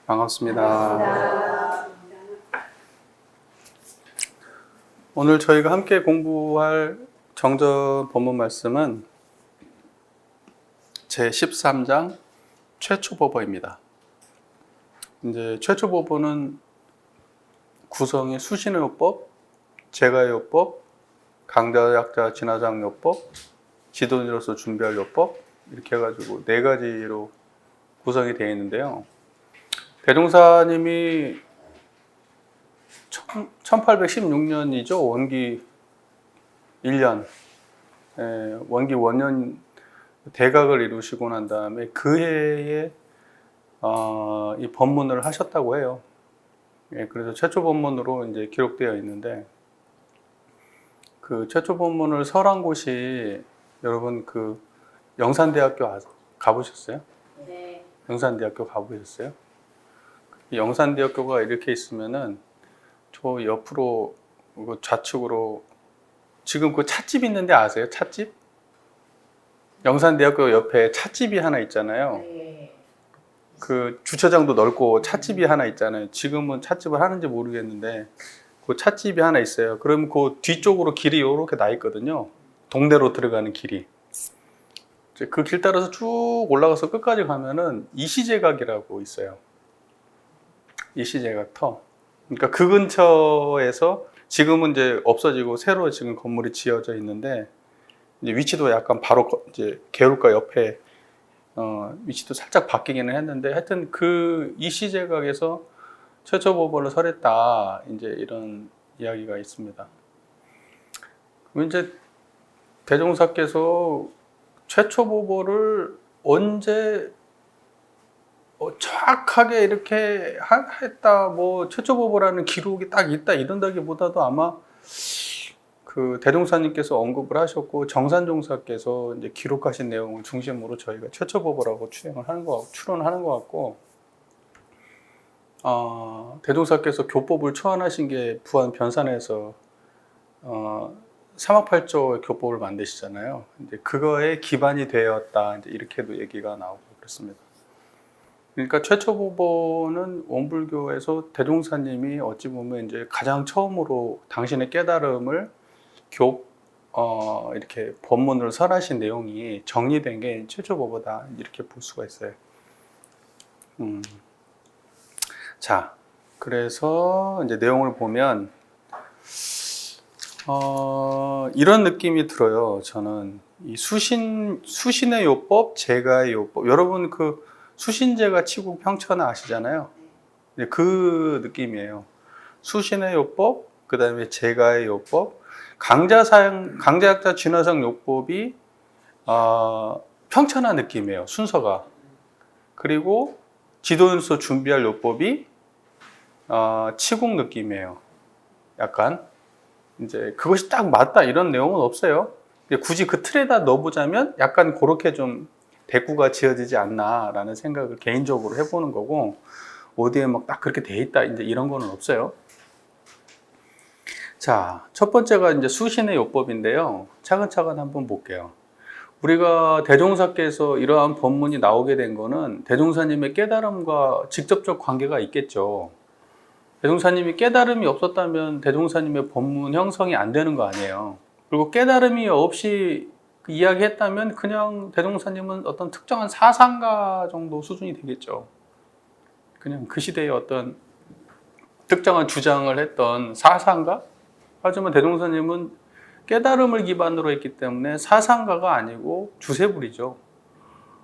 반갑습니다. 오늘 저희가 함께 공부할 정전 본문 말씀은 제13장 최초보보입니다. 이제 최초보보는 구성이 수신의요법, 제가요법, 강자약자 진화장요법, 지도인으로서 준비할 요법 이렇게 해가지고 4가지로 구성이 되어 있는데요. 대종사님이 1816년이죠. 원기 1년, 원기 원년 대각을 이루시고 난 다음에 그 해에 이 법문을 하셨다고 해요. 그래서 최초 법문으로 이제 기록되어 있는데, 그 최초 법문을 설한 곳이 여러분 그 영산대학교 가보셨어요? 네. 영산대학교 가보셨어요? 영산대학교가 이렇게 있으면은 저 옆으로 좌측으로 지금 그 찻집 있는데 아세요? 찻집? 영산대학교 옆에 찻집이 하나 있잖아요. 네. 그 주차장도 넓고 찻집이 하나 있잖아요. 지금은 찻집을 하는지 모르겠는데 그 찻집이 하나 있어요. 그럼 그 뒤쪽으로 길이 이렇게 나 있거든요. 동네로 들어가는 길이. 그 길 따라서 쭉 올라가서 끝까지 가면은 이시제각이라고 있어요. 이시제각터. 그러니까 그 근처에서 지금은 이제 없어지고 새로 지금 건물이 지어져 있는데, 이제 위치도 약간 바로 이제 개울가 옆에 위치도 살짝 바뀌기는 했는데, 하여튼 그 이시제각에서 최초 보보를 설했다, 이제 이런 이야기가 있습니다. 그럼 이제 대종사께서 최초 보보를 언제 정확하게 이렇게 했다, 뭐 최초 보보라는 기록이 딱 있다 이런다기보다도 아마 그 대종사님께서 언급을 하셨고 정산종사께서 이제 기록하신 내용을 중심으로 저희가 최초 보보라고 추론하는 것 같고, 대종사께서 교법을 초안하신 게 부안 변산에서 삼학팔조 교법을 만드시잖아요. 이제 그거에 기반이 되었다, 이제 이렇게도 얘기가 나오고 그렇습니다. 그러니까 최초 보보는 원불교에서 대종사님이 어찌 보면 이제 가장 처음으로 당신의 깨달음을 이렇게 법문을 설하신 내용이 정리된 게 최초 보보다, 이렇게 볼 수가 있어요. 자, 그래서 이제 내용을 보면 이런 느낌이 들어요. 저는 이 수신의 요법, 제가의 요법. 여러분 그 수신제가 치국 평천하 아시잖아요. 그 느낌이에요. 수신의 요법, 그 다음에 제가의 요법, 강자약자 진화상 요법이 평천하 느낌이에요. 순서가. 그리고 지도인으로서 준비할 요법이 치국 느낌이에요. 약간 이제 그것이 딱 맞다 이런 내용은 없어요. 굳이 그 틀에다 넣어보자면 약간 그렇게 좀 대꾸가 지어지지 않나라는 생각을 개인적으로 해보는 거고, 어디에 막 딱 그렇게 돼 있다 이제 이런 거는 없어요. 자, 첫 번째가 이제 수신의 요법인데요. 차근차근 한번 볼게요. 우리가 대종사께서 이러한 법문이 나오게 된 거는 대종사님의 깨달음과 직접적 관계가 있겠죠. 대종사님이 깨달음이 없었다면 대종사님의 법문 형성이 안 되는 거 아니에요. 그리고 깨달음이 없이 이야기했다면 그냥 대종사님은 어떤 특정한 사상가 정도 수준이 되겠죠. 그냥 그 시대에 어떤 특정한 주장을 했던 사상가? 하지만 대종사님은 깨달음을 기반으로 했기 때문에 사상가가 아니고 주세불이죠.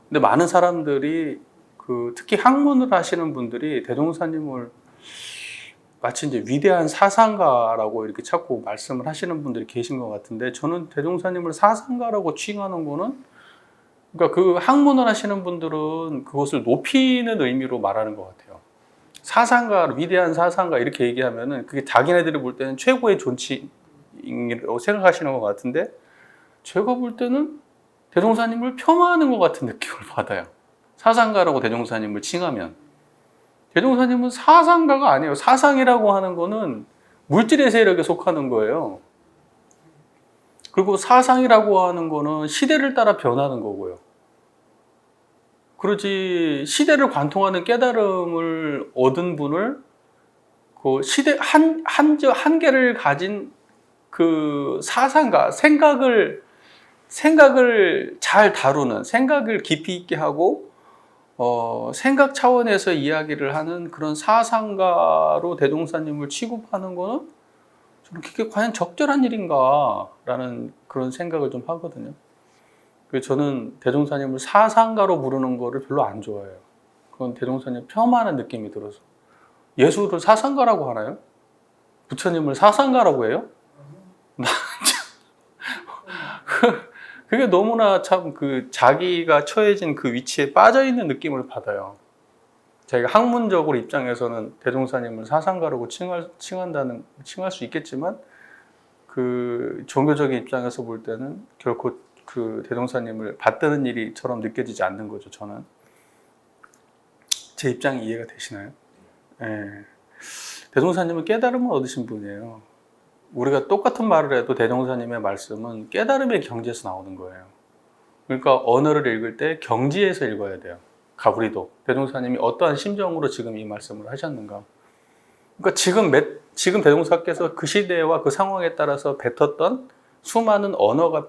근데 많은 사람들이 특히 학문을 하시는 분들이 대종사님을 마치 이제 위대한 사상가라고 이렇게 자꾸 말씀을 하시는 분들이 계신 것 같은데, 저는 대종사님을 사상가라고 칭하는 거는, 그러니까 그 학문을 하시는 분들은 그것을 높이는 의미로 말하는 것 같아요. 사상가, 위대한 사상가 이렇게 얘기하면은 그게 자기네들이 볼 때는 최고의 존칭이라고 생각하시는 것 같은데, 제가 볼 때는 대종사님을 폄하하는 것 같은 느낌을 받아요. 사상가라고 대종사님을 칭하면. 대종사님은 사상가가 아니에요. 사상이라고 하는 거는 물질의 세력에 속하는 거예요. 그리고 사상이라고 하는 거는 시대를 따라 변하는 거고요. 그러지 시대를 관통하는 깨달음을 얻은 분을 그 시대 한계를 가진 그 사상가 생각을 잘 다루는 생각을 깊이 있게 하고 생각 차원에서 이야기를 하는 그런 사상가로 대종사님을 취급하는 거는 저는 그게 과연 적절한 일인가라는 그런 생각을 좀 하거든요. 그래서 저는 대종사님을 사상가로 부르는 거를 별로 안 좋아해요. 그건 대종사님 폄하하는 느낌이 들어서. 예수를 사상가라고 하나요? 부처님을 사상가라고 해요? 그게 너무나 참 그 자기가 처해진 그 위치에 빠져 있는 느낌을 받아요. 자기가 학문적으로 입장에서는 대종사님을 사상가라고 칭할 수 있겠지만 그 종교적인 입장에서 볼 때는 결코 그 대종사님을 받드는 일이처럼 느껴지지 않는 거죠. 저는 제 입장이 이해가 되시나요? 예. 대종사님은 깨달음을 얻으신 분이에요. 우리가 똑같은 말을 해도 대종사님의 말씀은 깨달음의 경지에서 나오는 거예요. 그러니까 언어를 읽을 때 경지에서 읽어야 돼요. 가브리도 대종사님이 어떠한 심정으로 지금 이 말씀을 하셨는가. 그러니까 지금 대종사께서 그 시대와 그 상황에 따라서 뱉었던 수많은 언어가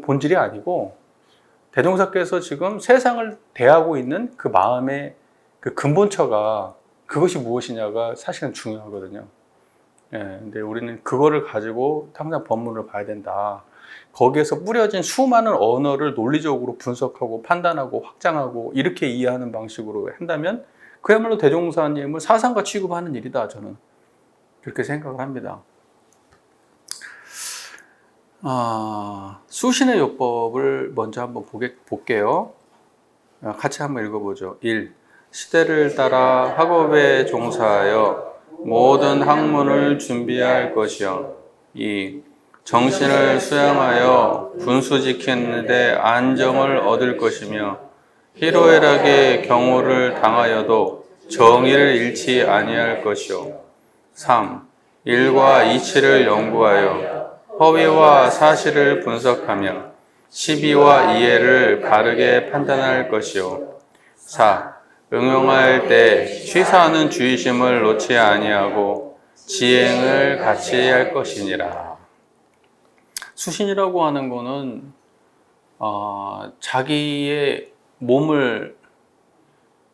본질이 아니고 대종사께서 지금 세상을 대하고 있는 그 마음의 그 근본처가 그것이 무엇이냐가 사실은 중요하거든요. 예, 근데 우리는 그거를 가지고 항상 법문을 봐야 된다. 거기에서 뿌려진 수많은 언어를 논리적으로 분석하고 판단하고 확장하고 이렇게 이해하는 방식으로 한다면 그야말로 대종사님을 사상가 취급하는 일이다. 저는 그렇게 생각을 합니다. 수신의 요법을 먼저 한번 볼게요. 같이 한번 읽어보죠. 1. 시대를 따라 학업에 종사하여 모든 학문을 준비할 것이요. 2. 정신을 수양하여 분수 지키는 데 안정을 얻을 것이며 희로애락의 경우를 당하여도 정의를 잃지 아니할 것이요. 3. 일과 이치를 연구하여 허위와 사실을 분석하며 시비와 이해를 바르게 판단할 것이요. 4. 응용할 때 취사하는 주의심을 놓지 아니하고 지행을 같이 할 것이니라. 수신이라고 하는 거는 자기의 몸을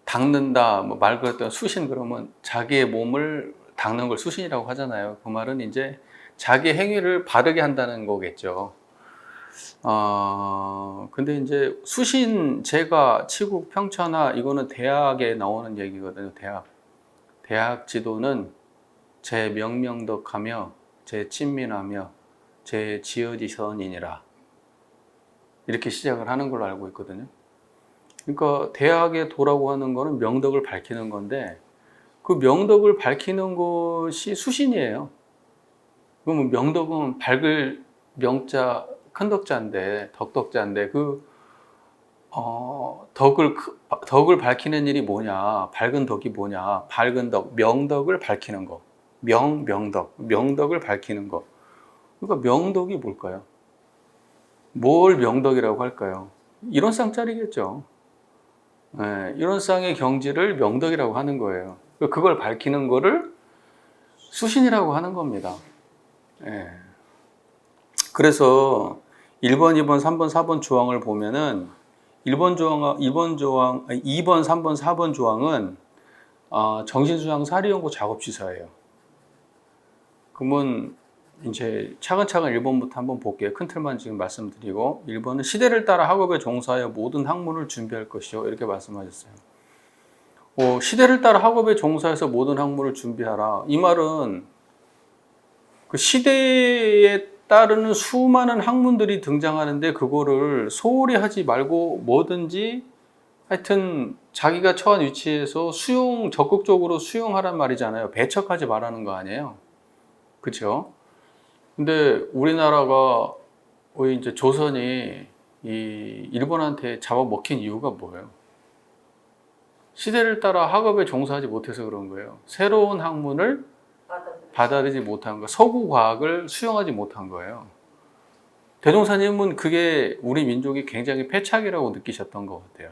닦는다, 말 그랬던 수신 그러면 자기의 몸을 닦는 걸 수신이라고 하잖아요. 그 말은 이제 자기 행위를 바르게 한다는 거겠죠. 근데 이제 수신, 제가 치국 평천하 이거는 대학에 나오는 얘기거든요. 대학 지도는 제 명명덕하며 제 친민하며 제 지어지선이니라 이렇게 시작을 하는 걸로 알고 있거든요. 그러니까 대학의 도라고 하는 거는 명덕을 밝히는 건데 그 명덕을 밝히는 것이 수신이에요. 그러면 명덕은 밝을 명자 큰 덕자인데 덕덕자인데 덕을 밝히는 일이 뭐냐, 밝은 덕이 뭐냐, 밝은 덕 명덕을 밝히는 거, 명덕을 밝히는 거. 그러니까 명덕이 뭘까요? 뭘 명덕이라고 할까요? 이런 쌍짜리겠죠. 네, 이런 쌍의 경지를 명덕이라고 하는 거예요. 그걸 밝히는 거를 수신이라고 하는 겁니다. 네. 그래서 1번, 2번, 3번, 4번 조항을 보면은 2번, 3번, 4번 조항은 정신수양 사리연구 작업지사예요. 그러면 이제 차근차근 1번부터 한번 볼게요. 큰 틀만 지금 말씀드리고 1번은 시대를 따라 학업에 종사하여 모든 학문을 준비할 것이요. 이렇게 말씀하셨어요. 시대를 따라 학업에 종사해서 모든 학문을 준비하라. 이 말은 그 시대에 따르는 수많은 학문들이 등장하는데 그거를 소홀히 하지 말고 뭐든지 하여튼 자기가 처한 위치에서 적극적으로 수용하란 말이잖아요. 배척하지 말라는 거 아니에요. 그렇죠? 근데 우리나라가 이제 조선이 이 일본한테 잡아먹힌 이유가 뭐예요? 시대를 따라 학업에 종사하지 못해서 그런 거예요. 새로운 학문을 받아들이지 못한 거, 서구 과학을 수용하지 못한 거예요. 대종사님은 그게 우리 민족이 굉장히 패착이라고 느끼셨던 것 같아요.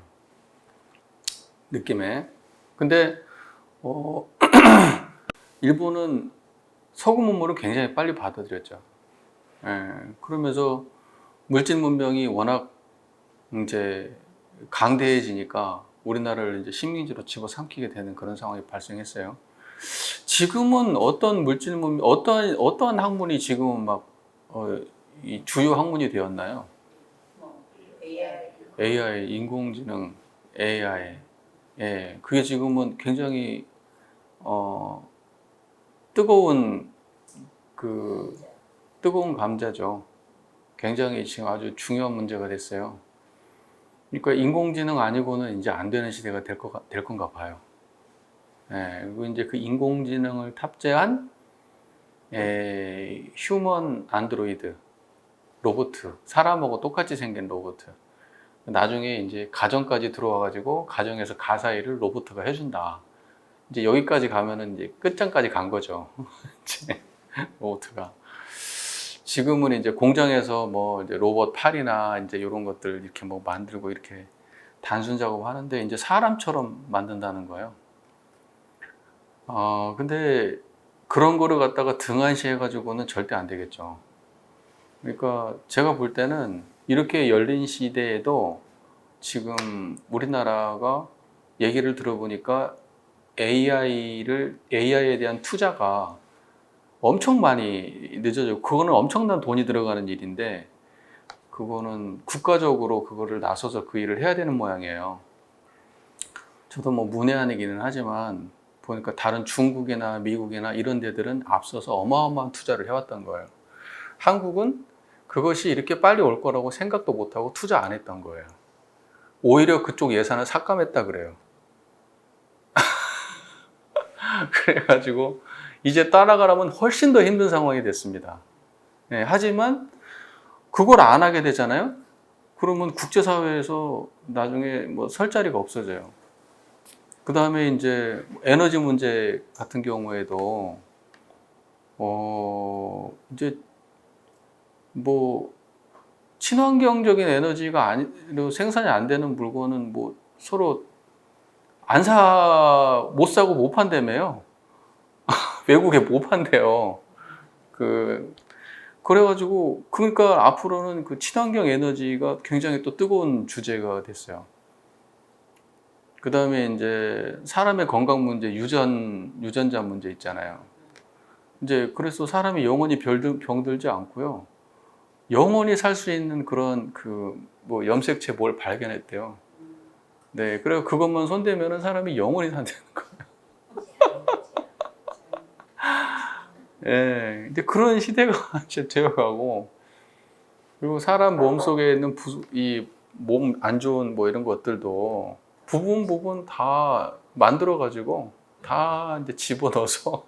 느낌에. 근데 일본은 서구 문물을 굉장히 빨리 받아들였죠. 예, 그러면서 물질 문명이 워낙 이제 강대해지니까 우리나라를 이제 식민지로 집어삼키게 되는 그런 상황이 발생했어요. 지금은 어떤 물질 문명, 어떠한 학문이 지금은 막 이 주요 학문이 되었나요? AI, 인공지능, AI. 예, 그게 지금은 굉장히 어, 뜨거운 그 뜨거운 감자죠. 굉장히 지금 아주 중요한 문제가 됐어요. 그러니까 인공지능 아니고는 이제 안 되는 시대가 될 건가 봐요. 예, 그리고 이제 그 인공지능을 탑재한 휴먼 안드로이드 로봇, 사람하고 똑같이 생긴 로봇. 나중에 이제 가정까지 들어와가지고 가정에서 가사 일을 로봇가 해준다. 이제 여기까지 가면은 이제 끝장까지 간 거죠. 이제 로봇가. 지금은 이제 공장에서 뭐 이제 로봇 팔이나 이제 이런 것들 이렇게 뭐 만들고 이렇게 단순 작업하는데 이제 사람처럼 만든다는 거예요. 근데 그런 거를 갖다가 등한시해 가지고는 절대 안 되겠죠. 그러니까 제가 볼 때는 이렇게 열린 시대에도 지금 우리나라가 얘기를 들어보니까 AI에 대한 투자가 엄청 많이 늦어지고, 그거는 엄청난 돈이 들어가는 일인데, 그거는 국가적으로 그거를 나서서 그 일을 해야 되는 모양이에요. 저도 뭐 문외한이기는 하지만, 보니까 다른 중국이나 미국이나 이런 데들은 앞서서 어마어마한 투자를 해왔던 거예요. 한국은 그것이 이렇게 빨리 올 거라고 생각도 못하고 투자 안 했던 거예요. 오히려 그쪽 예산을 삭감했다 그래요. 그래가지고 이제 따라가려면 훨씬 더 힘든 상황이 됐습니다. 네, 하지만 그걸 안 하게 되잖아요. 그러면 국제사회에서 나중에 뭐 설 자리가 없어져요. 그 다음에 이제 에너지 문제 같은 경우에도 이제 뭐 친환경적인 에너지가 아니로 생산이 안 되는 물건은 뭐 서로 못 사고 못 판다며요. 외국에 못 판대요. 그래가지고, 그러니까 앞으로는 그 친환경 에너지가 굉장히 또 뜨거운 주제가 됐어요. 그 다음에 이제 사람의 건강 문제, 유전자 문제 있잖아요. 이제 그래서 사람이 영원히 병들지 않고요. 영원히 살 수 있는 그런 뭐 염색체 뭘 발견했대요. 네, 그리고 그것만 손대면은 사람이 영원히 산다는 거예요. 예, 이제 그런 시대가 이제 되어가고, 그리고 사람 몸 속에 있는 이 몸 안 좋은 뭐 이런 것들도 부분 다 만들어가지고 다 이제 집어넣어서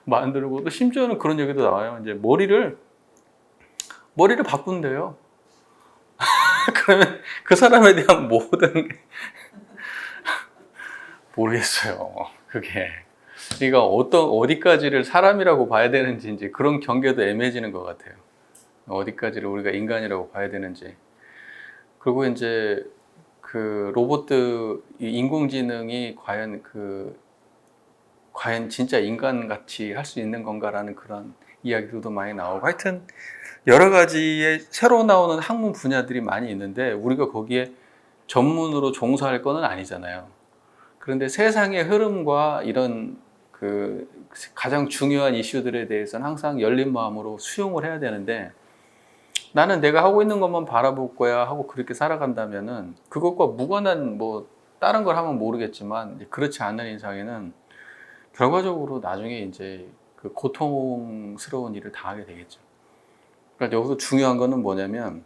만들고, 또 심지어는 그런 얘기도 나와요. 이제 머리를 바꾼대요. 그러면 그 사람에 대한 모든 모르겠어요. 그게. 그러니까 어디까지를 사람이라고 봐야 되는지 이제 그런 경계도 애매해지는 것 같아요. 어디까지를 우리가 인간이라고 봐야 되는지. 그리고 이제 그 인공지능이 과연 진짜 인간같이 할 수 있는 건가라는 그런 이야기들도 많이 나오고, 하여튼 여러 가지의 새로 나오는 학문 분야들이 많이 있는데 우리가 거기에 전문으로 종사할 거는 아니잖아요. 그런데 세상의 흐름과 이런 가장 중요한 이슈들에 대해서는 항상 열린 마음으로 수용을 해야 되는데, 나는 내가 하고 있는 것만 바라볼 거야 하고 그렇게 살아간다면은 그것과 무관한 뭐 다른 걸 하면 모르겠지만, 그렇지 않는 이상에는 결과적으로 나중에 이제 그 고통스러운 일을 당하게 되겠죠. 그러니까 여기서 중요한 거는 뭐냐면,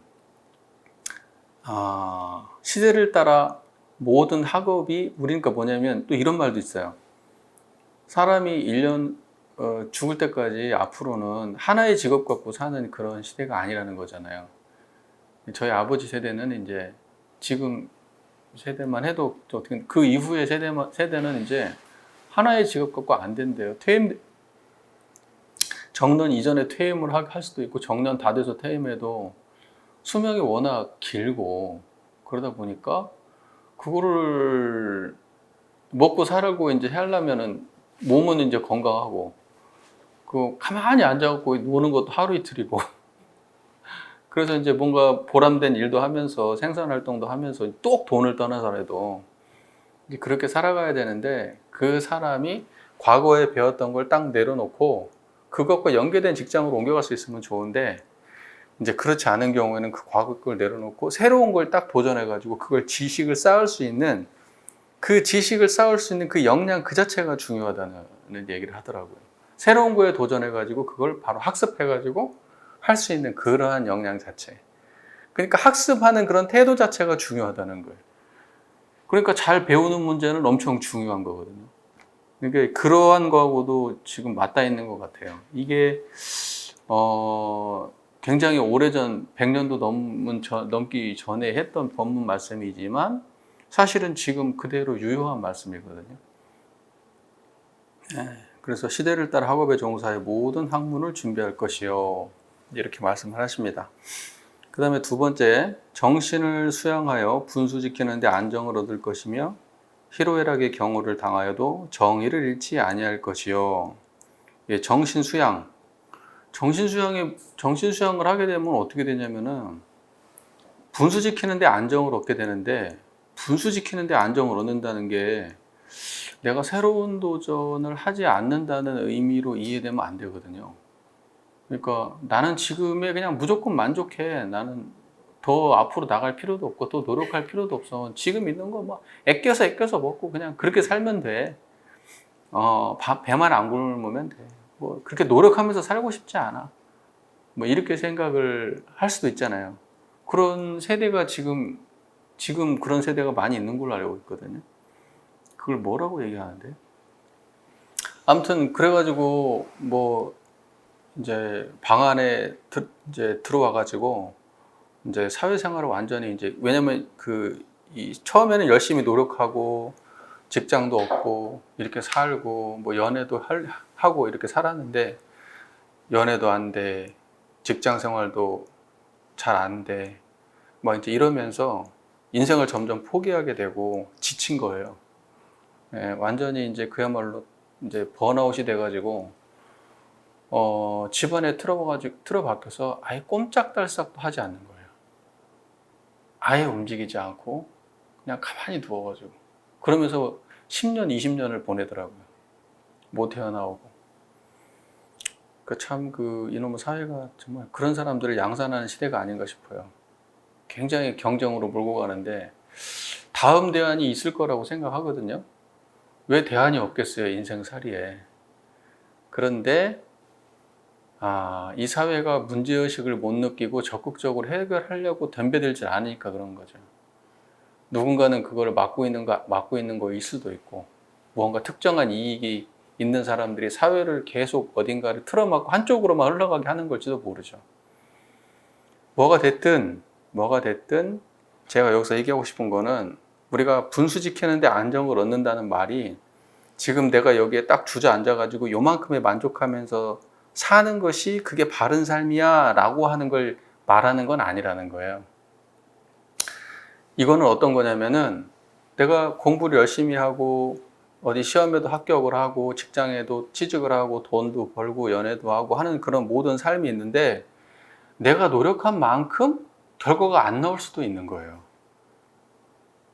시대를 따라 모든 학업이, 우리니까 뭐냐면 또 이런 말도 있어요. 사람이 1년 죽을 때까지 앞으로는 하나의 직업 갖고 사는 그런 시대가 아니라는 거잖아요. 저희 아버지 세대는 이제 지금 세대만 해도 어떻게 그 이후의 세대는 이제 하나의 직업 갖고 안 된대요. 정년 이전에 퇴임을 할 수도 있고, 정년 다 돼서 퇴임해도 수명이 워낙 길고, 그러다 보니까 그거를 먹고 살고 이제 하려면은 몸은 이제 건강하고 그 가만히 앉아갖고 노는 것도 하루 이틀이고 그래서 이제 뭔가 보람된 일도 하면서 생산 활동도 하면서 또 돈을 떠나서라도 이제 그렇게 살아가야 되는데 그 사람이 과거에 배웠던 걸 딱 내려놓고 그것과 연계된 직장으로 옮겨갈 수 있으면 좋은데 이제 그렇지 않은 경우에는 그 과거 걸 내려놓고 새로운 걸 딱 도전해가지고 그걸 지식을 쌓을 수 있는 그 지식을 쌓을 수 있는 그 역량 그 자체가 중요하다는 얘기를 하더라고요. 새로운 거에 도전해가지고 그걸 바로 학습해가지고 할 수 있는 그러한 역량 자체. 그러니까 학습하는 그런 태도 자체가 중요하다는 거예요. 그러니까 잘 배우는 문제는 엄청 중요한 거거든요. 그러니까 그러한 거하고도 지금 맞닿아 있는 것 같아요. 이게 굉장히 오래전 100년도 넘기 전에 했던 법문 말씀이지만 사실은 지금 그대로 유효한 말씀이거든요. 그래서 시대를 따라 학업에 종사해 모든 학문을 준비할 것이요. 이렇게 말씀을 하십니다. 그 다음에 두 번째, 정신을 수양하여 분수지키는 데 안정을 얻을 것이며 희로애락의 경우를 당하여도 정의를 잃지 아니할 것이요. 예, 정신 수양을 하게 되면 어떻게 되냐면은 분수지키는 데 안정을 얻게 되는데 분수지키는 데 안정을 얻는다는 게 내가 새로운 도전을 하지 않는다는 의미로 이해되면 안 되거든요. 그러니까 나는 지금에 그냥 무조건 만족해. 나는 더 앞으로 나갈 필요도 없고 또 노력할 필요도 없어. 지금 있는 거 뭐 아껴서 먹고 그냥 그렇게 살면 돼. 배만 안 굶으면 돼. 뭐 그렇게 노력하면서 살고 싶지 않아. 뭐 이렇게 생각을 할 수도 있잖아요. 그런 세대가 지금 그런 세대가 많이 있는 걸로 알고 있거든요. 그걸 뭐라고 얘기하는데? 아무튼 그래가지고 뭐 이제 방 안에 이제 들어와가지고 이제 사회생활을 완전히 이제 왜냐면 처음에는 열심히 노력하고 직장도 얻고 이렇게 살고 뭐 연애도 하고 이렇게 살았는데 연애도 안 돼, 직장 생활도 잘 안 돼, 뭐 이제 이러면서 인생을 점점 포기하게 되고 지친 거예요. 예, 완전히 이제 그야말로 이제 번아웃이 돼가지고 집안에 틀어박혀서 아예 꼼짝달싹도 하지 않는 거예요. 아예 움직이지 않고 그냥 가만히 누워가지고 그러면서 10년, 20년을 보내더라고요. 못 헤어나오고. 이놈의 사회가 정말 그런 사람들을 양산하는 시대가 아닌가 싶어요. 굉장히 경쟁으로 몰고 가는데 다음 대안이 있을 거라고 생각하거든요. 왜 대안이 없겠어요, 인생살이에. 그런데 이 사회가 문제의식을 못 느끼고 적극적으로 해결하려고 덤벼들지 않으니까 그런 거죠. 누군가는 그걸 막고 있는 거일 수도 있고, 무언가 특정한 이익이 있는 사람들이 사회를 계속 어딘가를 틀어막고 한쪽으로만 흘러가게 하는 걸지도 모르죠. 뭐가 됐든 제가 여기서 얘기하고 싶은 거는 우리가 분수지키는데 안정을 얻는다는 말이 지금 내가 여기에 딱 주저앉아가지고 요만큼에 만족하면서 사는 것이 그게 바른 삶이야 라고 하는 걸 말하는 건 아니라는 거예요. 이거는 어떤 거냐면은 내가 공부를 열심히 하고 어디 시험에도 합격을 하고 직장에도 취직을 하고 돈도 벌고 연애도 하고 하는 그런 모든 삶이 있는데 내가 노력한 만큼 결과가 안 나올 수도 있는 거예요.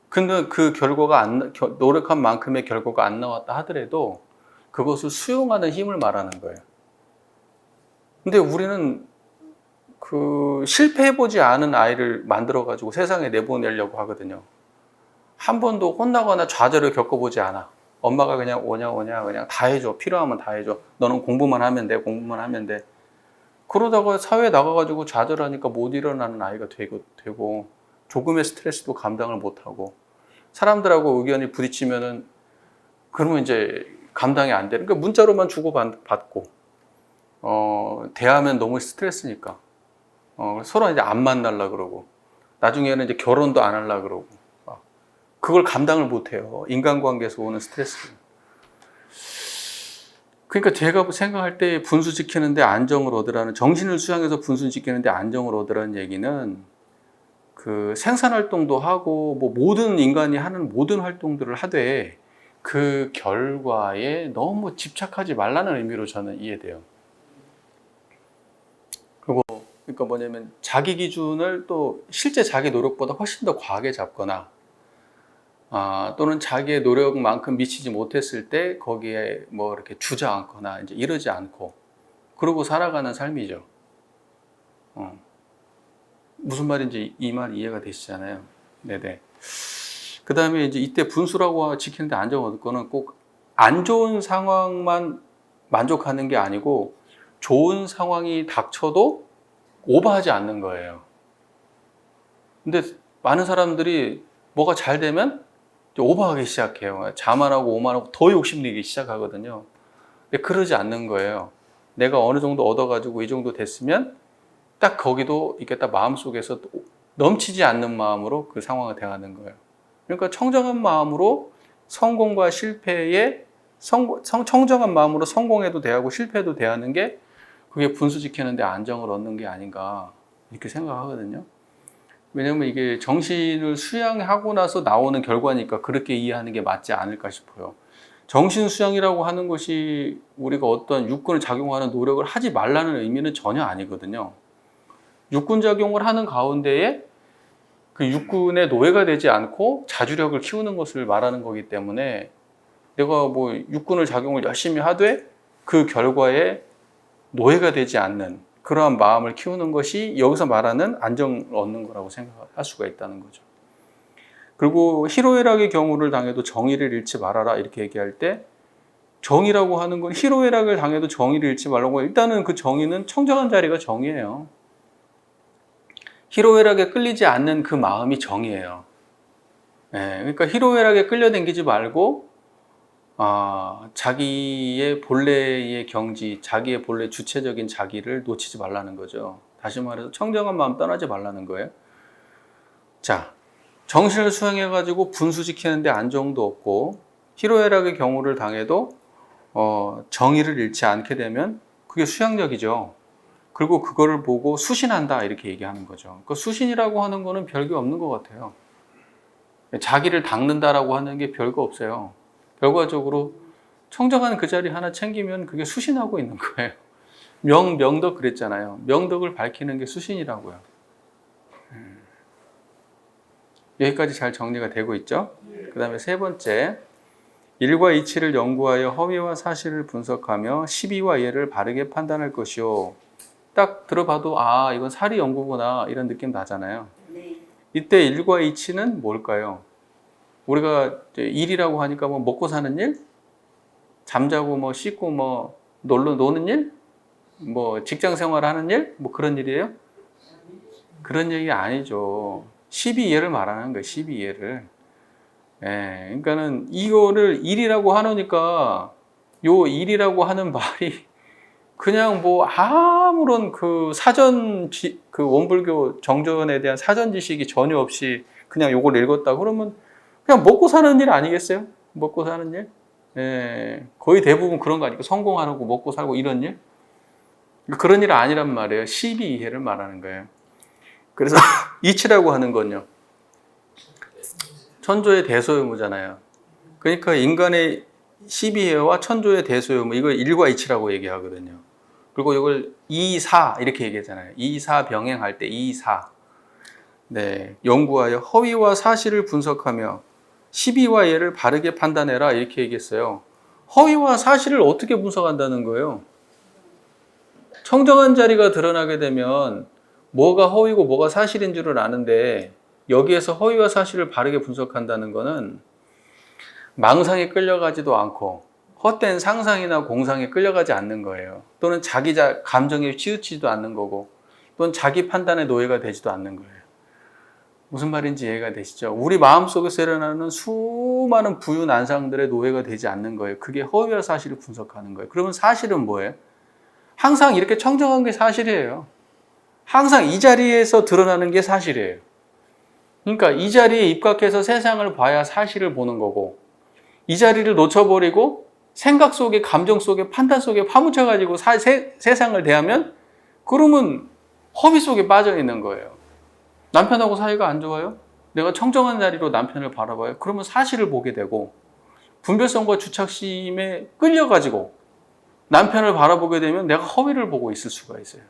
근데 그 노력한 만큼의 결과가 안 나왔다 하더라도 그것을 수용하는 힘을 말하는 거예요. 근데 우리는 실패해보지 않은 아이를 만들어가지고 세상에 내보내려고 하거든요. 한 번도 혼나거나 좌절을 겪어보지 않아. 엄마가 그냥 오냐 그냥 다 해줘. 필요하면 다 해줘. 너는 공부만 하면 돼. 그러다가 사회에 나가가지고 좌절하니까 못 일어나는 아이가 되고 조금의 스트레스도 감당을 못하고 사람들하고 의견이 부딪히면은 그러면 이제 감당이 안 되는. 그러니까 문자로만 주고받고 대하면 너무 스트레스니까 서로 이제 안 만나려 그러고 나중에는 이제 결혼도 안 하려 그러고 그걸 감당을 못 해요. 인간관계에서 오는 스트레스. 그러니까 제가 생각할 때 분수 지키는데 안정을 얻으라는 정신을 수양해서 분수 지키는데 안정을 얻으라는 얘기는 그 생산 활동도 하고 뭐 모든 인간이 하는 모든 활동들을 하되 그 결과에 너무 집착하지 말라는 의미로 저는 이해돼요. 그리고 그러니까 뭐냐면 자기 기준을 또 실제 자기 노력보다 훨씬 더 과하게 잡거나 또는 자기의 노력만큼 미치지 못했을 때 거기에 뭐 이렇게 주저앉거나 이제 이러지 않고 그러고 살아가는 삶이죠. 무슨 말인지 이 말 이해가 되시잖아요. 네네. 그 다음에 이제 이때 분수라고 지키는데 안정 얻을 거는 꼭 안 좋은 상황만 만족하는 게 아니고 좋은 상황이 닥쳐도 오버하지 않는 거예요. 근데 많은 사람들이 뭐가 잘 되면 오버하기 시작해요. 자만하고 오만하고 더 욕심내기 시작하거든요. 근데 그러지 않는 거예요. 내가 어느 정도 얻어가지고 이 정도 됐으면 딱 거기도 이렇게 딱 마음속에서 넘치지 않는 마음으로 그 상황을 대하는 거예요. 그러니까 청정한 마음으로 성공과 실패에 청정한 마음으로 성공에도 대하고 실패에도 대하는 게 그게 분수 지키는데 안정을 얻는 게 아닌가 이렇게 생각하거든요. 왜냐하면 이게 정신을 수양하고 나서 나오는 결과니까 그렇게 이해하는 게 맞지 않을까 싶어요. 정신 수양이라고 하는 것이 우리가 어떤 육군을 작용하는 노력을 하지 말라는 의미는 전혀 아니거든요. 육군 작용을 하는 가운데에 그 육군의 노예가 되지 않고 자주력을 키우는 것을 말하는 거기 때문에 내가 뭐 육군을 작용을 열심히 하되 그 결과에 노예가 되지 않는 그러한 마음을 키우는 것이 여기서 말하는 안정을 얻는 거라고 생각할 수가 있다는 거죠. 그리고 희로애락의 경우를 당해도 정의를 잃지 말아라 이렇게 얘기할 때 정의라고 하는 건 희로애락을 당해도 정의를 잃지 말라고 일단은 그 정의는 청정한 자리가 정의예요. 희로애락에 끌리지 않는 그 마음이 정의예요. 그러니까 희로애락에 끌려다니지 말고 자기의 본래의 경지, 자기의 본래 주체적인 자기를 놓치지 말라는 거죠. 다시 말해서 청정한 마음 떠나지 말라는 거예요. 자, 정신을 수행해가지고 분수 지키는데 안정도 없고 희로애락의 경우를 당해도 정의를 잃지 않게 되면 그게 수양력이죠. 그리고 그거를 보고 수신한다 이렇게 얘기하는 거죠. 그 수신이라고 하는 거는 별게 없는 것 같아요. 자기를 닦는다라고 하는 게 별거 없어요. 결과적으로 청정한 그 자리 하나 챙기면 그게 수신하고 있는 거예요. 명덕 그랬잖아요. 명덕을 밝히는 게 수신이라고요. 여기까지 잘 정리가 되고 있죠? 그 다음에 세 번째, 일과 이치를 연구하여 허위와 사실을 분석하며 시비와 예를 바르게 판단할 것이요. 딱 들어봐도 이건 사리 연구구나 이런 느낌 나잖아요. 이때 일과 이치는 뭘까요? 우리가 일이라고 하니까 뭐 먹고 사는 일, 잠자고 뭐 씻고 뭐 노는 일, 뭐 직장 생활하는 일, 뭐 그런 일이에요? 그런 얘기가 아니죠. 12예를 말하는 거예요. 12예를. 그러니까는 이거를 일이라고 하니까 요 일이라고 하는 말이 그냥 뭐 아무런 그 그 원불교 정전에 대한 사전 지식이 전혀 없이 그냥 요걸 읽었다 그러면 그냥 먹고 사는 일 아니겠어요? 먹고 사는 일? 거의 대부분 그런 거 아니고 성공하고 먹고 살고 이런 일? 그런 일 아니란 말이에요. 12이해를 말하는 거예요. 그래서 이치라고 하는 건요. 천조의 대소요무잖아요. 그러니까 인간의 12해와 천조의 대소요무 이걸 일과 이치라고 얘기하거든요. 그리고 이걸 2사 이렇게 얘기하잖아요. 2사 병행할 때 2사. 연구하여 허위와 사실을 분석하며 시비와 예를 바르게 판단해라 이렇게 얘기했어요. 허위와 사실을 어떻게 분석한다는 거예요? 청정한 자리가 드러나게 되면 뭐가 허위고 뭐가 사실인 줄을 아는데 여기에서 허위와 사실을 바르게 분석한다는 것은 망상에 끌려가지도 않고 헛된 상상이나 공상에 끌려가지 않는 거예요. 또는 자기 감정에 치우치지도 않는 거고 또는 자기 판단의 노예가 되지도 않는 거예요. 무슨 말인지 이해가 되시죠? 우리 마음속에서 일어나는 수많은 부유난상들의 노예가 되지 않는 거예요. 그게 허위와 사실을 분석하는 거예요. 그러면 사실은 뭐예요? 항상 이렇게 청정한 게 사실이에요. 항상 이 자리에서 드러나는 게 사실이에요. 그러니까 이 자리에 입각해서 세상을 봐야 사실을 보는 거고 이 자리를 놓쳐버리고 생각 속에 감정 속에 판단 속에 파묻혀가지고 세상을 대하면 그러면 허위 속에 빠져 있는 거예요. 남편하고 사이가 안 좋아요? 내가 청정한 자리로 남편을 바라봐요? 그러면 사실을 보게 되고 분별성과 주착심에 끌려가지고 남편을 바라보게 되면 내가 허위를 보고 있을 수가 있어요.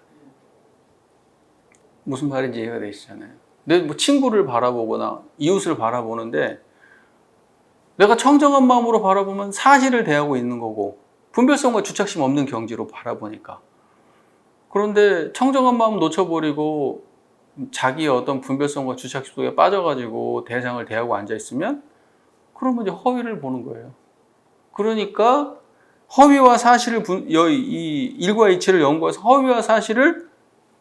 무슨 말인지 이해가 되시잖아요. 내 뭐 친구를 바라보거나 이웃을 바라보는데 내가 청정한 마음으로 바라보면 사실을 대하고 있는 거고 분별성과 주착심 없는 경지로 바라보니까. 그런데 청정한 마음 놓쳐버리고 자기의 어떤 분별성과 주착심 속에 빠져가지고 대상을 대하고 앉아있으면 그러면 이제 허위를 보는 거예요. 그러니까 허위와 사실을 이 일과 이치를 연구해서 허위와 사실을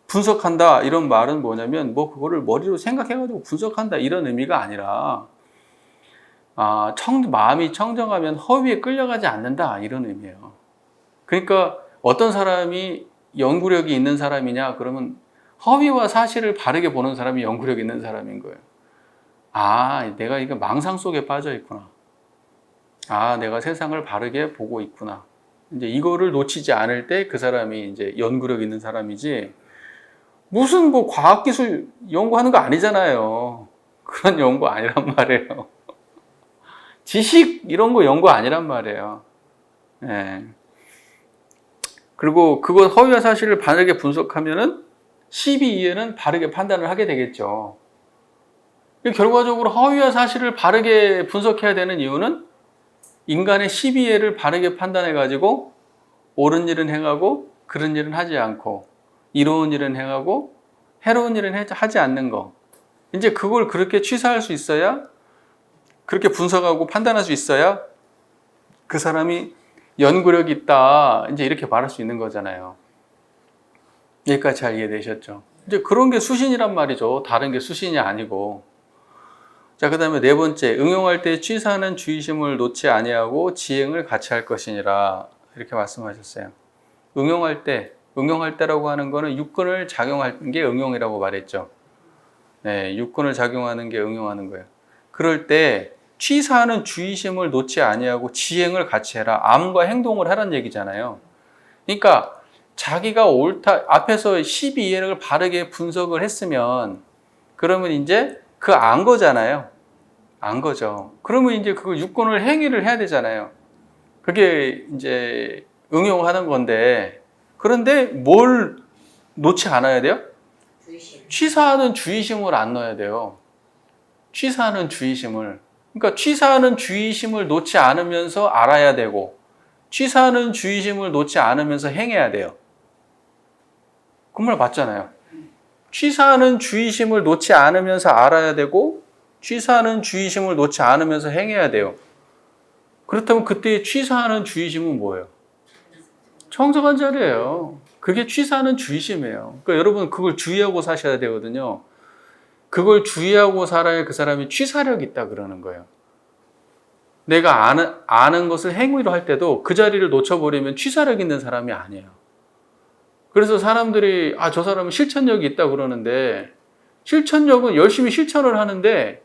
분석한다 이런 말은 뭐냐면 뭐 그거를 머리로 생각해가지고 분석한다 이런 의미가 아니라 마음이 청정하면 허위에 끌려가지 않는다 이런 의미예요. 그러니까 어떤 사람이 연구력이 있는 사람이냐 그러면 허위와 사실을 바르게 보는 사람이 연구력 있는 사람인 거예요. 내가 이거 망상 속에 빠져 있구나. 내가 세상을 바르게 보고 있구나. 이제 이거를 놓치지 않을 때 그 사람이 이제 연구력 있는 사람이지 무슨 뭐 과학기술 연구하는 거 아니잖아요. 그런 연구 아니란 말이에요. 지식 이런 거 연구 아니란 말이에요. 네. 그리고 그것 허위와 사실을 바르게 분석하면은 12이해는 바르게 판단을 하게 되겠죠. 결과적으로 허위와 사실을 바르게 분석해야 되는 이유는 인간의 12이해를 바르게 판단해 가지고 옳은 일은 행하고 그른 일은 하지 않고 이로운 일은 행하고 해로운 일은 하지 않는 거. 이제 그걸 그렇게 취사할 수 있어야 그렇게 분석하고 판단할 수 있어야 그 사람이 연구력이 있다. 이제 이렇게 말할 수 있는 거잖아요. 여기까지 잘 이해되셨죠? 이제 그런 게 수신이란 말이죠. 다른 게 수신이 아니고. 자, 그 다음에 네 번째, 응용할 때 취사하는 주의심을 놓지 아니하고 지행을 같이 할 것이니라. 이렇게 말씀하셨어요. 응용할 때라고 하는 거는 육근을 작용하는 게 응용이라고 말했죠. 네, 육근을 작용하는 게 응용하는 거예요. 그럴 때 취사하는 주의심을 놓지 아니하고 지행을 같이 해라. 암과 행동을 하라는 얘기잖아요. 그러니까 자기가 옳다, 앞에서 12이해를 바르게 분석을 했으면 그러면 이제 그 안 거잖아요. 안 거죠. 그러면 이제 그 육근을 행위를 해야 되잖아요. 그게 이제 응용하는 건데 그런데 뭘 놓지 않아야 돼요? 취사하는 주의심을 안 넣어야 돼요. 취사하는 주의심을. 그러니까 취사하는 주의심을 놓지 않으면서 알아야 되고 취사하는 주의심을 놓지 않으면서 행해야 돼요. 그 말 맞잖아요. 취사하는 주의심을 놓지 않으면서 알아야 되고 취사하는 주의심을 놓지 않으면서 행해야 돼요. 그렇다면 그때 취사하는 주의심은 뭐예요? 청정한 자리예요. 그게 취사하는 주의심이에요. 그러니까 여러분 그걸 주의하고 사셔야 되거든요. 그걸 주의하고 살아야 그 사람이 취사력이 있다 그러는 거예요. 내가 아는 것을 행위로 할 때도 그 자리를 놓쳐버리면 취사력 있는 사람이 아니에요. 그래서 사람들이 저 사람은 실천력이 있다 그러는데 실천력은 열심히 실천을 하는데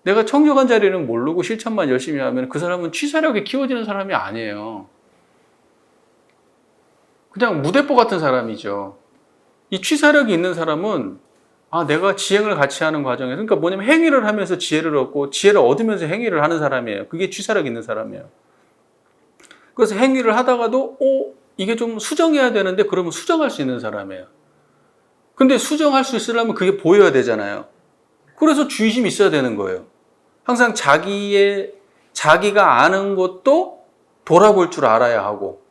내가 청정한 자리는 모르고 실천만 열심히 하면 그 사람은 취사력이 키워지는 사람이 아니에요. 그냥 무대뽀 같은 사람이죠. 이 취사력이 있는 사람은 내가 지행을 같이 하는 과정에서 그러니까 뭐냐면 행위를 하면서 지혜를 얻고 지혜를 얻으면서 행위를 하는 사람이에요. 그게 취사력 있는 사람이에요. 그래서 행위를 하다가도 이게 좀 수정해야 되는데 그러면 수정할 수 있는 사람이에요. 근데 수정할 수 있으려면 그게 보여야 되잖아요. 그래서 주의심이 있어야 되는 거예요. 항상 자기가 아는 것도 돌아볼 줄 알아야 하고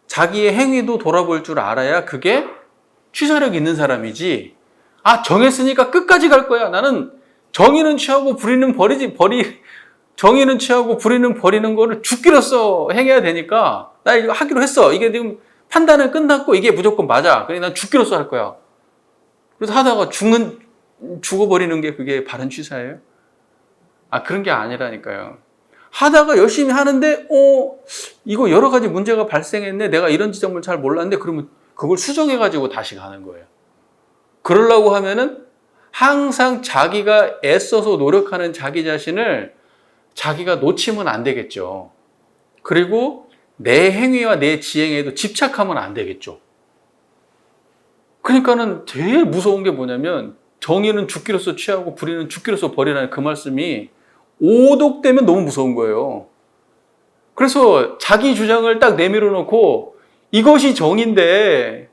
자기의 행위도 돌아볼 줄 알아야 그게 취사력이 있는 사람이지. 정했으니까 끝까지 갈 거야. 나는 정의는 취하고 불의는 정의는 취하고 불의는 버리는 거를 죽기로써 행해야 되니까 나 이거 하기로 했어. 이게 지금 판단은 끝났고 이게 무조건 맞아. 그래서 난 죽기로써 할 거야. 그래서 하다가 죽어버리는 게 그게 바른 취사예요? 그런 게 아니라니까요. 하다가 열심히 하는데 이거 여러 가지 문제가 발생했네. 내가 이런 지점을 잘 몰랐는데 그러면 그걸 수정해가지고 다시 가는 거예요. 그러려고 하면은 항상 자기가 애써서 노력하는 자기 자신을 자기가 놓치면 안 되겠죠. 그리고 내 행위와 내 지행에도 집착하면 안 되겠죠. 그러니까는 제일 무서운 게 뭐냐면 정의는 죽기로서 취하고 불의는 죽기로서 버리라는 그 말씀이 오독되면 너무 무서운 거예요. 그래서 자기 주장을 딱 내밀어 놓고 이것이 정의인데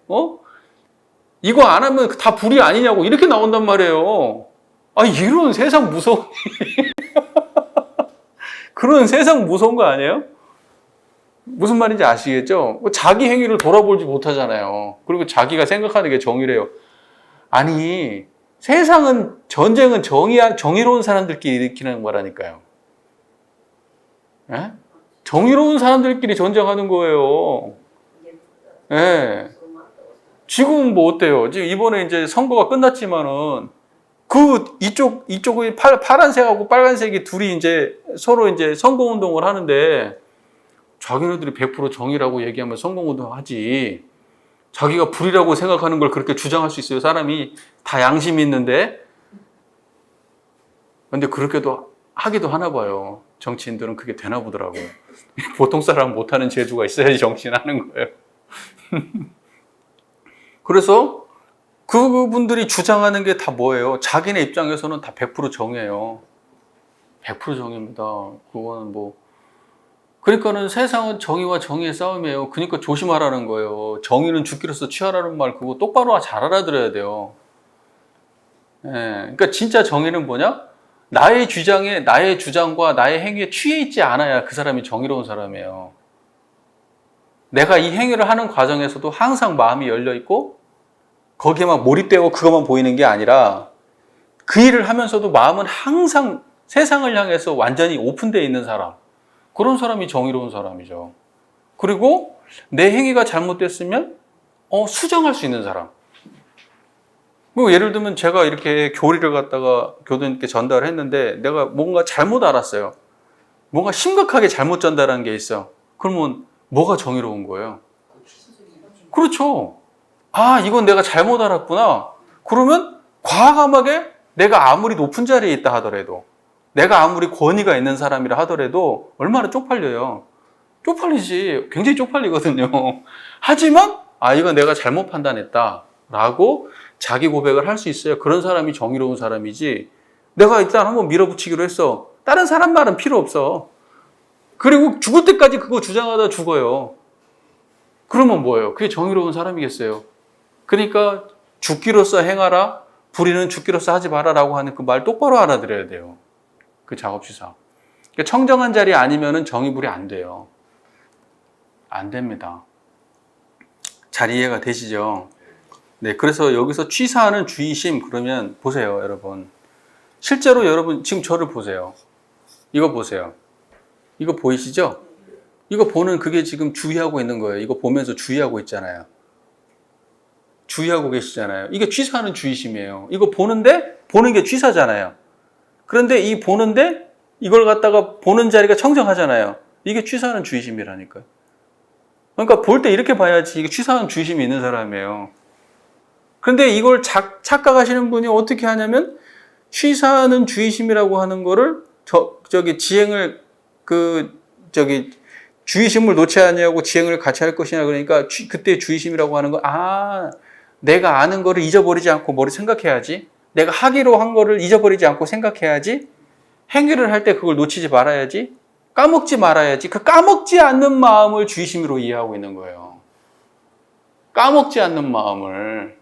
이거 안 하면 다 불의 아니냐고 이렇게 나온단 말이에요. 아, 이런 세상 무서운 그런 세상 무서운 거 아니에요? 무슨 말인지 아시겠죠? 자기 행위를 돌아보지 못하잖아요. 그리고 자기가 생각하는 게 정의래요. 아니, 세상은, 전쟁은 정의로운 사람들끼리 일으키는 거라니까요. 예? 정의로운 사람들끼리 전쟁하는 거예요. 예. 지금 뭐 어때요? 지금 이번에 이제 선거가 끝났지만은 이쪽의 파란색하고 빨간색이 둘이 이제 서로 이제 선거운동을 하는데 자기네들이 100% 정의라고 얘기하면 선거운동 하지. 자기가 불이라고 생각하는 걸 그렇게 주장할 수 있어요. 사람이 다 양심이 있는데. 근데 그렇게도 하기도 하나 봐요. 정치인들은 그게 되나 보더라고. 보통 사람 못하는 재주가 있어야지 정치인하는 거예요. 그래서 그분들이 주장하는 게 다 뭐예요? 자기네 입장에서는 다 100% 정의예요. 100% 정의입니다. 그거는 뭐. 그러니까는 세상은 정의와 정의의 싸움이에요. 그러니까 조심하라는 거예요. 정의는 죽기로서 취하라는 말 그거 똑바로 잘 알아들어야 돼요. 예, 그러니까 진짜 정의는 뭐냐? 나의 주장과 나의 행위에 취해 있지 않아야 그 사람이 정의로운 사람이에요. 내가 이 행위를 하는 과정에서도 항상 마음이 열려 있고 거기에만 몰입되고 그것만 보이는 게 아니라 그 일을 하면서도 마음은 항상 세상을 향해서 완전히 오픈되어 있는 사람. 그런 사람이 정의로운 사람이죠. 그리고 내 행위가 잘못됐으면 수정할 수 있는 사람. 뭐 예를 들면 제가 이렇게 교리를 갖다가 교도님께 전달을 했는데 내가 뭔가 잘못 알았어요. 뭔가 심각하게 잘못 전달한 게 있어. 그러면 뭐가 정의로운 거예요? 그렇죠. 아, 이건 내가 잘못 알았구나. 그러면 과감하게 내가 아무리 높은 자리에 있다 하더라도 내가 아무리 권위가 있는 사람이라 하더라도 얼마나 쪽팔려요. 쪽팔리지. 굉장히 쪽팔리거든요. 하지만 이건 내가 잘못 판단했다 라고 자기 고백을 할 수 있어요. 그런 사람이 정의로운 사람이지. 내가 일단 한번 밀어붙이기로 했어. 다른 사람 말은 필요 없어. 그리고 죽을 때까지 그거 주장하다 죽어요. 그러면 뭐예요? 그게 정의로운 사람이겠어요. 그러니까 죽기로서 행하라, 불의는 죽기로서 하지 마라라고 하는 그 말 똑바로 알아들어야 돼요. 그 작업시사. 그러니까 청정한 자리 아니면은 정의불이 안 돼요. 안 됩니다. 잘 이해가 되시죠? 네, 그래서 여기서 취사하는 주의심 그러면 보세요, 여러분. 실제로 여러분 지금 저를 보세요. 이거 보세요. 이거 보이시죠? 이거 보는 그게 지금 주의하고 있는 거예요. 이거 보면서 주의하고 있잖아요. 주의하고 계시잖아요. 이게 취사하는 주의심이에요. 이거 보는데 보는 게 취사잖아요. 그런데 이 보는데 이걸 갖다가 보는 자리가 청정하잖아요. 이게 취사하는 주의심이라니까요. 그러니까 볼 때 이렇게 봐야지 이게 취사하는 주의심이 있는 사람이에요. 그런데 이걸 착각하시는 분이 어떻게 하냐면 취사하는 주의심이라고 하는 거를 지행을 주의심을 놓지 않냐고 지행을 같이 할 것이냐 그러니까 그때 주의심이라고 하는 거 내가 아는 거를 잊어버리지 않고 머리 생각해야지. 내가 하기로 한 거를 잊어버리지 않고 생각해야지. 행위를 할 때 그걸 놓치지 말아야지. 까먹지 말아야지. 그 까먹지 않는 마음을 주의심으로 이해하고 있는 거예요. 까먹지 않는 마음을.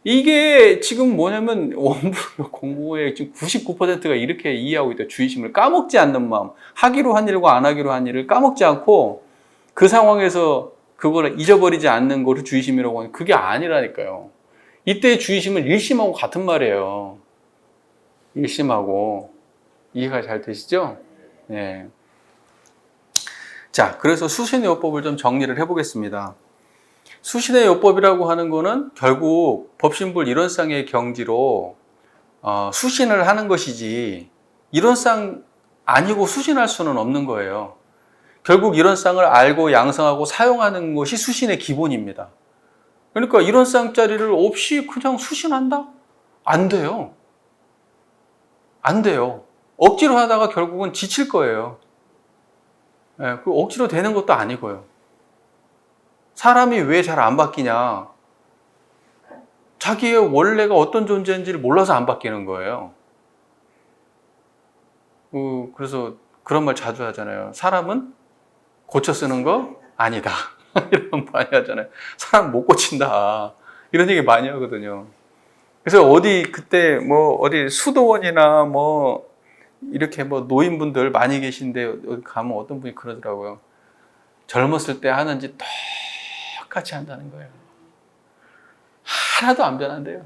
이게 지금 뭐냐면 원불교 공부의 지금 99%가 이렇게 이해하고 있다. 주의심을 까먹지 않는 마음. 하기로 한 일과 안 하기로 한 일을 까먹지 않고 그 상황에서 그걸 잊어버리지 않는 거를 주의심이라고 하는 그게 아니라니까요. 이때 주의심은 일심하고 같은 말이에요. 일심하고. 이해가 잘 되시죠? 네. 자, 그래서 수신의 요법을 좀 정리를 해보겠습니다. 수신의 요법이라고 하는 거는 결국 법신불 이론상의 경지로 수신을 하는 것이지 이론상 아니고 수신할 수는 없는 거예요. 결국 이론상을 알고 양성하고 사용하는 것이 수신의 기본입니다. 그러니까 이론상 자리를 없이 그냥 수신한다? 안 돼요. 안 돼요. 억지로 하다가 결국은 지칠 거예요. 네, 그 억지로 되는 것도 아니고요. 사람이 왜 잘 안 바뀌냐? 자기의 원래가 어떤 존재인지를 몰라서 안 바뀌는 거예요. 그래서 그런 말 자주 하잖아요. 사람은 고쳐 쓰는 거 아니다. 이런 말 많이 하잖아요. 사람 못 고친다. 이런 얘기 많이 하거든요. 그래서 그때 어디 수도원이나 이렇게 노인분들 많이 계신데 어디 가면 어떤 분이 그러더라고요. 젊었을 때 하는지 똑같이 한다는 거예요. 하나도 안 변한대요.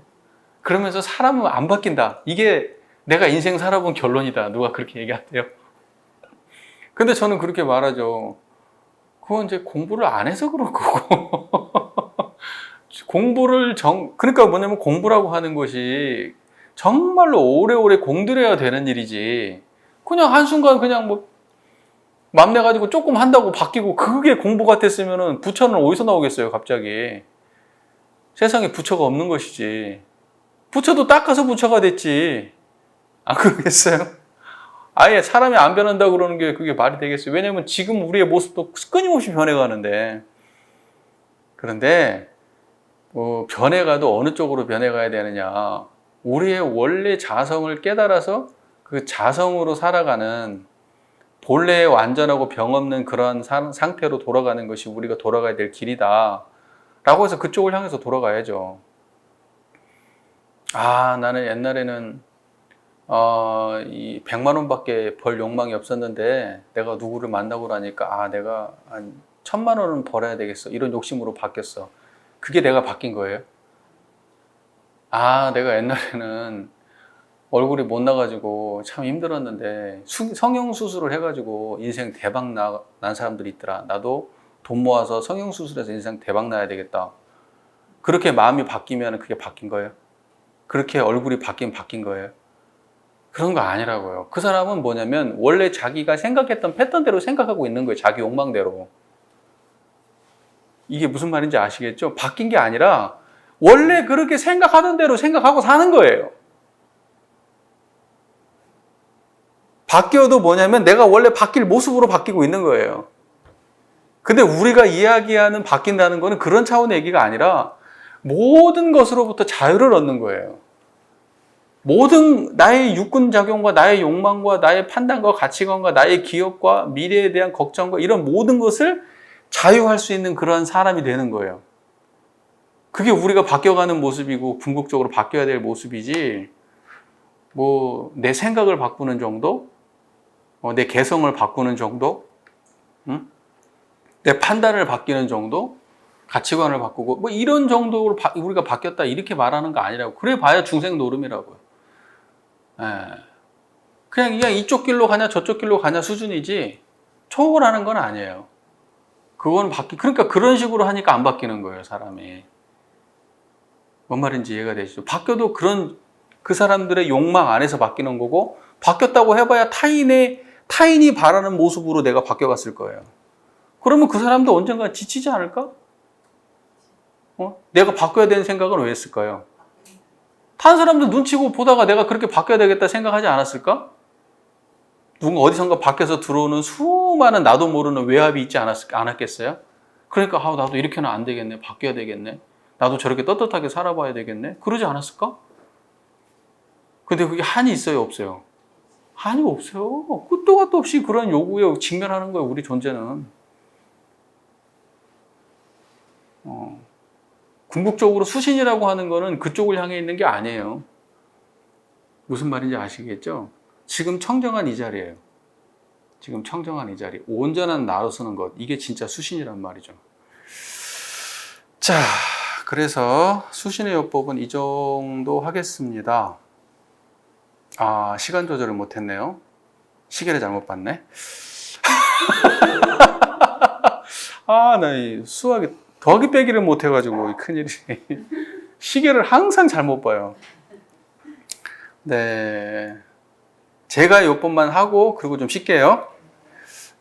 그러면서 사람은 안 바뀐다. 이게 내가 인생 살아본 결론이다. 누가 그렇게 얘기한대요. 근데 저는 그렇게 말하죠. 그건 이제 공부를 안 해서 그럴 거고. 그러니까 뭐냐면 공부라고 하는 것이 정말로 오래오래 공들여야 되는 일이지. 그냥 한순간 그냥 맘 내가지고 조금 한다고 바뀌고 그게 공부 같았으면은 부처는 어디서 나오겠어요, 갑자기. 세상에 부처가 없는 것이지. 부처도 닦아서 부처가 됐지. 안 그러겠어요? 아예 사람이 안 변한다고 그러는 게 그게 말이 되겠어요? 왜냐면 지금 우리의 모습도 끊임없이 변해가는데. 그런데 변해가도 어느 쪽으로 변해가야 되느냐. 우리의 원래 자성을 깨달아서 그 자성으로 살아가는 본래의 완전하고 병없는 그런 상태로 돌아가는 것이 우리가 돌아가야 될 길이다. 라고 해서 그쪽을 향해서 돌아가야죠. 나는 옛날에는 이 100만 원밖에 벌 욕망이 없었는데 내가 누구를 만나고 나니까 내가 한 1000만 원은 벌어야 되겠어. 이런 욕심으로 바뀌었어. 그게 내가 바뀐 거예요. 내가 옛날에는 얼굴이 못 나가지고 참 힘들었는데 성형수술을 해가지고 인생 대박 난 사람들이 있더라. 나도 돈 모아서 성형수술해서 인생 대박 나야 되겠다. 그렇게 마음이 바뀌면 그게 바뀐 거예요. 그렇게 얼굴이 바뀐 거예요. 그런 거 아니라고요. 그 사람은 뭐냐면 원래 자기가 생각했던 패턴대로 생각하고 있는 거예요. 자기 욕망대로. 이게 무슨 말인지 아시겠죠? 바뀐 게 아니라 원래 그렇게 생각하던 대로 생각하고 사는 거예요. 바뀌어도 뭐냐면 내가 원래 바뀔 모습으로 바뀌고 있는 거예요. 근데 우리가 이야기하는 바뀐다는 거는 그런 차원의 얘기가 아니라 모든 것으로부터 자유를 얻는 거예요. 모든 나의 육군작용과 나의 욕망과 나의 판단과 가치관과 나의 기억과 미래에 대한 걱정과 이런 모든 것을 자유할 수 있는 그러한 사람이 되는 거예요. 그게 우리가 바뀌어가는 모습이고 궁극적으로 바뀌어야 될 모습이지 내 생각을 바꾸는 정도? 내 개성을 바꾸는 정도? 응? 내 판단을 바뀌는 정도? 가치관을 바꾸고 이런 정도로 우리가 바뀌었다 이렇게 말하는 거 아니라고. 그래 봐야 중생 노름이라고요. 그냥 이쪽 길로 가냐 저쪽 길로 가냐 수준이지 초월하는 건 아니에요. 그건 그러니까 그런 식으로 하니까 안 바뀌는 거예요, 사람이. 뭔 말인지 이해가 되시죠? 바뀌어도 그 사람들의 욕망 안에서 바뀌는 거고, 바뀌었다고 해봐야 타인이 바라는 모습으로 내가 바뀌어갔을 거예요. 그러면 그 사람도 언젠가 지치지 않을까? 내가 바뀌어야 되는 생각은 왜 했을까요? 다른 사람들 눈치고 보다가 내가 그렇게 바뀌어야 되겠다 생각하지 않았을까? 누군가 어디선가 밖에서 들어오는 수많은 나도 모르는 외압이 있지 않았겠어요? 그러니까 나도 이렇게는 안 되겠네. 바뀌어야 되겠네. 나도 저렇게 떳떳하게 살아봐야 되겠네. 그러지 않았을까? 근데 그게 한이 있어요? 없어요? 한이 없어요. 끝도 갓도 없이 그런 요구에 직면하는 거예요. 우리 존재는. 궁극적으로 수신이라고 하는 거는 그쪽을 향해 있는 게 아니에요. 무슨 말인지 아시겠죠? 지금 청정한 이 자리예요. 지금 청정한 이 자리. 온전한 나로 서는 것. 이게 진짜 수신이란 말이죠. 자, 그래서 수신의 요법은 이 정도 하겠습니다. 시간 조절을 못했네요. 시계를 잘못 봤네. 나 이 수학에 더하기 빼기를 못해가지고 큰일이. 시계를 항상 잘못 봐요. 네. 제가의 요법만 하고 그리고 좀 쉽게요.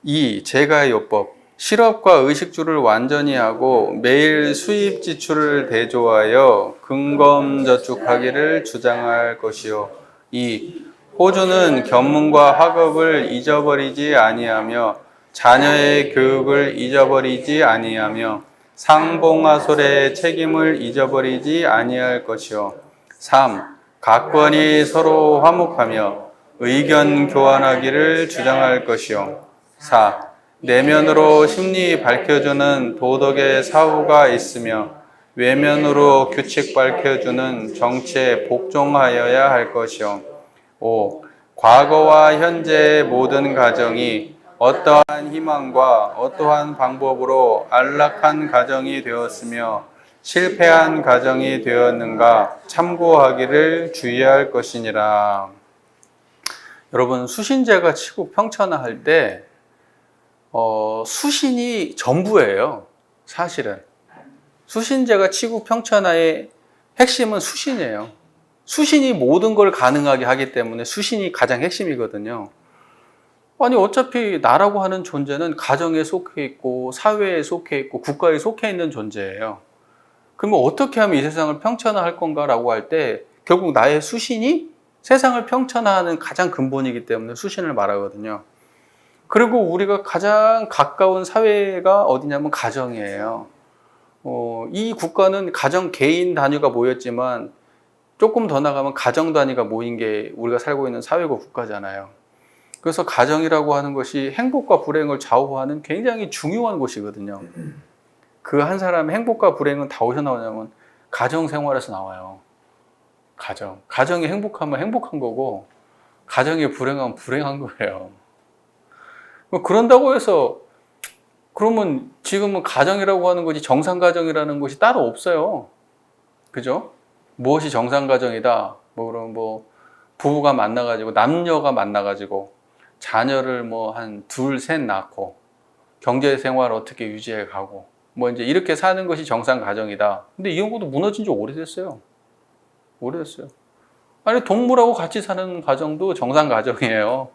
2. 제가의 요법. 실업과 의식주를 완전히 하고 매일 수입 지출을 대조하여 근검저축하기를 주장할 것이요. 2. 호주는 견문과 학업을 잊어버리지 아니하며 자녀의 교육을 잊어버리지 아니하며 상봉하솔의 책임을 잊어버리지 아니할 것이요. 3. 각권이 서로 화목하며 의견 교환하기를 주장할 것이요. 4. 내면으로 심리 밝혀주는 도덕의 사후가 있으며 외면으로 규칙 밝혀주는 정치에 복종하여야 할 것이요. 5. 과거와 현재의 모든 가정이 어떠한 희망과 어떠한 방법으로 안락한 가정이 되었으며 실패한 가정이 되었는가 참고하기를 주의할 것이니라. 여러분, 수신제가 치국 평천화할 때 수신이 전부예요. 사실은 수신제가 치국 평천화의 핵심은 수신이에요. 수신이 모든 걸 가능하게 하기 때문에 수신이 가장 핵심이거든요. 아니, 어차피 나라고 하는 존재는 가정에 속해 있고 사회에 속해 있고 국가에 속해 있는 존재예요. 그러면 어떻게 하면 이 세상을 평천화할 건가라고 할 때 결국 나의 수신이 세상을 평천화하는 가장 근본이기 때문에 수신을 말하거든요. 그리고 우리가 가장 가까운 사회가 어디냐면 가정이에요. 이 국가는 가정 개인 단위가 모였지만 조금 더 나가면 가정 단위가 모인 게 우리가 살고 있는 사회고 국가잖아요. 그래서 가정이라고 하는 것이 행복과 불행을 좌우하는 굉장히 중요한 곳이거든요. 그 한 사람의 행복과 불행은 다 어디서 나오냐면 가정 생활에서 나와요. 가정이 행복하면 행복한 거고 가정이 불행하면 불행한 거예요. 그런다고 해서 그러면 지금은 가정이라고 하는 것이 정상가정이라는 것이 따로 없어요. 그죠? 무엇이 정상가정이다? 그럼 부부가 만나가지고 남녀가 만나가지고 자녀를 한 둘, 셋 낳고 경제생활 어떻게 유지해 가고 이제 이렇게 사는 것이 정상가정이다. 근데 이런 것도 무너진 지 오래됐어요. 아니, 동물하고 같이 사는 가정도 정상가정이에요.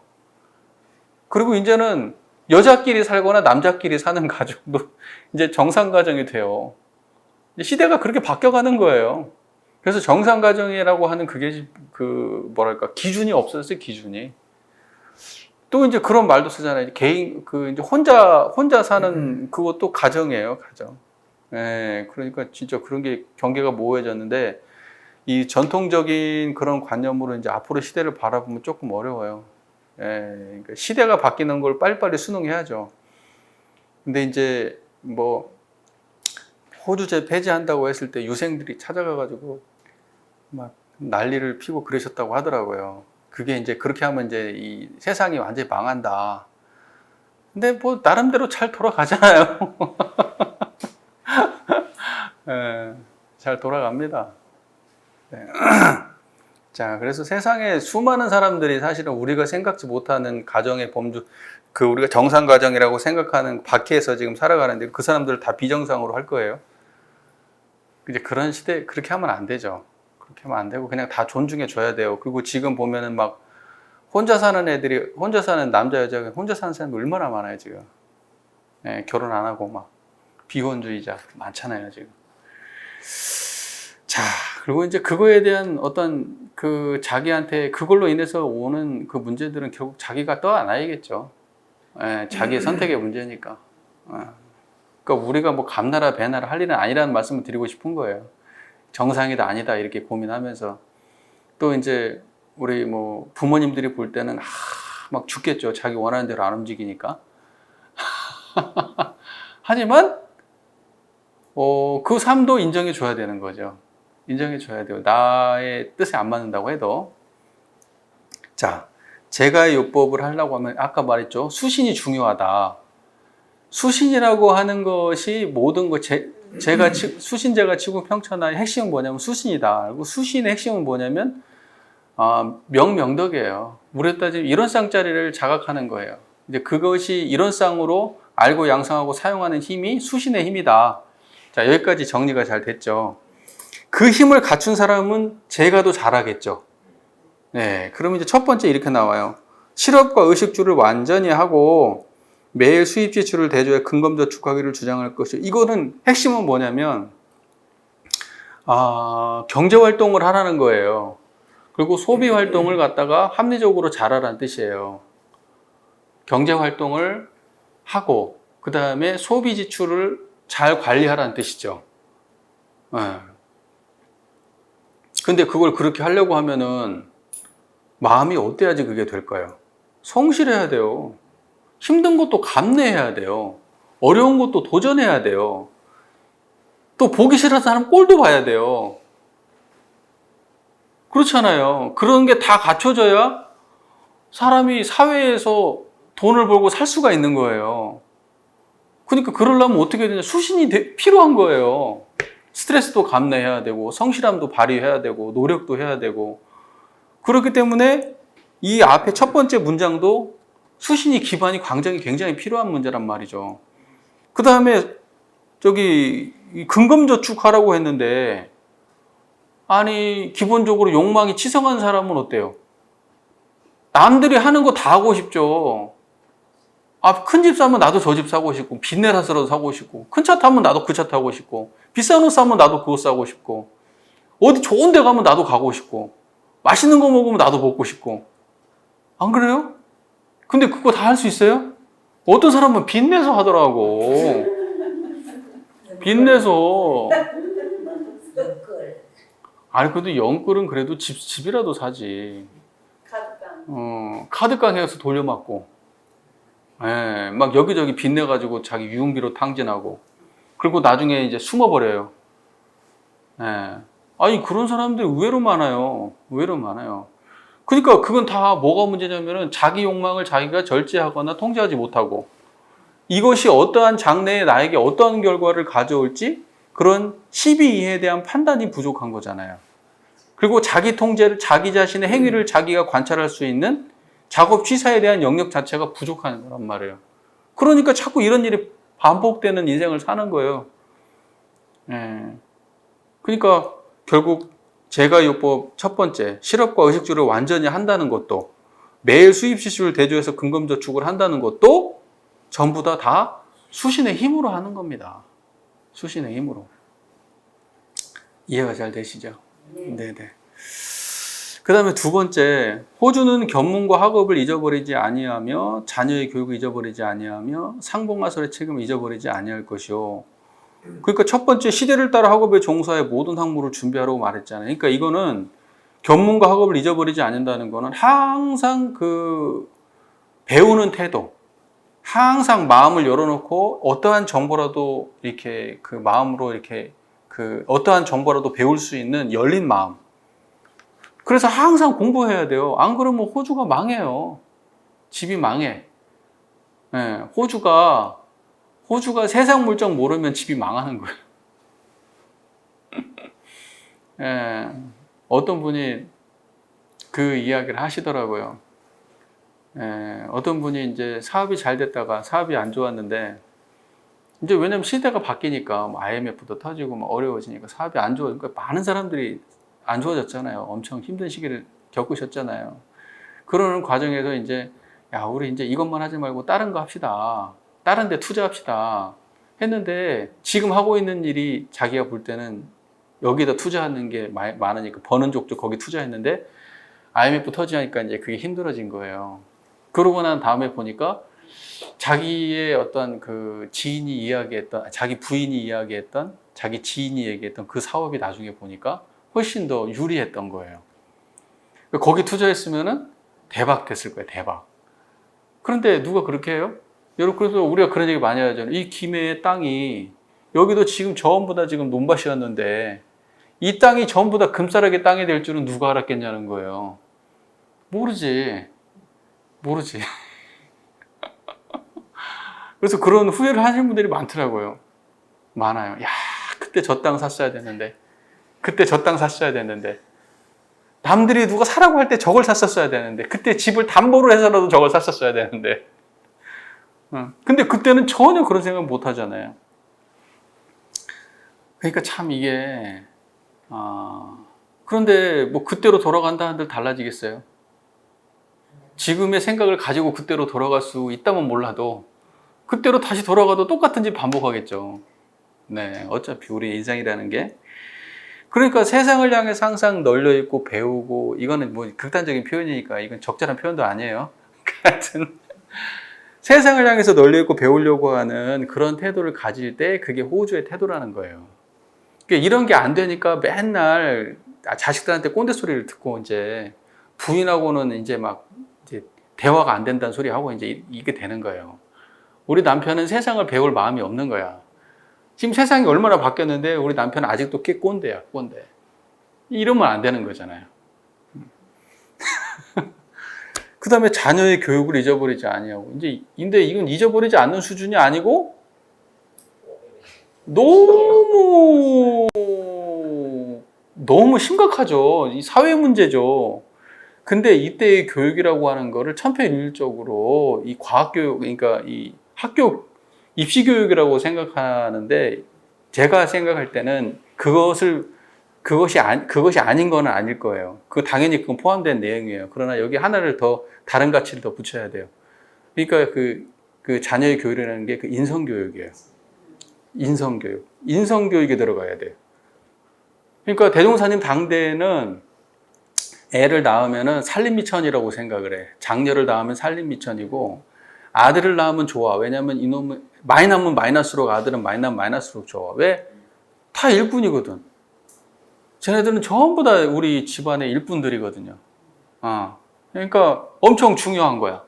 그리고 이제는 여자끼리 살거나 남자끼리 사는 가정도 이제 정상가정이 돼요. 시대가 그렇게 바뀌어가는 거예요. 그래서 정상가정이라고 하는 그게 기준이 없었어요, 기준이. 또 이제 그런 말도 쓰잖아요. 개인, 이제 혼자 사는 그것도 가정이에요, 가정. 예, 그러니까 진짜 그런 게 경계가 모호해졌는데 이 전통적인 그런 관념으로 이제 앞으로 시대를 바라보면 조금 어려워요. 예, 그러니까 시대가 바뀌는 걸 빨리빨리 순응해야죠. 근데 이제 호주제 폐지한다고 했을 때 유생들이 찾아가가지고 막 난리를 피고 그러셨다고 하더라고요. 그게 이제 그렇게 하면 이제 이 세상이 완전히 망한다. 근데 나름대로 잘 돌아가잖아요. 예, 잘 돌아갑니다. 네. 자, 그래서 세상에 수많은 사람들이 사실은 우리가 생각지 못하는 가정의 범주, 우리가 정상 가정이라고 생각하는 밖에서 지금 살아가는데 그 사람들 다 비정상으로 할 거예요. 이제 그런 시대, 그렇게 하면 안 되죠. 그렇게 하면 안 되고 그냥 다 존중해 줘야 돼요. 그리고 지금 보면은 혼자 사는 남자, 여자가 혼자 사는 사람이 얼마나 많아요, 지금. 예, 결혼 안 하고 비혼주의자 많잖아요, 지금. 자, 그리고 이제 그거에 대한 어떤 자기한테 그걸로 인해서 오는 그 문제들은 결국 자기가 떠안아야겠죠. 예, 자기의 선택의 문제니까. 그러니까 우리가 감나라 배나라 할 일은 아니라는 말씀을 드리고 싶은 거예요. 정상이다 아니다 이렇게 고민하면서 또 이제 우리 부모님들이 볼 때는 막 죽겠죠. 자기 원하는 대로 안 움직이니까. 하지만 그 삶도 인정해 줘야 되는 거죠. 인정해 줘야 돼요. 나의 뜻에 안 맞는다고 해도. 자, 제가 요법을 하려고 하면 아까 말했죠. 수신이 중요하다. 수신이라고 하는 것이 모든 것, 수신제가 치고 평천화의 핵심은 뭐냐면 수신이다. 그리고 수신의 핵심은 뭐냐면 명명덕이에요. 우리로 따지면 이론쌍자리를 자각하는 거예요. 이제 그것이 이론쌍으로 알고 양성하고 사용하는 힘이 수신의 힘이다. 자, 여기까지 정리가 잘 됐죠. 그 힘을 갖춘 사람은 제가 더 잘하겠죠. 네, 그러면 이제 첫 번째 이렇게 나와요. 실업과 의식주를 완전히 하고 매일 수입 지출을 대조해 근검저축하기를 주장할 것이요. 이거는 핵심은 뭐냐면 경제활동을 하라는 거예요. 그리고 소비활동을 갖다가 합리적으로 잘하라는 뜻이에요. 경제활동을 하고 그 다음에 소비 지출을 잘 관리하라는 뜻이죠. 예. 근데 그걸 그렇게 하려고 하면은 마음이 어때야지 그게 될까요? 성실해야 돼요. 힘든 것도 감내해야 돼요. 어려운 것도 도전해야 돼요. 또 보기 싫어서 사람 꼴도 봐야 돼요. 그렇잖아요. 그런 게 다 갖춰져야 사람이 사회에서 돈을 벌고 살 수가 있는 거예요. 그러니까 그러려면 어떻게 되냐? 수신이 필요한 거예요. 스트레스도 감내해야 되고, 성실함도 발휘해야 되고, 노력도 해야 되고. 그렇기 때문에 이 앞에 첫 번째 문장도 수신이 기반이 굉장히 필요한 문제란 말이죠. 그 다음에 저기 근검저축하라고 했는데, 아니 기본적으로 욕망이 치성한 사람은 어때요? 남들이 하는 거 다 하고 싶죠. 아, 큰 집 사면 나도 저 집 사고 싶고, 빚내 사서라도 사고 싶고, 큰 차 타면 나도 그 차 타고 싶고, 비싼 옷 사면 나도 그거 사고 싶고, 어디 좋은 데 가면 나도 가고 싶고, 맛있는 거 먹으면 나도 먹고 싶고. 안 그래요? 근데 그거 다 할 수 있어요? 어떤 사람은 빚내서 하더라고. 빚내서. 아니, 그래도 영끌은 그래도 집이라도 사지. 카드깡 해서 돌려막고. 예, 막 여기저기 빚내가지고 자기 유흥비로 탕진하고. 그리고 나중에 이제 숨어버려요. 예. 아니, 그런 사람들이 의외로 많아요. 의외로 많아요. 그러니까 그건 다 뭐가 문제냐면은 자기 욕망을 자기가 절제하거나 통제하지 못하고 이것이 어떠한 장래에 나에게 어떠한 결과를 가져올지 그런 시비이해에 대한 판단이 부족한 거잖아요. 그리고 자기 통제를, 자기 자신의 행위를 자기가 관찰할 수 있는 작업 취사에 대한 영역 자체가 부족한 거란 말이에요. 그러니까 자꾸 이런 일이 반복되는 인생을 사는 거예요. 예. 그러니까 결국 제가요법 첫 번째, 실업과 의식주를 완전히 한다는 것도 매일 수입 지수를 대조해서 근검저축을 한다는 것도 전부 다 수신의 힘으로 하는 겁니다. 수신의 힘으로. 이해가 잘 되시죠? 네네. 그 다음에 두 번째, 호주는 견문과 학업을 잊어버리지 아니하며 자녀의 교육을 잊어버리지 아니하며 상봉하설의 책임을 잊어버리지 아니할 것이요. 그러니까 첫 번째, 시대를 따라 학업에 종사해 모든 학문을 준비하라고 말했잖아요. 그러니까 이거는 견문과 학업을 잊어버리지 않는다는 거는 항상 그 배우는 태도, 항상 마음을 열어놓고 어떠한 정보라도 이렇게 그 마음으로 이렇게 그 어떠한 정보라도 배울 수 있는 열린 마음. 그래서 항상 공부해야 돼요. 안 그러면 호주가 망해요. 집이 망해. 예, 호주가 세상 물정 모르면 집이 망하는 거예요. 예, 어떤 분이 그 이야기를 하시더라고요. 예, 어떤 분이 이제 사업이 잘 됐다가 사업이 안 좋았는데, 이제 왜냐면 시대가 바뀌니까 뭐 IMF도 터지고 뭐 어려워지니까 사업이 안 좋아. 그러니까 많은 사람들이 안 좋아졌잖아요. 엄청 힘든 시기를 겪으셨잖아요. 그러는 과정에서 이제 야, 우리 이제 이것만 하지 말고 다른 거 합시다. 다른 데 투자합시다. 했는데 지금 하고 있는 일이 자기가 볼 때는 여기다 투자하는 게 많으니까 버는 족족 거기 투자했는데 IMF 터지니까 이제 그게 힘들어진 거예요. 그러고 난 다음에 보니까 자기의 어떤 그 지인이 이야기했던, 자기 부인이 이야기했던, 자기 지인이 얘기했던 그 사업이 나중에 보니까 훨씬 더 유리했던 거예요. 거기 투자했으면은 대박 됐을 거예요, 대박. 그런데 누가 그렇게 해요? 여러분, 그래서 우리가 그런 얘기 많이 하잖아요. 이 김해의 땅이, 여기도 지금 전부 다 지금 논밭이었는데, 이 땅이 전부 다 금싸라기 땅이 될 줄은 누가 알았겠냐는 거예요. 모르지. 그래서 그런 후회를 하시는 분들이 많더라고요. 많아요. 야, 그때 저 땅 샀어야 되는데. 그때 저 땅 샀어야 되는데. 남들이 누가 사라고 할 때 저걸 샀었어야 되는데. 그때 집을 담보로 해서라도 저걸 샀었어야 되는데. 근데 그때는 전혀 그런 생각 못 하잖아요. 그러니까 참 이게, 그런데 뭐 그때로 돌아간다 한들 달라지겠어요? 지금의 생각을 가지고 그때로 돌아갈 수 있다면 몰라도 그때로 다시 돌아가도 똑같은 짓 반복하겠죠. 네, 어차피 우리 인생이라는 게. 그러니까 세상을 향해서 항상 널려있고 배우고, 이거는 뭐 극단적인 표현이니까 이건 적절한 표현도 아니에요. 하여튼 세상을 향해서 널리 있고 배우려고 하는 그런 태도를 가질 때 그게 호주의 태도라는 거예요. 그러니까 이런 게 안 되니까 맨날 자식들한테 꼰대 소리를 듣고 이제 부인하고는 이제 막 이제 대화가 안 된다는 소리 하고 이제 이게 되는 거예요. 우리 남편은 세상을 배울 마음이 없는 거야. 지금 세상이 얼마나 바뀌었는데 우리 남편은 아직도 꽤 꼰대야, 꼰대. 이러면 안 되는 거잖아요. 그 다음에 자녀의 교육을 잊어버리지 아니하고 근데 이건 잊어버리지 않는 수준이 아니고 너무 심각하죠. 이 사회 문제죠. 근데 이때의 교육이라고 하는 거를 천편일률적으로 이 과학교육, 그러니까 이 학교 입시교육이라고 생각하는데 제가 생각할 때는 그것이 아닌 건 아닐 거예요. 당연히 그건 포함된 내용이에요. 그러나 여기 하나를 더 다른 가치를 더 붙여야 돼요. 그러니까 그 자녀의 교육이라는 게 그 인성교육이에요. 인성교육이 들어가야 돼요. 그러니까 대종사님 당대에는 애를 낳으면 살림미천이라고 생각을 해. 장녀를 낳으면 살림미천이고 아들을 낳으면 좋아. 왜냐하면 이놈은 많이 낳으면 마이너스로 아들은 많이 낳으면 마이너스로 좋아. 왜? 다 일꾼이거든. 쟤네들은 전부 다 우리 집안의 일꾼들이거든요. 그러니까 엄청 중요한 거야.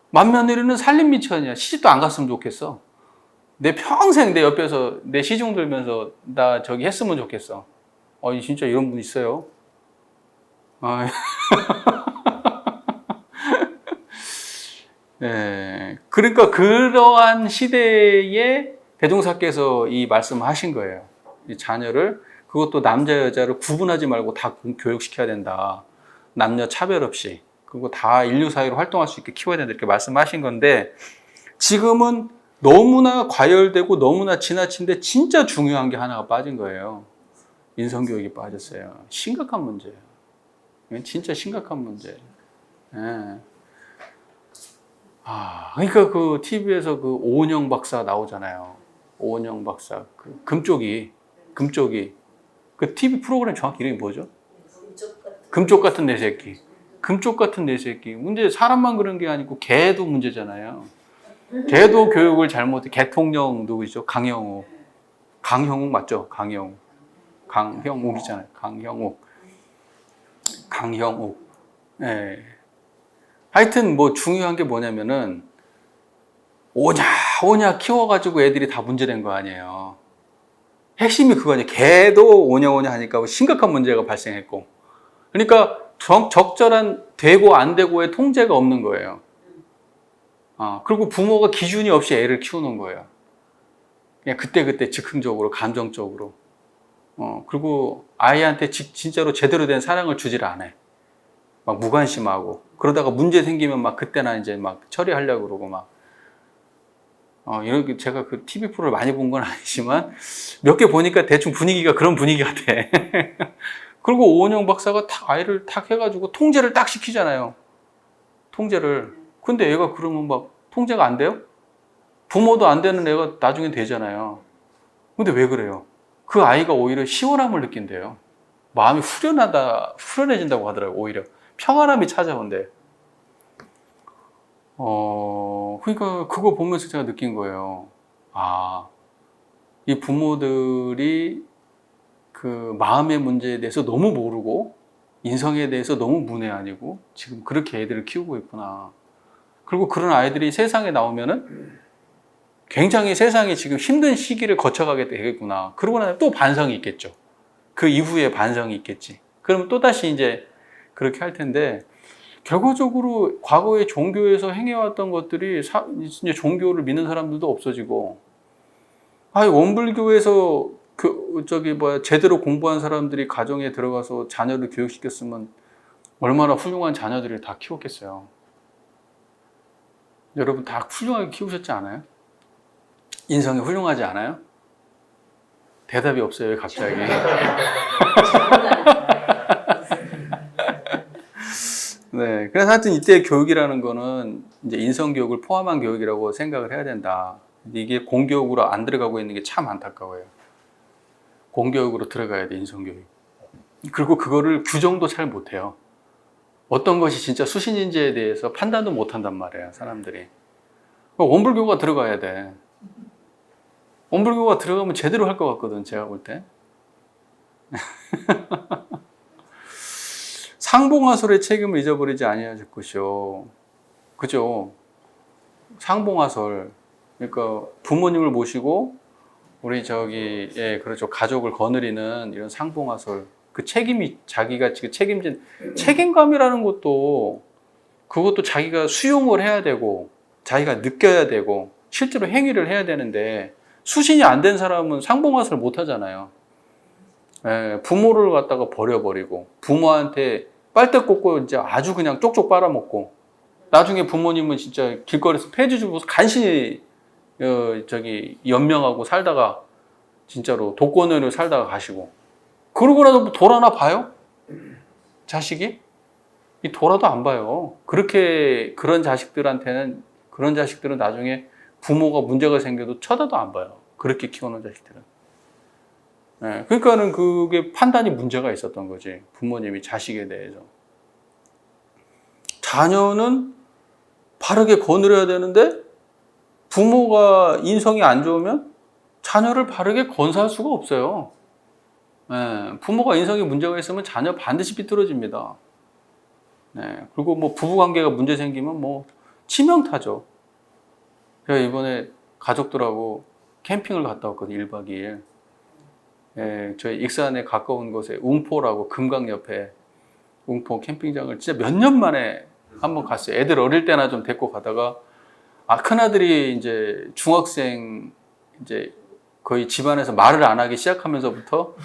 맏며느리는 살림미천이야. 시집도 안 갔으면 좋겠어. 내 평생 내 옆에서 내 시중 들면서 나 저기 했으면 좋겠어. 진짜 이런 분 있어요. 네. 그러니까 그러한 시대에 대종사께서 이 말씀을 하신 거예요. 이 자녀를, 그것도 남자 여자를 구분하지 말고 다 교육시켜야 된다. 남녀 차별 없이. 그리고 다 인류 사회로 활동할 수 있게 키워야 된다. 이렇게 말씀하신 건데, 지금은 너무나 과열되고 너무나 지나친데 진짜 중요한 게 하나가 빠진 거예요. 인성교육이 빠졌어요. 심각한 문제예요. 진짜 심각한 문제예요. 네. 그러니까 그 TV에서 그 오은영 박사 나오잖아요. 오은영 박사. 그 금쪽이. 그 TV 프로그램 정확히 이름이 뭐죠? 금쪽 같은 내 새끼. 금쪽 같은 내 새끼. 문제 사람만 그런 게 아니고 개도 문제잖아요. 개도 교육을 잘못해. 개통령 누구죠? 강형욱 맞죠? 강형욱이잖아요. 강형욱. 네. 하여튼 뭐 중요한 게 뭐냐면은 오냐 키워가지고 애들이 다 문제된 거 아니에요. 핵심이 그거냐. 개도 오냐 하니까 심각한 문제가 발생했고. 그러니까 적절한 되고 안 되고의 통제가 없는 거예요. 그리고 부모가 기준이 없이 애를 키우는 거예요. 그냥 그때 즉흥적으로, 감정적으로. 그리고 아이한테 진짜로 제대로 된 사랑을 주질 않아. 막 무관심하고. 그러다가 문제 생기면 막 그때나 이제 막 처리하려고 그러고 막. 이렇게 제가 그 TV 프로를 많이 본 건 아니지만 몇 개 보니까 대충 분위기가 그런 분위기 같아. 그리고 오은영 박사가 탁 아이를 탁 해가지고 통제를 딱 시키잖아요. 통제를. 근데 애가 그러면 막 통제가 안 돼요? 부모도 안 되는 애가 나중에 되잖아요. 근데 왜 그래요? 그 아이가 오히려 시원함을 느낀대요. 마음이 후련해진다고 하더라고요. 오히려 평안함이 찾아온대. 그러니까 그거 보면서 제가 느낀 거예요. 이 부모들이 그 마음의 문제에 대해서 너무 모르고 인성에 대해서 너무 문외한이고 지금 그렇게 애들을 키우고 있구나. 그리고 그런 아이들이 세상에 나오면은 굉장히 세상이 지금 힘든 시기를 거쳐가게 되겠구나. 그러고 나면 또 반성이 있겠죠. 그 이후에 반성이 있겠지. 그러면 또다시 이제 그렇게 할 텐데, 결과적으로 과거에 종교에서 행해왔던 것들이 이제 종교를 믿는 사람들도 없어지고, 원불교에서 제대로 공부한 사람들이 가정에 들어가서 자녀를 교육시켰으면 얼마나 훌륭한 자녀들을 다 키웠겠어요. 여러분 다 훌륭하게 키우셨지 않아요? 인성이 훌륭하지 않아요? 대답이 없어요, 갑자기. 네, 그래서 하여튼 이때 교육이라는 거는 이제 인성교육을 포함한 교육이라고 생각을 해야 된다. 이게 공교육으로 안 들어가고 있는 게 참 안타까워요. 공교육으로 들어가야 돼, 인성교육. 그리고 그거를 규정도 잘 못해요. 어떤 것이 진짜 수신인지에 대해서 판단도 못한단 말이에요, 사람들이. 원불교가 들어가야 돼. 원불교가 들어가면 제대로 할 것 같거든, 제가 볼 때. 상봉하솔의 책임을 잊어버리지 아니하실 것이요. 그죠? 상봉하솔. 그러니까 부모님을 모시고 우리 예, 그렇죠. 가족을 거느리는 이런 상봉하솔. 그 책임이 자기가 지금 책임진 책임감이라는 것도 그것도 자기가 수용을 해야 되고 자기가 느껴야 되고 실제로 행위를 해야 되는데 수신이 안 된 사람은 상봉하솔 못 하잖아요. 예, 부모를 갖다가 버려버리고 부모한테 빨대 꽂고 이제 아주 그냥 쪽쪽 빨아먹고 나중에 부모님은 진짜 길거리에서 폐지 주고서 간신히 연명하고 살다가 진짜로 독거노인으로 살다가 가시고 그러고라도 돌 하나 봐요? 자식이? 이 돌아도 안 봐요. 그런 자식들은 나중에 부모가 문제가 생겨도 쳐다도 안 봐요. 그렇게 키우는 자식들은. 네, 그러니까는 그게 판단이 문제가 있었던 거지. 부모님이 자식에 대해서. 자녀는 바르게 거느려야 되는데 부모가 인성이 안 좋으면 자녀를 바르게 건사할 수가 없어요. 네, 부모가 인성에 문제가 있으면 자녀 반드시 삐뚤어집니다. 네, 그리고 뭐 부부관계가 문제 생기면 뭐 치명타죠. 제가 이번에 가족들하고 캠핑을 갔다 왔거든요. 1박 2일. 예, 저희 익산에 가까운 곳에 웅포라고 금강 옆에 웅포 캠핑장을 진짜 몇 년 만에 한번 갔어요. 애들 어릴 때나 좀 데리고 가다가 큰아들이 이제 중학생 이제 거의 집안에서 말을 안 하기 시작하면서부터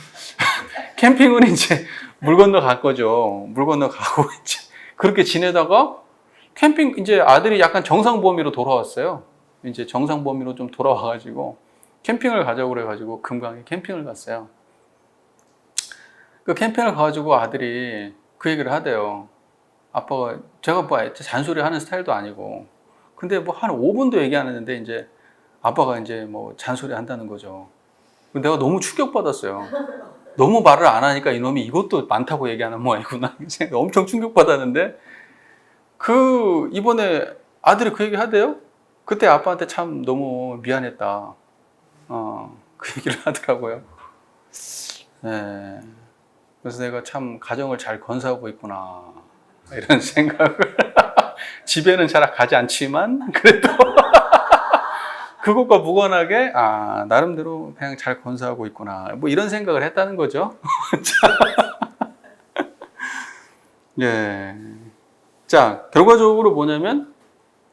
캠핑을 이제 물 건너 갈 거죠. 물 건너 가고 이제 그렇게 지내다가 캠핑 이제 아들이 약간 정상범위로 돌아왔어요. 이제 정상범위로 좀 돌아와가지고 캠핑을 가자고 그래가지고 금강에 캠핑을 갔어요. 그 캠핑을 가가지고 아들이 그 얘기를 하대요. 아빠가 제가 뭐 잔소리 하는 스타일도 아니고 근데 뭐 한 5분도 얘기 안 했는데 이제 아빠가 이제 뭐 잔소리 한다는 거죠. 내가 너무 충격받았어요. 너무 말을 안 하니까 이놈이 이것도 많다고 얘기하는 모양이구나. 엄청 충격받았는데 이번에 아들이 그 얘기 하대요. 그때 아빠한테 참 너무 미안했다. 그 얘기를 하더라고요. 네. 그래서 내가 참 가정을 잘 건사하고 있구나. 이런 생각을. 집에는 잘 가지 않지만, 그래도 그것과 무관하게, 나름대로 그냥 잘 건사하고 있구나. 뭐 이런 생각을 했다는 거죠. 예. 자, 결과적으로 뭐냐면,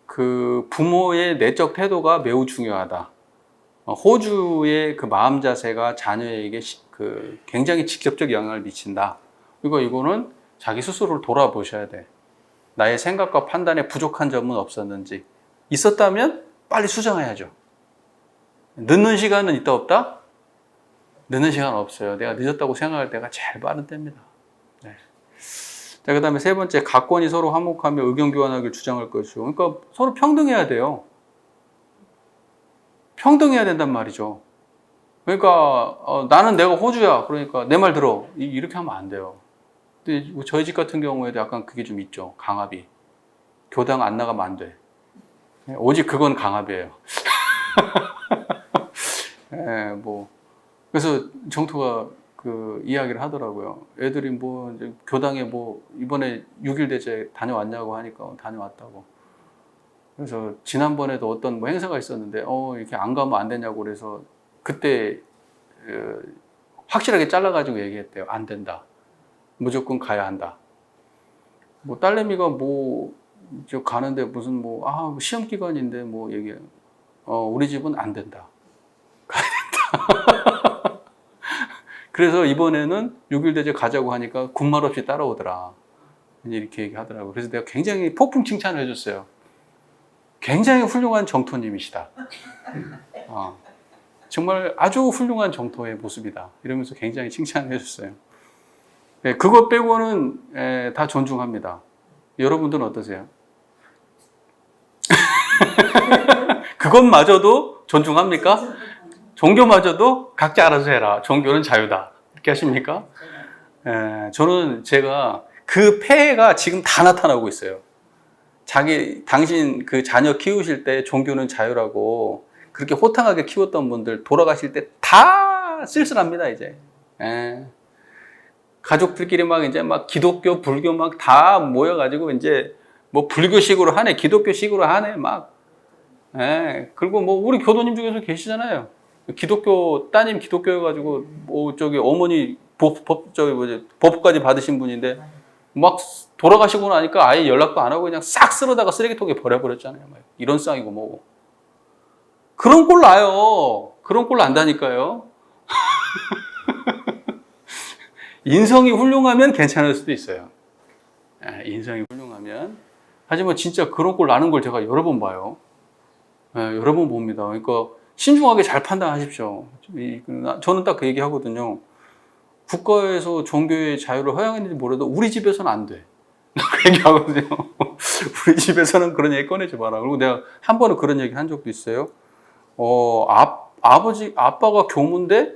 그 부모의 내적 태도가 매우 중요하다. 호주의 그 마음 자세가 자녀에게 굉장히 직접적 영향을 미친다. 그리고 이거는 자기 스스로를 돌아보셔야 돼. 나의 생각과 판단에 부족한 점은 없었는지. 있었다면 빨리 수정해야죠. 늦는 시간은 있다 없다? 늦는 시간 없어요. 내가 늦었다고 생각할 때가 제일 빠른 때입니다. 네. 자, 그 다음에 세 번째, 가권이 서로 화목하며 의견 교환하기를 주장할 것이고. 그러니까 서로 평등해야 돼요. 평등해야 된단 말이죠. 그러니까 나는 내가 호주야. 그러니까 내 말 들어. 이렇게 하면 안 돼요. 근데 저희 집 같은 경우에도 약간 그게 좀 있죠. 강압이. 교당 안 나가면 안 돼. 오직 그건 강압이에요. 예, 뭐 그래서 정토가 그 이야기를 하더라고요. 애들이 뭐 이제 교당에 뭐 이번에 6일 대제 다녀왔냐고 하니까 다녀왔다고. 그래서 지난번에도 어떤 뭐 행사가 있었는데 이렇게 안 가면 안 되냐고 그래서 그때 확실하게 잘라가지고 얘기했대요. 안 된다. 무조건 가야 한다. 뭐 딸내미가 뭐 저 가는데 무슨 뭐 시험 기간인데 뭐 얘기해. 우리 집은 안 된다. 가야 된다. 그래서 이번에는 6일 대제 가자고 하니까 군말 없이 따라오더라. 이렇게 얘기하더라고요. 그래서 내가 굉장히 폭풍 칭찬을 해줬어요. 굉장히 훌륭한 정토님이시다. 정말 아주 훌륭한 정토의 모습이다. 이러면서 굉장히 칭찬을 해줬어요. 네, 그것 빼고는 다 존중합니다. 여러분들은 어떠세요? 그것마저도 존중합니까? 종교마저도 각자 알아서 해라. 종교는 자유다. 이렇게 하십니까? 저는 제가 그 폐해가 지금 다 나타나고 있어요. 당신 그 자녀 키우실 때 종교는 자유라고 그렇게 호탕하게 키웠던 분들 돌아가실 때 다 쓸쓸합니다, 이제. 예. 가족들끼리 막 이제 막 기독교, 불교 막 다 모여가지고 이제 뭐 불교식으로 하네, 기독교식으로 하네, 막. 예. 그리고 뭐 우리 교도님 중에서 계시잖아요. 기독교, 따님 기독교여가지고 뭐 저기 어머니 법까지 받으신 분인데 막 돌아가시고 나니까 아예 연락도 안 하고 그냥 싹 쓸어다가 쓰레기통에 버려버렸잖아요. 이런 쌍이고 뭐고. 그런 꼴 나요. 그런 꼴 난다니까요. 인성이 훌륭하면 괜찮을 수도 있어요. 인성이 훌륭하면. 하지만 진짜 그런 꼴 나는 걸 제가 여러 번 봐요. 여러 번 봅니다. 그러니까 신중하게 잘 판단하십시오. 저는 딱 그 얘기 하거든요. 국가에서 종교의 자유를 허용했는지 몰라도 우리 집에서는 안 돼. 그 얘기 하거든요. 우리 집에서는 그런 얘기 꺼내지 마라. 그리고 내가 한 번은 그런 얘기 한 적도 있어요. 아빠가 교무인데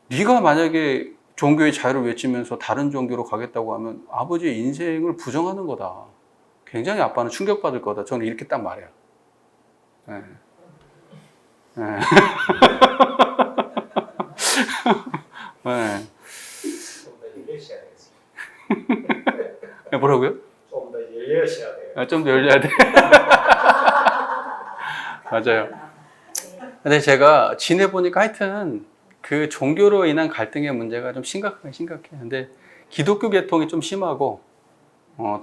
네가 만약에 종교의 자유를 외치면서 다른 종교로 가겠다고 하면 아버지의 인생을 부정하는 거다. 굉장히 아빠는 충격받을 거다. 저는 이렇게 딱 말해요. 네. 네. 네. 뭐라고요? 좀 더 열려셔야 돼요. 좀 더 열려야 돼. 맞아요. 근데 제가 지내보니까 하여튼 그 종교로 인한 갈등의 문제가 좀 심각해요. 근데 기독교 계통이 좀 심하고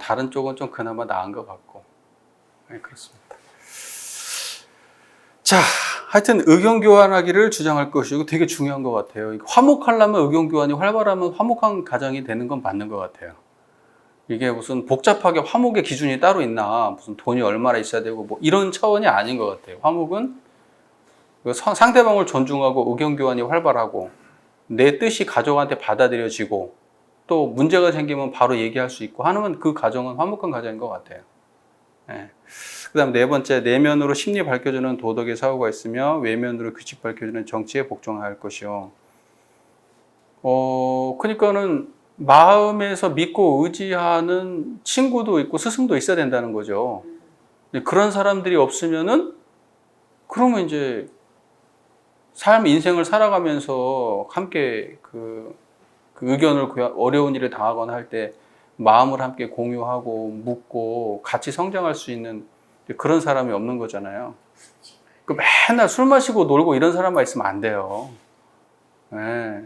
다른 쪽은 좀 그나마 나은 것 같고. 네, 그렇습니다. 자, 하여튼 의견 교환하기를 주장할 것이고 되게 중요한 것 같아요. 화목하려면 의견 교환이 활발하면 화목한 가정이 되는 건 맞는 것 같아요. 이게 무슨 복잡하게 화목의 기준이 따로 있나, 무슨 돈이 얼마나 있어야 되고 뭐 이런 차원이 아닌 것 같아요. 화목은 상대방을 존중하고 의견 교환이 활발하고 내 뜻이 가족한테 받아들여지고 또 문제가 생기면 바로 얘기할 수 있고 하는 그 가정은 화목한 가정인 것 같아요. 네. 그 다음 네 번째, 내면으로 심리 밝혀주는 도덕의 사고가 있으며 외면으로 규칙 밝혀주는 정치에 복종할 것이요. 그러니까는 마음에서 믿고 의지하는 친구도 있고 스승도 있어야 된다는 거죠. 그런 사람들이 없으면은 그러면 이제 인생을 살아가면서 함께 그 의견을 어려운 일을 당하거나 할 때 마음을 함께 공유하고 묻고 같이 성장할 수 있는 그런 사람이 없는 거잖아요. 맨날 술 마시고 놀고 이런 사람만 있으면 안 돼요. 네.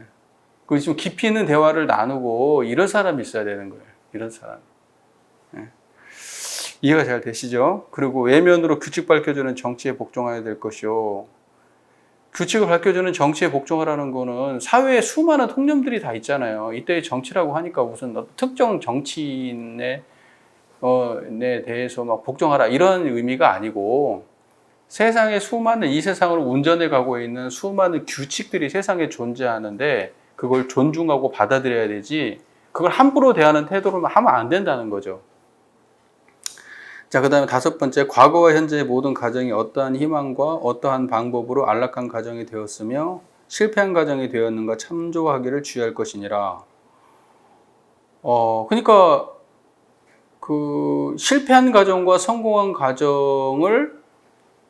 좀 깊이 있는 대화를 나누고 이런 사람이 있어야 되는 거예요. 이런 사람. 네. 이해가 잘 되시죠? 그리고 외면으로 규칙 밝혀주는 정치에 복종해야 될 것이요. 규칙을 밝혀주는 정치에 복종하라는 거는 사회에 수많은 통념들이 다 있잖아요. 이때의 정치라고 하니까 무슨 특정 정치인에 대해서 막 복종하라 이런 의미가 아니고 세상에 이 세상을 운전해 가고 있는 수많은 규칙들이 세상에 존재하는데 그걸 존중하고 받아들여야 되지 그걸 함부로 대하는 태도로 하면 안 된다는 거죠. 자, 그 다음에 다섯 번째, 과거와 현재의 모든 가정이 어떠한 희망과 어떠한 방법으로 안락한 가정이 되었으며 실패한 가정이 되었는가 참조하기를 주의할 것이니라. 그러니까 그 실패한 가정과 성공한 가정을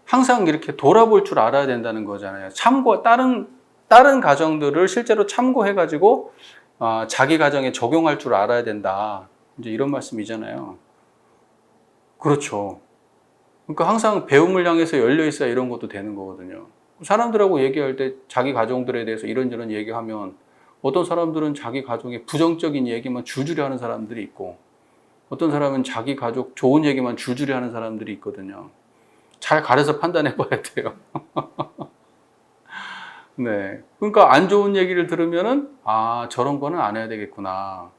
항상 이렇게 돌아볼 줄 알아야 된다는 거잖아요. 다른 가정들을 실제로 참고해가지고 자기 가정에 적용할 줄 알아야 된다. 이제 이런 말씀이잖아요. 그렇죠. 그러니까 항상 배움을 향해서 열려 있어야 이런 것도 되는 거거든요. 사람들하고 얘기할 때 자기 가정들에 대해서 이런저런 얘기하면 어떤 사람들은 자기 가정의 부정적인 얘기만 줄줄이 하는 사람들이 있고 어떤 사람은 자기 가족 좋은 얘기만 줄줄이 하는 사람들이 있거든요. 잘 가려서 판단해 봐야 돼요. 네. 그러니까 안 좋은 얘기를 들으면은 저런 거는 안 해야 되겠구나.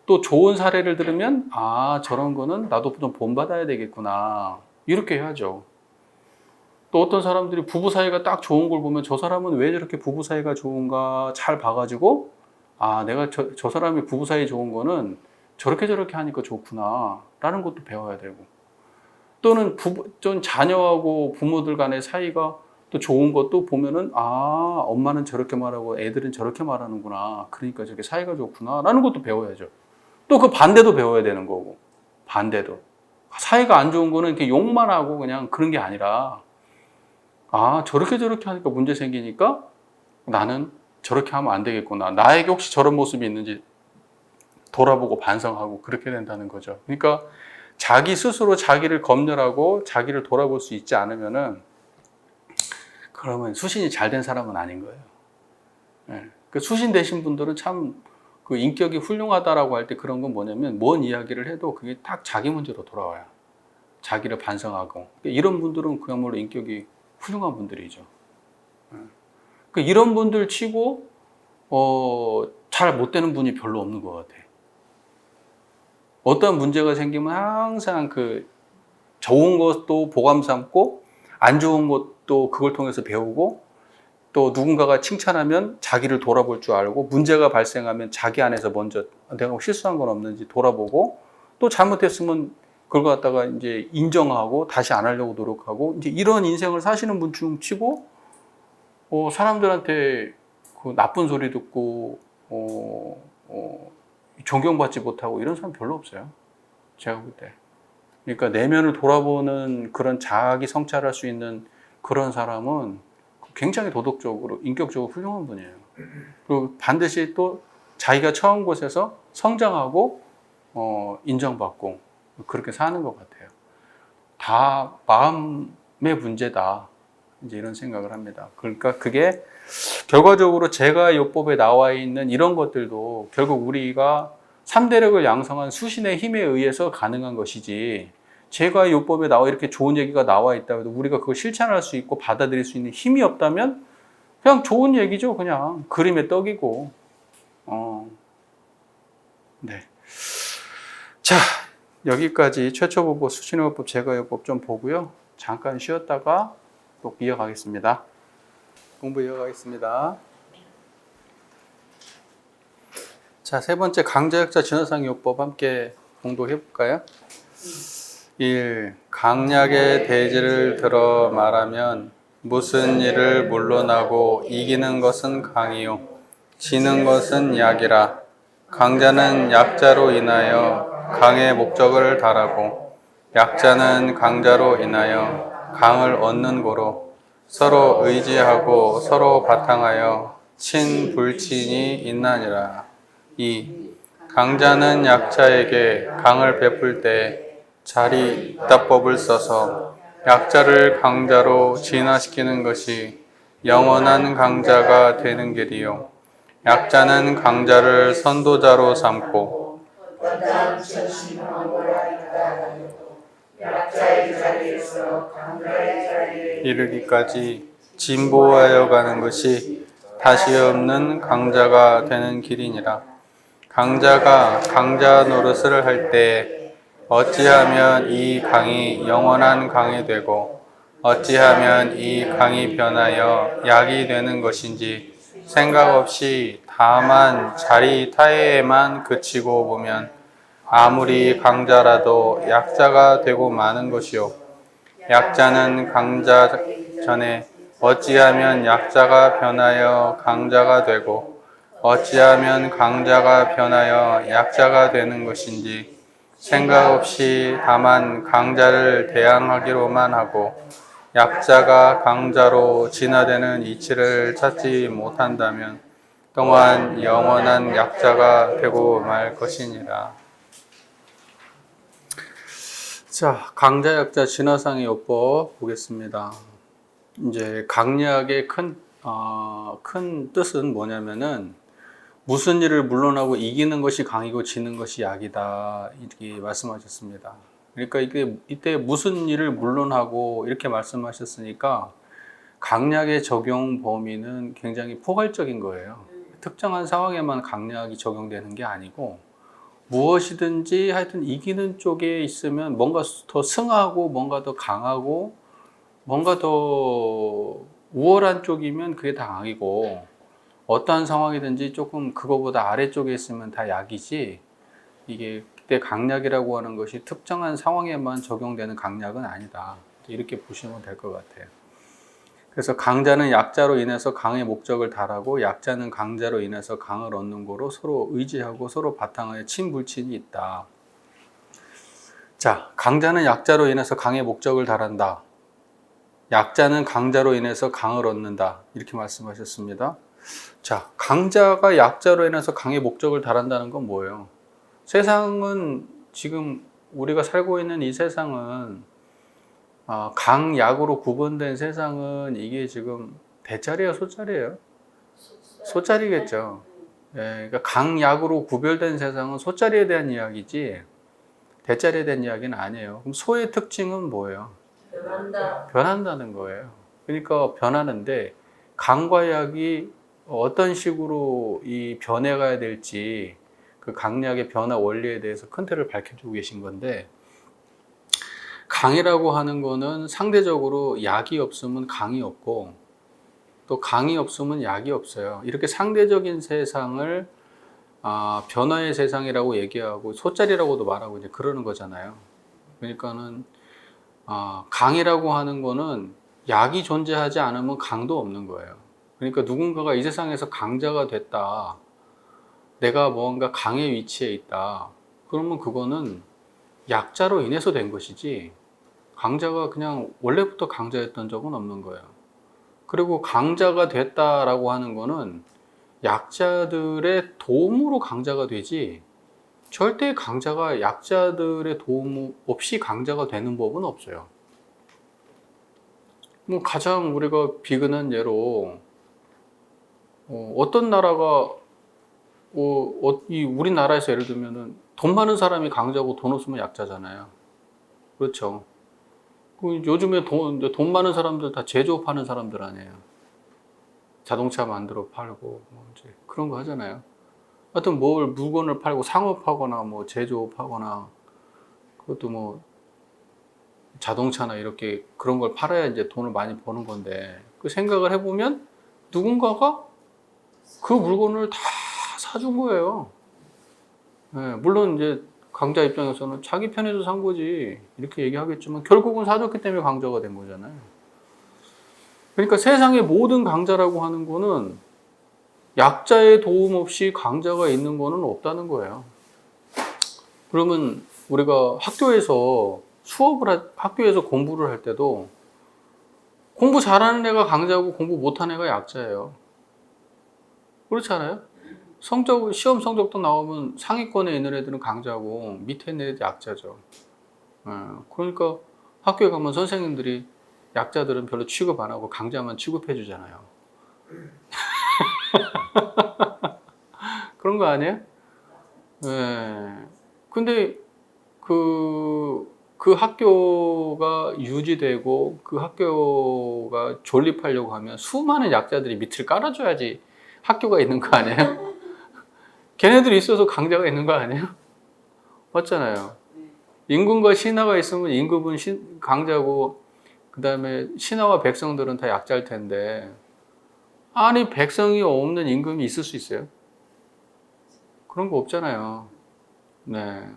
또 좋은 사례를 들으면 저런 거는 나도 좀 본받아야 되겠구나 이렇게 해야죠. 또 어떤 사람들이 부부 사이가 딱 좋은 걸 보면 저 사람은 왜 저렇게 부부 사이가 좋은가 잘 봐가지고 내가 저 사람이 부부 사이 좋은 거는 저렇게 하니까 좋구나 라는 것도 배워야 되고 또는 좀 자녀하고 부모들 간의 사이가 또 좋은 것도 보면은 엄마는 저렇게 말하고 애들은 저렇게 말하는구나 그러니까 저렇게 사이가 좋구나 라는 것도 배워야죠. 또 그 반대도 배워야 되는 거고 반대도. 사이가 안 좋은 거는 이렇게 욕만 하고 그냥 그런 게 아니라, 아, 저렇게 하니까 문제 생기니까 나는 저렇게 하면 안 되겠구나. 나에게 혹시 저런 모습이 있는지 돌아보고 반성하고 그렇게 된다는 거죠. 그러니까 자기 스스로 자기를 검열하고 자기를 돌아볼 수 있지 않으면은, 그러면 수신이 잘 된 사람은 아닌 거예요. 예. 그 수신 되신 분들은 참 그 인격이 훌륭하다라고 할 때 그런 건 뭐냐면, 뭔 이야기를 해도 그게 딱 자기 문제로 돌아와요. 자기를 반성하고. 이런 분들은 그야말로 인격이 훌륭한 분들이죠. 그 이런 분들 치고 잘 못 되는 분이 별로 없는 것 같아요. 어떤 문제가 생기면 항상 그 좋은 것도 보감 삼고 안 좋은 것도 그걸 통해서 배우고, 또 누군가가 칭찬하면 자기를 돌아볼 줄 알고, 문제가 발생하면 자기 안에서 먼저 내가 실수한 건 없는지 돌아보고, 또 잘못했으면 그걸 갖다가 이제 인정하고 다시 안 하려고 노력하고, 이제 이런 인생을 사시는 분 중 치고 사람들한테 그 나쁜 소리 듣고 존경받지 못하고 이런 사람 별로 없어요. 제가 볼 때. 그러니까 내면을 돌아보는 그런 자기 성찰할 수 있는 그런 사람은 굉장히 도덕적으로, 인격적으로 훌륭한 분이에요. 그리고 반드시 또 자기가 처한 곳에서 성장하고 인정받고 그렇게 사는 것 같아요. 다 마음의 문제다, 이제 이런 생각을 합니다. 그러니까 그게 결과적으로 제가 요법에 나와 있는 이런 것들도 결국 우리가 3대력을 양성한 수신의 힘에 의해서 가능한 것이지, 제가 요법에 나와 이렇게 좋은 얘기가 나와 있다고 해도 우리가 그걸 실천할 수 있고 받아들일 수 있는 힘이 없다면 그냥 좋은 얘기죠. 그냥 그림의 떡이고. 네. 자, 여기까지 최초보고 수신요법, 제가요법 좀 보고요. 잠깐 쉬었다가 또 이어가겠습니다. 공부 이어가겠습니다. 자, 세 번째 강자역자 진화상요법 함께 공독해 볼까요? 1. 강약의 대지를 들어 말하면 무슨 일을 물론하고 이기는 것은 강이요 지는 것은 약이라. 강자는 약자로 인하여 강의 목적을 달하고 약자는 강자로 인하여 강을 얻는 고로 서로 의지하고 서로 바탕하여 친불친이 있나니라. 2. 강자는 약자에게 강을 베풀 때 자리 이따법을 써서 약자를 강자로 진화시키는 것이 영원한 강자가 되는 길이요 약자는 강자를 선도자로 삼고 이르기까지 진보하여 가는 것이 다시 없는 강자가 되는 길이니라. 강자가 강자 노릇을 할 때 어찌하면 이 강이 영원한 강이 되고 어찌하면 이 강이 변하여 약이 되는 것인지 생각 없이 다만 자리 타해에만 그치고 보면 아무리 강자라도 약자가 되고 마는 것이요 약자는 강자 전에 어찌하면 약자가 변하여 강자가 되고 어찌하면 강자가 변하여 약자가 되는 것인지 생각 없이 다만 강자를 대항하기로만 하고 약자가 강자로 진화되는 이치를 찾지 못한다면 또한 영원한 약자가 되고 말 것이니라. 자, 강자 약자 진화상의 요법 보겠습니다. 이제 강약의 큰 뜻은 뭐냐면은 무슨 일을 물론하고 이기는 것이 강이고 지는 것이 약이다, 이렇게 말씀하셨습니다. 그러니까 이때 무슨 일을 물론하고 이렇게 말씀하셨으니까 강약의 적용 범위는 굉장히 포괄적인 거예요. 특정한 상황에만 강약이 적용되는 게 아니고 무엇이든지 하여튼 이기는 쪽에 있으면 뭔가 더 승하고 뭔가 더 강하고 뭔가 더 우월한 쪽이면 그게 다 강이고, 어떠한 상황이든지 조금 그거보다 아래쪽에 있으면 다 약이지, 이게 그때 강약이라고 하는 것이 특정한 상황에만 적용되는 강약은 아니다, 이렇게 보시면 될 것 같아요. 그래서 강자는 약자로 인해서 강의 목적을 달하고 약자는 강자로 인해서 강을 얻는 거로 서로 의지하고 서로 바탕하에 친불친이 있다. 자, 강자는 약자로 인해서 강의 목적을 달한다. 약자는 강자로 인해서 강을 얻는다. 이렇게 말씀하셨습니다. 자, 강자가 약자로 인해서 강의 목적을 달한다는 건 뭐예요? 세상은 지금 우리가 살고 있는 이 세상은 강약으로 구분된 세상은 이게 지금 대자리예요, 소자리예요? 소자리겠죠. 예, 그러니까 강약으로 구별된 세상은 소자리에 대한 이야기지 대자리에 대한 이야기는 아니에요. 그럼 소의 특징은 뭐예요? 변한다는 거예요. 그러니까 변하는데 강과 약이 어떤 식으로 이 변해가야 될지 그 강약의 변화 원리에 대해서 큰 틀을 밝혀주고 계신 건데, 강이라고 하는 거는 상대적으로 약이 없으면 강이 없고 또 강이 없으면 약이 없어요. 이렇게 상대적인 세상을 변화의 세상이라고 얘기하고 소짜리라고도 말하고 이제 그러는 거잖아요. 그러니까는 강이라고 하는 거는 약이 존재하지 않으면 강도 없는 거예요. 그러니까 누군가가 이 세상에서 강자가 됐다, 내가 뭔가 강의 위치에 있다, 그러면 그거는 약자로 인해서 된 것이지 강자가 그냥 원래부터 강자였던 적은 없는 거예요. 그리고 강자가 됐다라고 하는 거는 약자들의 도움으로 강자가 되지 절대 강자가 약자들의 도움 없이 강자가 되는 법은 없어요. 뭐 가장 우리가 비근한 예로 어떤 나라가 이 우리나라에서 예를 들면은 돈 많은 사람이 강자고 돈 없으면 약자잖아요. 그렇죠. 요즘에 돈 많은 사람들 다 제조업하는 사람들 아니에요. 자동차 만들어 팔고 뭐 이제 그런 거 하잖아요. 하여튼 물건을 팔고 상업하거나 뭐 제조업하거나 그것도 뭐 자동차나 이렇게 그런 걸 팔아야 이제 돈을 많이 버는 건데, 그 생각을 해보면 누군가가 그 물건을 다 사준 거예요. 네, 물론 이제 강자 입장에서는 자기 편에서 산 거지 이렇게 얘기하겠지만 결국은 사줬기 때문에 강자가 된 거잖아요. 그러니까 세상의 모든 강자라고 하는 거는 약자의 도움 없이 강자가 있는 거는 없다는 거예요. 그러면 우리가 학교에서 학교에서 공부를 할 때도 공부 잘하는 애가 강자고 공부 못하는 애가 약자예요. 그렇지 않아요? 시험 성적도 나오면 상위권에 있는 애들은 강자고 밑에 있는 애들이 약자죠. 그러니까 학교에 가면 선생님들이 약자들은 별로 취급 안 하고 강자만 취급해 주잖아요. 그런 거 아니에요? 네. 근데 그 학교가 유지되고 그 학교가 존립하려고 하면 수많은 약자들이 밑을 깔아줘야지 학교가 있는 거 아니에요? 걔네들이 있어서 강자가 있는 거 아니에요? 맞잖아요. 임금과 신하가 있으면 임금은 강자고 그 다음에 신하와 백성들은 다 약자일 텐데, 아니 백성이 없는 임금이 있을 수 있어요? 그런 거 없잖아요. 네.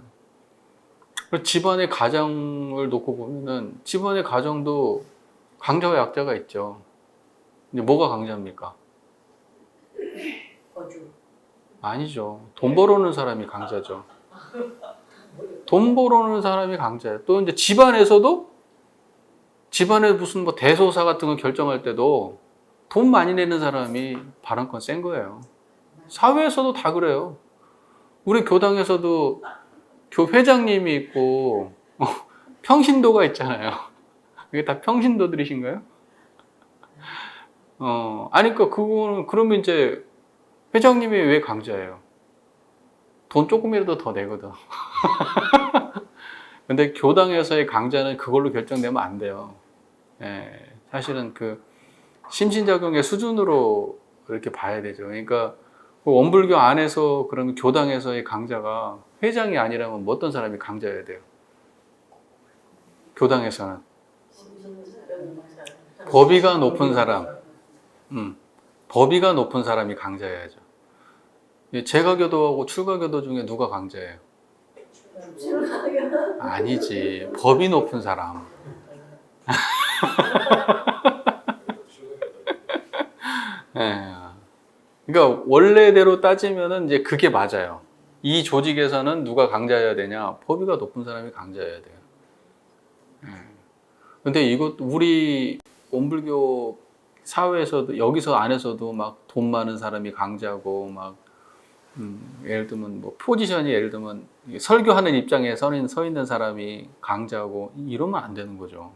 집안의 가정을 놓고 보면은 집안의 가정도 강자와 약자가 있죠. 근데 뭐가 강자입니까? 아니죠. 돈 벌어오는 사람이 강자죠. 돈 벌어오는 사람이 강자예요. 또 이제 집안에서도 집안에 무슨 뭐 대소사 같은 거 결정할 때도 돈 많이 내는 사람이 발언권 센 거예요. 사회에서도 다 그래요. 우리 교당에서도 교회장님이 있고 평신도가 있잖아요. 이게 다 평신도들이신가요? 아니, 그거는, 그러면 이제 회장님이 왜 강자예요? 돈 조금이라도 더 내거든. 근데 교당에서의 강자는 그걸로 결정되면 안 돼요. 예, 사실은 그 심신작용의 수준으로 이렇게 봐야 되죠. 그러니까 그 원불교 안에서 그러면 교당에서의 강자가 회장이 아니라면 뭐 어떤 사람이 강자여야 돼요? 교당에서는 법위가 높은 사람, 법위가 높은 사람이 강자여야죠. 재가교도하고 출가교도 중에 누가 강자예요? 아니지. 법이 높은 사람. 예. 그러니까 원래대로 따지면은 이제 그게 맞아요. 이 조직에서는 누가 강자여야 되냐? 법위가 높은 사람이 강자여야 돼요. 근데 이것 우리 원불교 사회에서도 여기서 안에서도 막 돈 많은 사람이 강자고 막 예를 들면 뭐 포지션이 예를 들면 설교하는 입장에 서 있는 사람이 강자고 이러면 안 되는 거죠.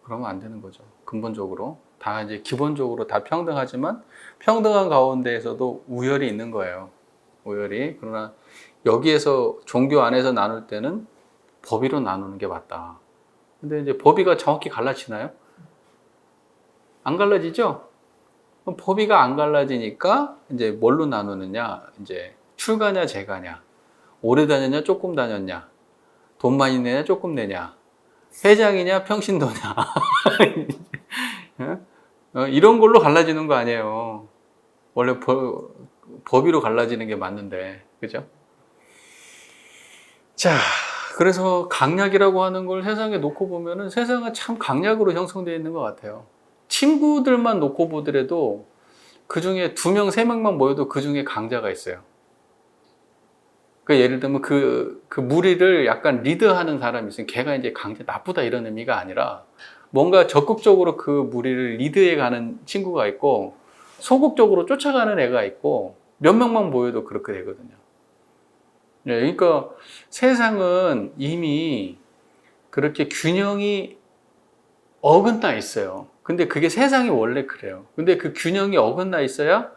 그러면 안 되는 거죠. 근본적으로 다 이제 기본적으로 다 평등하지만 평등한 가운데에서도 우열이 있는 거예요. 우열이. 그러나 여기에서 종교 안에서 나눌 때는 법위로 나누는 게 맞다. 근데 이제 법위가 정확히 갈라지나요? 안 갈라지죠? 그럼 법위가 안 갈라지니까 이제 뭘로 나누느냐? 이제 출가냐, 재가냐, 오래 다녔냐, 조금 다녔냐, 돈 많이 내냐, 조금 내냐, 회장이냐, 평신도냐, 이런 걸로 갈라지는 거 아니에요. 원래 법위로 갈라지는 게 맞는데, 그죠? 자, 그래서 강약이라고 하는 걸 세상에 놓고 보면은 세상은 참 강약으로 형성되어 있는 것 같아요. 친구들만 놓고 보더라도 그 중에 2명, 3명만 모여도 그 중에 강자가 있어요. 그 예를 들면 그 무리를 약간 리드하는 사람이 있으면 걔가 이제 강자, 나쁘다 이런 의미가 아니라 뭔가 적극적으로 그 무리를 리드해 가는 친구가 있고 소극적으로 쫓아가는 애가 있고 몇 명만 모여도 그렇게 되거든요. 네, 그러니까 세상은 이미 그렇게 균형이 어긋나 있어요. 근데 그게 세상이 원래 그래요. 근데 그 균형이 어긋나 있어야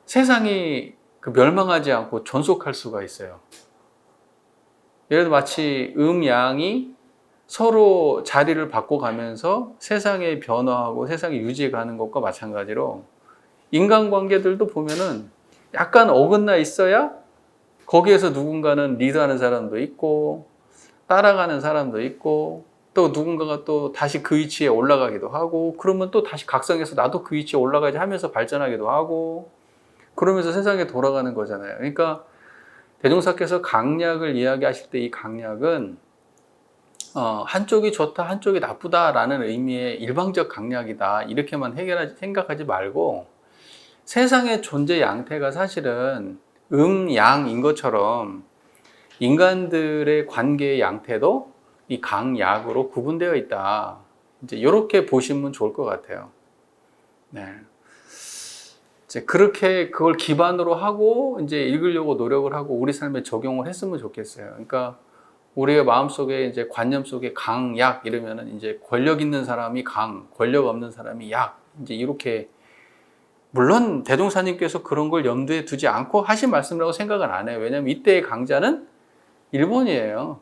세상이 멸망하지 않고 존속할 수가 있어요. 예를 들어 마치 양이 서로 자리를 바꿔가면서 세상의 변화하고 세상이 유지해 가는 것과 마찬가지로 인간관계들도 보면은 약간 어긋나 있어야 거기에서 누군가는 리드하는 사람도 있고 따라가는 사람도 있고 또 누군가가 또 다시 그 위치에 올라가기도 하고 그러면 또 다시 각성해서 나도 그 위치에 올라가야지 하면서 발전하기도 하고 그러면서 세상에 돌아가는 거잖아요. 그러니까 대종사께서 강약을 이야기하실 때 이 강약은 한쪽이 좋다 한쪽이 나쁘다라는 의미의 일방적 강약이다 이렇게만 생각하지 말고 세상의 존재 양태가 사실은 양인 것처럼 인간들의 관계의 양태도 이 강약으로 구분되어 있다. 이제 이렇게 보시면 좋을 것 같아요. 네. 이제 그렇게 그걸 기반으로 하고 이제 읽으려고 노력을 하고 우리 삶에 적용을 했으면 좋겠어요. 그러니까 우리의 마음속에 이제 관념 속에 강약 이러면은 이제 권력 있는 사람이 강, 권력 없는 사람이 약. 이제 이렇게 물론 대종사님께서 그런 걸 염두에 두지 않고 하신 말씀이라고 생각은 안 해요. 왜냐하면 이때의 강자는 일본이에요.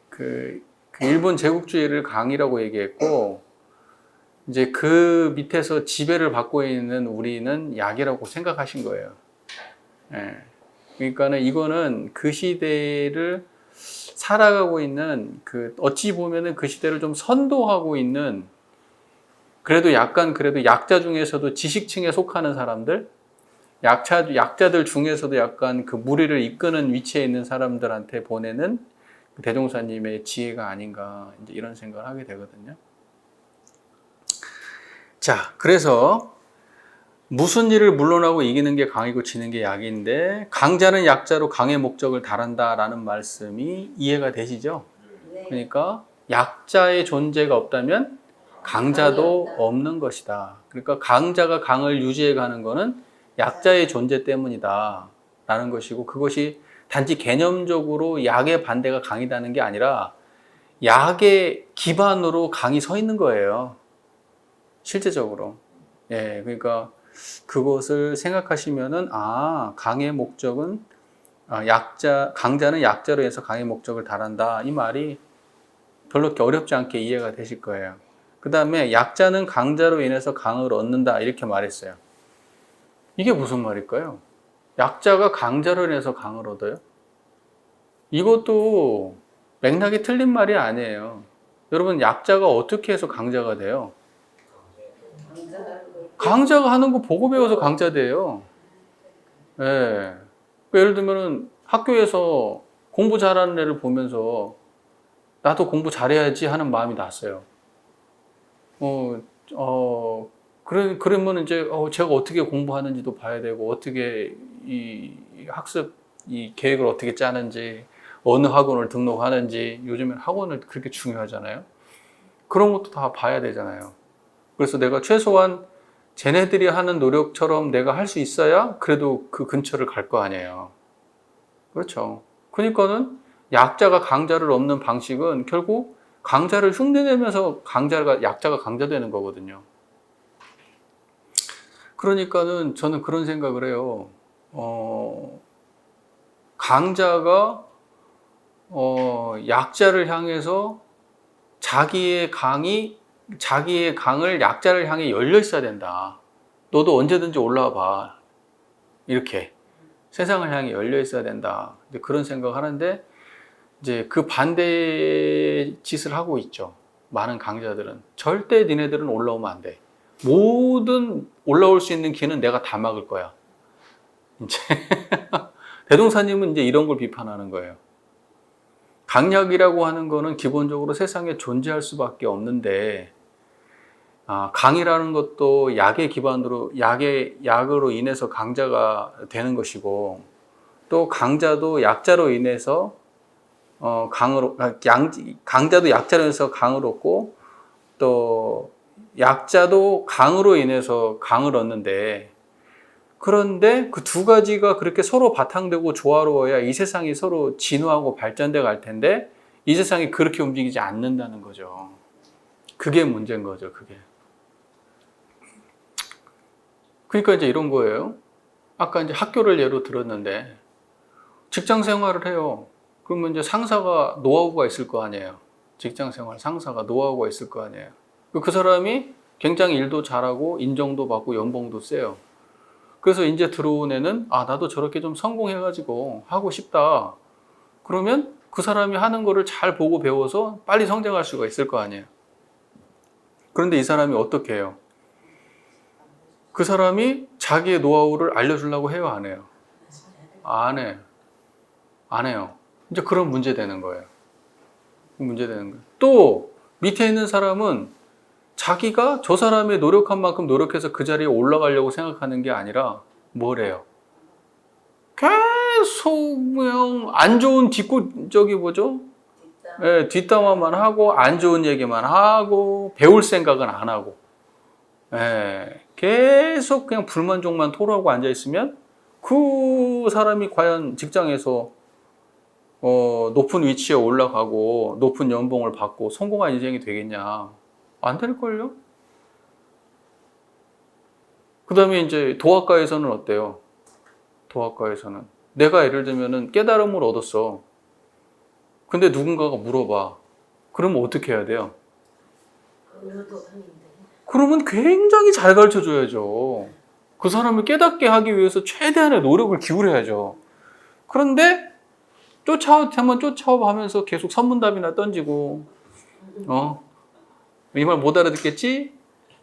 그 일본 제국주의를 강이라고 얘기했고 이제 그 밑에서 지배를 받고 있는 우리는 약이라고 생각하신 거예요. 그러니까는 이거는 그 시대를 살아가고 있는 어찌 보면은 그 시대를 좀 선도하고 있는 그래도 약자 중에서도 지식층에 속하는 사람들, 약자들 중에서도 약간 그 무리를 이끄는 위치에 있는 사람들한테 보내는 대종사님의 지혜가 아닌가 이제 이런 생각을 하게 되거든요. 자, 그래서 무슨 일을 물러나고 이기는 게 강이고 지는 게 약인데 강자는 약자로 강의 목적을 달한다라는 말씀이 이해가 되시죠? 그러니까 약자의 존재가 없다면 강자도 없는 것이다. 그러니까 강자가 강을 유지해 가는 것은 약자의 존재 때문이다 라는 것이고 그것이 단지 개념적으로 약의 반대가 강이다는 게 아니라 약의 기반으로 강이 서 있는 거예요. 실제적으로. 예, 그러니까 그것을 생각하시면은 강의 목적은 강자는 약자로 해서 강의 목적을 달한다. 이 말이 별로 이렇게 어렵지 않게 이해가 되실 거예요. 그 다음에 약자는 강자로 인해서 강을 얻는다. 이렇게 말했어요. 이게 무슨 말일까요? 약자가 강자로 인해서 강을 얻어요? 이것도 맥락이 틀린 말이 아니에요. 여러분, 약자가 어떻게 해서 강자가 돼요? 강자가 하는 거 보고 배워서 강자 돼요. 예. 예를 들면은 학교에서 공부 잘하는 애를 보면서 나도 공부 잘해야지 하는 마음이 났어요. 그러면 이제 제가 어떻게 공부하는지도 봐야 되고 어떻게 이 학습 이 계획을 어떻게 짜는지 어느 학원을 등록하는지 요즘엔 학원을 그렇게 중요하잖아요. 그런 것도 다 봐야 되잖아요. 그래서 내가 최소한 쟤네들이 하는 노력처럼 내가 할 수 있어야 그래도 그 근처를 갈 거 아니에요. 그렇죠. 그러니까는 약자가 강자를 넘는 방식은 결국 강자를 흉내내면서 약자가 강자되는 거거든요. 그러니까는 저는 그런 생각을 해요. 강자가 약자를 향해서 자기의 강을 약자를 향해 열려 있어야 된다. 너도 언제든지 올라와 봐. 이렇게 세상을 향해 열려 있어야 된다. 이제 그런 생각을 하는데 이제 그 반대 짓을 하고 있죠. 많은 강자들은 절대 니네들은 올라오면 안 돼. 모든 올라올 수 있는 길은 내가 다 막을 거야. 이제 대동사님은 이제 이런 걸 비판하는 거예요. 강약이라고 하는 거는 기본적으로 세상에 존재할 수밖에 없는데, 강이라는 것도 약으로 인해서 강자가 되는 것이고, 또 강자도 약자로 인해서 강자도 약자로 인해서 강을 얻고, 또 약자도 강으로 인해서 강을 얻는데, 그런데 그 두 가지가 그렇게 서로 바탕되고 조화로워야 이 세상이 서로 진화하고 발전돼 갈 텐데 이 세상이 그렇게 움직이지 않는다는 거죠. 그게 문제인 거죠, 그게. 그러니까 이제 이런 거예요. 아까 이제 학교를 예로 들었는데 직장 생활을 해요. 그러면 이제 상사가 노하우가 있을 거 아니에요. 직장 생활 상사가 노하우가 있을 거 아니에요. 그 사람이 굉장히 일도 잘하고 인정도 받고 연봉도 세요. 그래서 이제 들어온 애는 나도 저렇게 좀 성공해가지고 하고 싶다. 그러면 그 사람이 하는 거를 잘 보고 배워서 빨리 성장할 수가 있을 거 아니에요. 그런데 이 사람이 어떻게 해요? 그 사람이 자기의 노하우를 알려주려고 해요, 안 해요? 안 해요. 안 해요. 이제 그런 문제 되는 거예요. 문제 되는 거예요. 또 밑에 있는 사람은 자기가 저 사람의 노력한 만큼 노력해서 그 자리에 올라가려고 생각하는 게 아니라 뭐래요? 계속 그냥 안 좋은 뭐죠? 뒷담화만 하고 안 좋은 얘기만 하고 배울 생각은 안 하고 계속 그냥 불만족만 토로하고 앉아 있으면 그 사람이 과연 직장에서 높은 위치에 올라가고 높은 연봉을 받고 성공한 인생이 되겠냐? 안 될걸요? 그 다음에 이제 도학가에서는 어때요? 도학가에서는 내가 예를 들면은 깨달음을 얻었어. 근데 누군가가 물어봐. 그러면 어떻게 해야 돼요? 그러면 굉장히 잘 가르쳐 줘야죠. 그 사람을 깨닫게 하기 위해서 최대한의 노력을 기울여야죠. 그런데 한번 쫓아오면서 계속 선문답이나 던지고 이 말 못 알아듣겠지?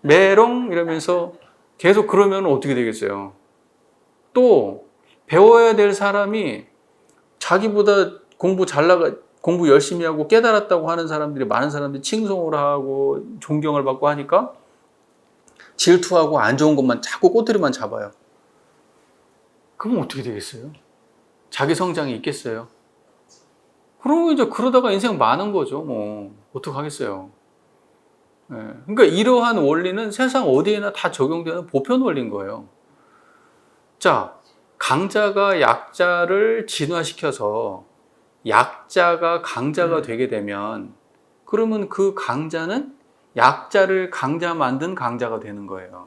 메롱 이러면서 계속 그러면 어떻게 되겠어요? 또 배워야 될 사람이 자기보다 공부 열심히 하고 깨달았다고 하는 사람들이 많은 사람들이 칭송을 하고 존경을 받고 하니까 질투하고 안 좋은 것만 자꾸 꼬투리만 잡아요. 그럼 어떻게 되겠어요? 자기 성장이 있겠어요? 그러면 이제 그러다가 인생 많은 거죠. 뭐 어떡하겠어요? 그러니까 이러한 원리는 세상 어디에나 다 적용되는 보편 원리인 거예요. 자, 강자가 약자를 진화시켜서 약자가 강자가 되게 되면 그러면 그 강자는 약자를 강자 만든 강자가 되는 거예요.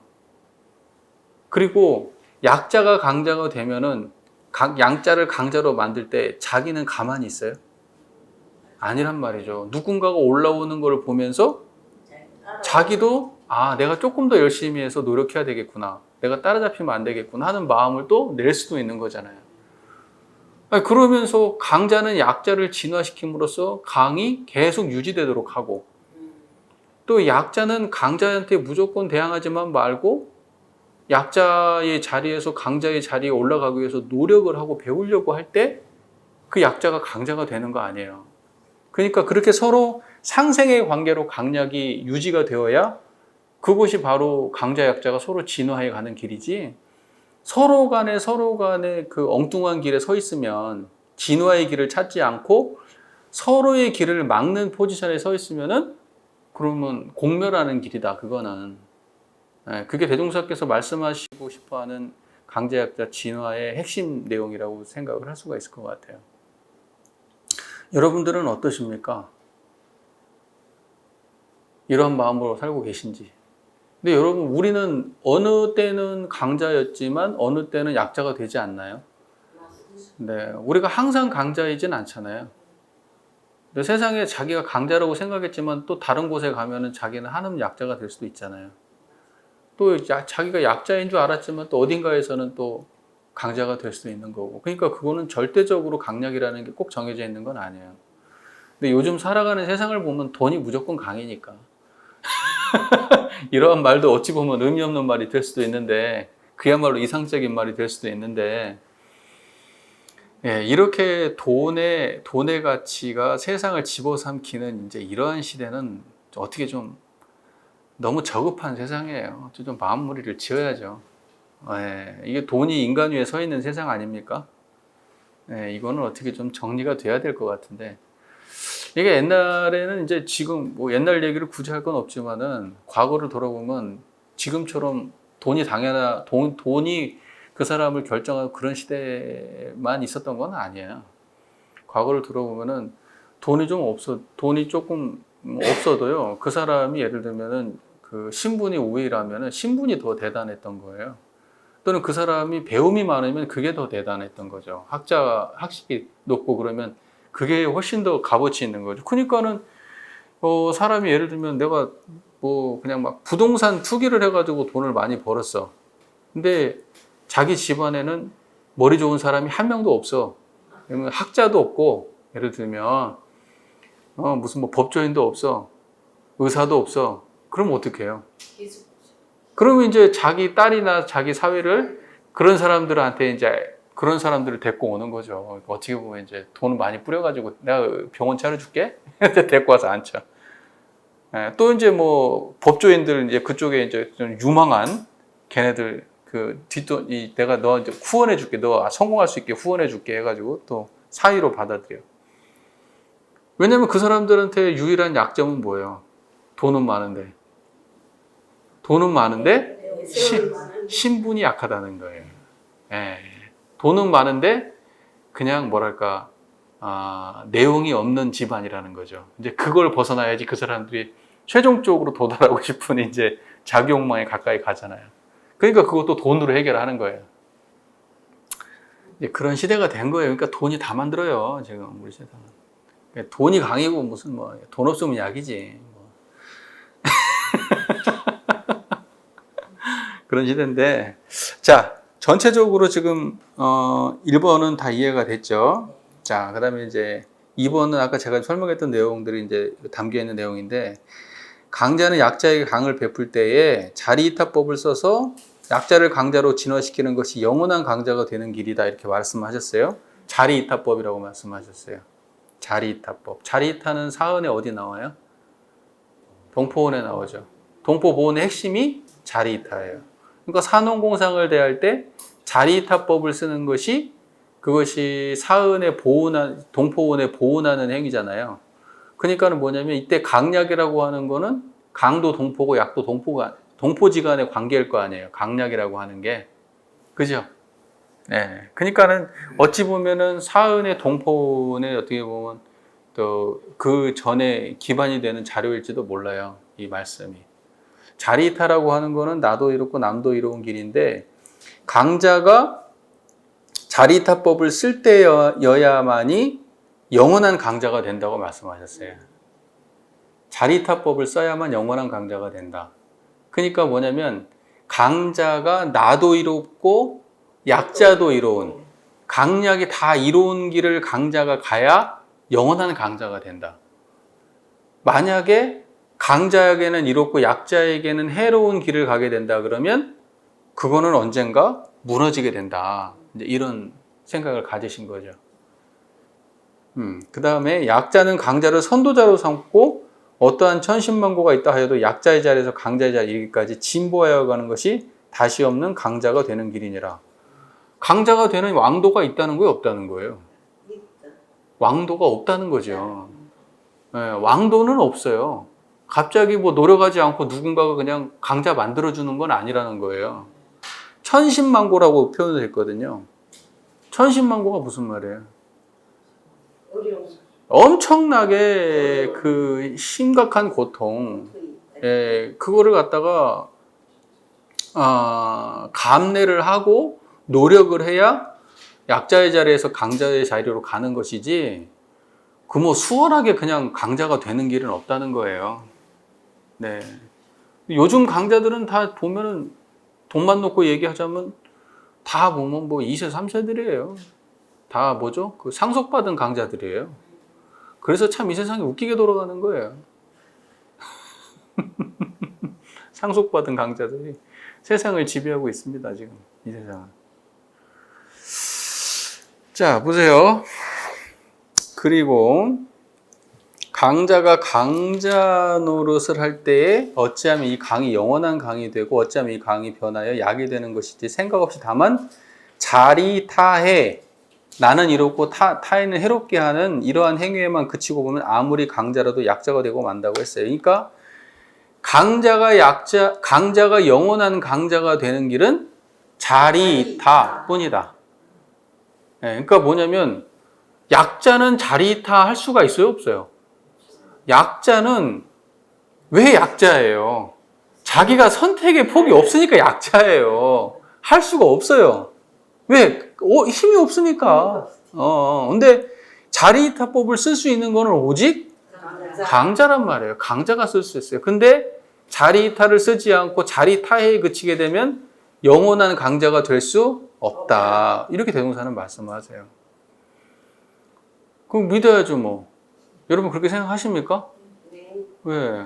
그리고 약자가 강자가 되면은 양자를 강자로 만들 때 자기는 가만히 있어요? 아니란 말이죠. 누군가가 올라오는 걸 보면서 자기도 내가 조금 더 열심히 해서 노력해야 되겠구나. 내가 따라잡히면 안 되겠구나 하는 마음을 또 낼 수도 있는 거잖아요. 그러면서 강자는 약자를 진화시킴으로써 강이 계속 유지되도록 하고 또 약자는 강자한테 무조건 대항하지만 말고 약자의 자리에서 강자의 자리에 올라가기 위해서 노력을 하고 배우려고 할 때 그 약자가 강자가 되는 거 아니에요. 그러니까 그렇게 서로 상생의 관계로 강약이 유지가 되어야 그것이 바로 강자 약자가 서로 진화해 가는 길이지, 서로 간에 그 엉뚱한 길에 서 있으면, 진화의 길을 찾지 않고 서로의 길을 막는 포지션에 서 있으면은 그러면 공멸하는 길이다. 그거는. 그게 대종사께서 말씀하시고 싶어하는 강자 약자 진화의 핵심 내용이라고 생각을 할 수가 있을 것 같아요. 여러분들은 어떠십니까? 이런 마음으로 살고 계신지. 근데 여러분, 우리는 어느 때는 강자였지만 어느 때는 약자가 되지 않나요? 네, 우리가 항상 강자이진 않잖아요. 근데 세상에 자기가 강자라고 생각했지만 또 다른 곳에 가면은 자기는 한없 약자가 될 수도 있잖아요. 또 자기가 약자인 줄 알았지만 또 어딘가에서는 또 강자가 될 수도 있는 거고. 그러니까 그거는 절대적으로 강약이라는 게 꼭 정해져 있는 건 아니에요. 근데 요즘 살아가는 세상을 보면 돈이 무조건 강이니까. 이러한 말도 어찌 보면 의미 없는 말이 될 수도 있는데, 그야말로 이상적인 말이 될 수도 있는데, 예, 이렇게 돈의 가치가 세상을 집어삼키는 이제 이러한 시대는 어떻게 좀 너무 저급한 세상이에요. 좀 마음무리를 지어야죠. 예, 이게 돈이 인간 위에 서 있는 세상 아닙니까? 예, 이거는 어떻게 좀 정리가 돼야 될 것 같은데, 이게 옛날에는 이제 지금 뭐 옛날 얘기를 굳이 할 건 없지만은 과거를 돌아보면 지금처럼 돈이 그 사람을 결정하고 그런 시대만 있었던 건 아니에요. 과거를 들어보면은 돈이 조금 없어도요, 그 사람이 예를 들면은 그 신분이 우위라면은 신분이 더 대단했던 거예요. 또는 그 사람이 배움이 많으면 그게 더 대단했던 거죠. 학식이 높고 그러면 그게 훨씬 더 값어치 있는 거죠. 그러니까는 사람이 예를 들면 내가 뭐 그냥 막 부동산 투기를 해가지고 돈을 많이 벌었어. 근데 자기 집안에는 머리 좋은 사람이 한 명도 없어. 그러면 학자도 없고, 예를 들면 무슨 뭐 법조인도 없어, 의사도 없어. 그럼 어떻게 해요? 그러면 이제 자기 딸이나 자기 사위를 그런 사람들한테 이제 그런 사람들을 데리고 오는 거죠. 어떻게 보면 이제 돈을 많이 뿌려가지고 내가 병원 차려줄게? 데리고 와서 앉혀. 또 이제 뭐 법조인들 이제 그쪽에 이제 좀 유망한 걔네들 그 뒷돈 내가 너 이제 후원해줄게, 너 성공할 수 있게 후원해줄게 해가지고 또 사위로 받아들여. 왜냐면 그 사람들한테 유일한 약점은 뭐예요? 돈은 많은데. 돈은 많은데 신분이 약하다는 거예요. 예. 돈은 많은데 그냥 뭐랄까 내용이 없는 집안이라는 거죠. 이제 그걸 벗어나야지 그 사람들이 최종적으로 도달하고 싶은 이제 자기 욕망에 가까이 가잖아요. 그러니까 그것도 돈으로 해결하는 거예요. 이제 그런 시대가 된 거예요. 그러니까 돈이 다 만들어요, 지금 우리 세상은. 그러니까 돈이 강이고 무슨 뭐 돈 없으면 약이지. 뭐. 그런 시대인데, 자, 전체적으로 지금 1번은 다 이해가 됐죠. 자, 그다음에 이제 2번은 아까 제가 설명했던 내용들이 이제 담겨 있는 내용인데, 강자는 약자에게 강을 베풀 때에 자리이타법을 써서 약자를 강자로 진화시키는 것이 영원한 강자가 되는 길이다, 이렇게 말씀하셨어요. 자리이타법이라고 말씀하셨어요. 자리이타법. 자리이타는 사은에 어디 나와요? 동포원에 나오죠. 동포보훈의 핵심이 자리이타예요. 그러니까 산업공상을 대할 때 자리이타법을 쓰는 것이, 그것이 사은의 동포원에 보훈하는 행위잖아요. 그러니까는 뭐냐면 이때 강약이라고 하는 거는 강도 동포고 약도 동포지간의 관계일 거 아니에요. 강약이라고 하는 게. 그죠? 네. 그러니까는 어찌 보면은 사은의 동포원에 어떻게 보면 또 그 전에 기반이 되는 자료일지도 몰라요. 이 말씀이. 자리이타라고 하는 거는 나도 이롭고 남도 이로운 길인데, 강자가 자리이타법을 쓸 때여야만이 영원한 강자가 된다고 말씀하셨어요. 자리이타법을 써야만 영원한 강자가 된다. 그러니까 뭐냐면 강자가 나도 이롭고 약자도 이로운, 강약이 다 이로운 길을 강자가 가야 영원한 강자가 된다. 만약에 강자에게는 이롭고 약자에게는 해로운 길을 가게 된다 그러면 그거는 언젠가 무너지게 된다. 이제 이런 생각을 가지신 거죠. 그 다음에 약자는 강자를 선도자로 삼고 어떠한 천신만고가 있다 하여도 약자의 자리에서 강자의 자리에 이르기까지 진보하여 가는 것이 다시 없는 강자가 되는 길이니라. 강자가 되는 왕도가 있다는 거예요, 없다는 거예요? 왕도가 없다는 거죠. 네, 왕도는 없어요. 갑자기 뭐 노력하지 않고 누군가가 그냥 강자 만들어주는 건 아니라는 거예요. 천신만고라고 표현을 했거든요. 천신만고가 무슨 말이에요? 엄청나게 그 심각한 고통, 그거를 갖다가 감내를 하고 노력을 해야 약자의 자리에서 강자의 자리로 가는 것이지, 그 뭐 수월하게 그냥 강자가 되는 길은 없다는 거예요. 네. 요즘 강자들은 다 보면은 돈만 놓고 얘기하자면 다 보면 뭐 2세, 3세들이에요. 다 뭐죠? 그 상속받은 강자들이에요. 그래서 참 이 세상이 웃기게 돌아가는 거예요. 상속받은 강자들이 세상을 지배하고 있습니다, 지금. 이 세상은. 자, 보세요. 그리고 강자가 강자 노릇을 할 때에 어찌하면 이 강이 영원한 강이 되고 어찌하면 이 강이 변하여 약이 되는 것이지 생각 없이 다만 자리타해 나는 이롭고 타인을 해롭게 하는 이러한 행위에만 그치고 보면 아무리 강자라도 약자가 되고 만다고 했어요. 그러니까 강자가 영원한 강자가 되는 길은 자리타뿐이다. 그러니까 뭐냐면 약자는 자리타 할 수가 있어요, 없어요? 약자는 왜 약자예요? 자기가 선택의 폭이 없으니까 약자예요. 할 수가 없어요. 왜? 힘이 없으니까. 근데 자리타법을 쓸 수 있는 거는 오직 강자란 말이에요. 강자가 쓸 수 있어요. 근데 자리타를 쓰지 않고 자리타에 그치게 되면 영원한 강자가 될 수 없다. 이렇게 대동사는 말씀하세요. 그럼 믿어야죠, 뭐. 여러분 그렇게 생각하십니까? 네. 왜?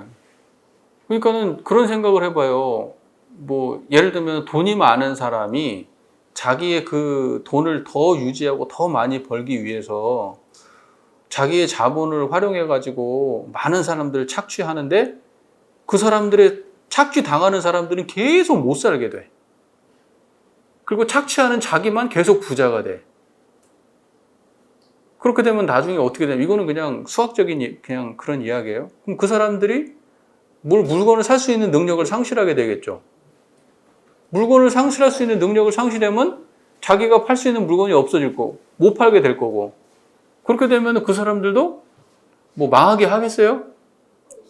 그러니까는 그런 생각을 해봐요. 뭐, 예를 들면 돈이 많은 사람이 자기의 그 돈을 더 유지하고 더 많이 벌기 위해서 자기의 자본을 활용해가지고 많은 사람들을 착취하는데 그 사람들의 착취 당하는 사람들은 계속 못 살게 돼. 그리고 착취하는 자기만 계속 부자가 돼. 그렇게 되면 나중에 어떻게 되냐면 이거는 그냥 수학적인 그냥 그런 이야기예요. 그럼 그 사람들이 물건을 살 수 있는 능력을 상실하게 되겠죠. 물건을 상실할 수 있는 능력을 상실하면 자기가 팔 수 있는 물건이 없어질 거고 못 팔게 될 거고 그렇게 되면 그 사람들도 뭐 망하게 하겠어요?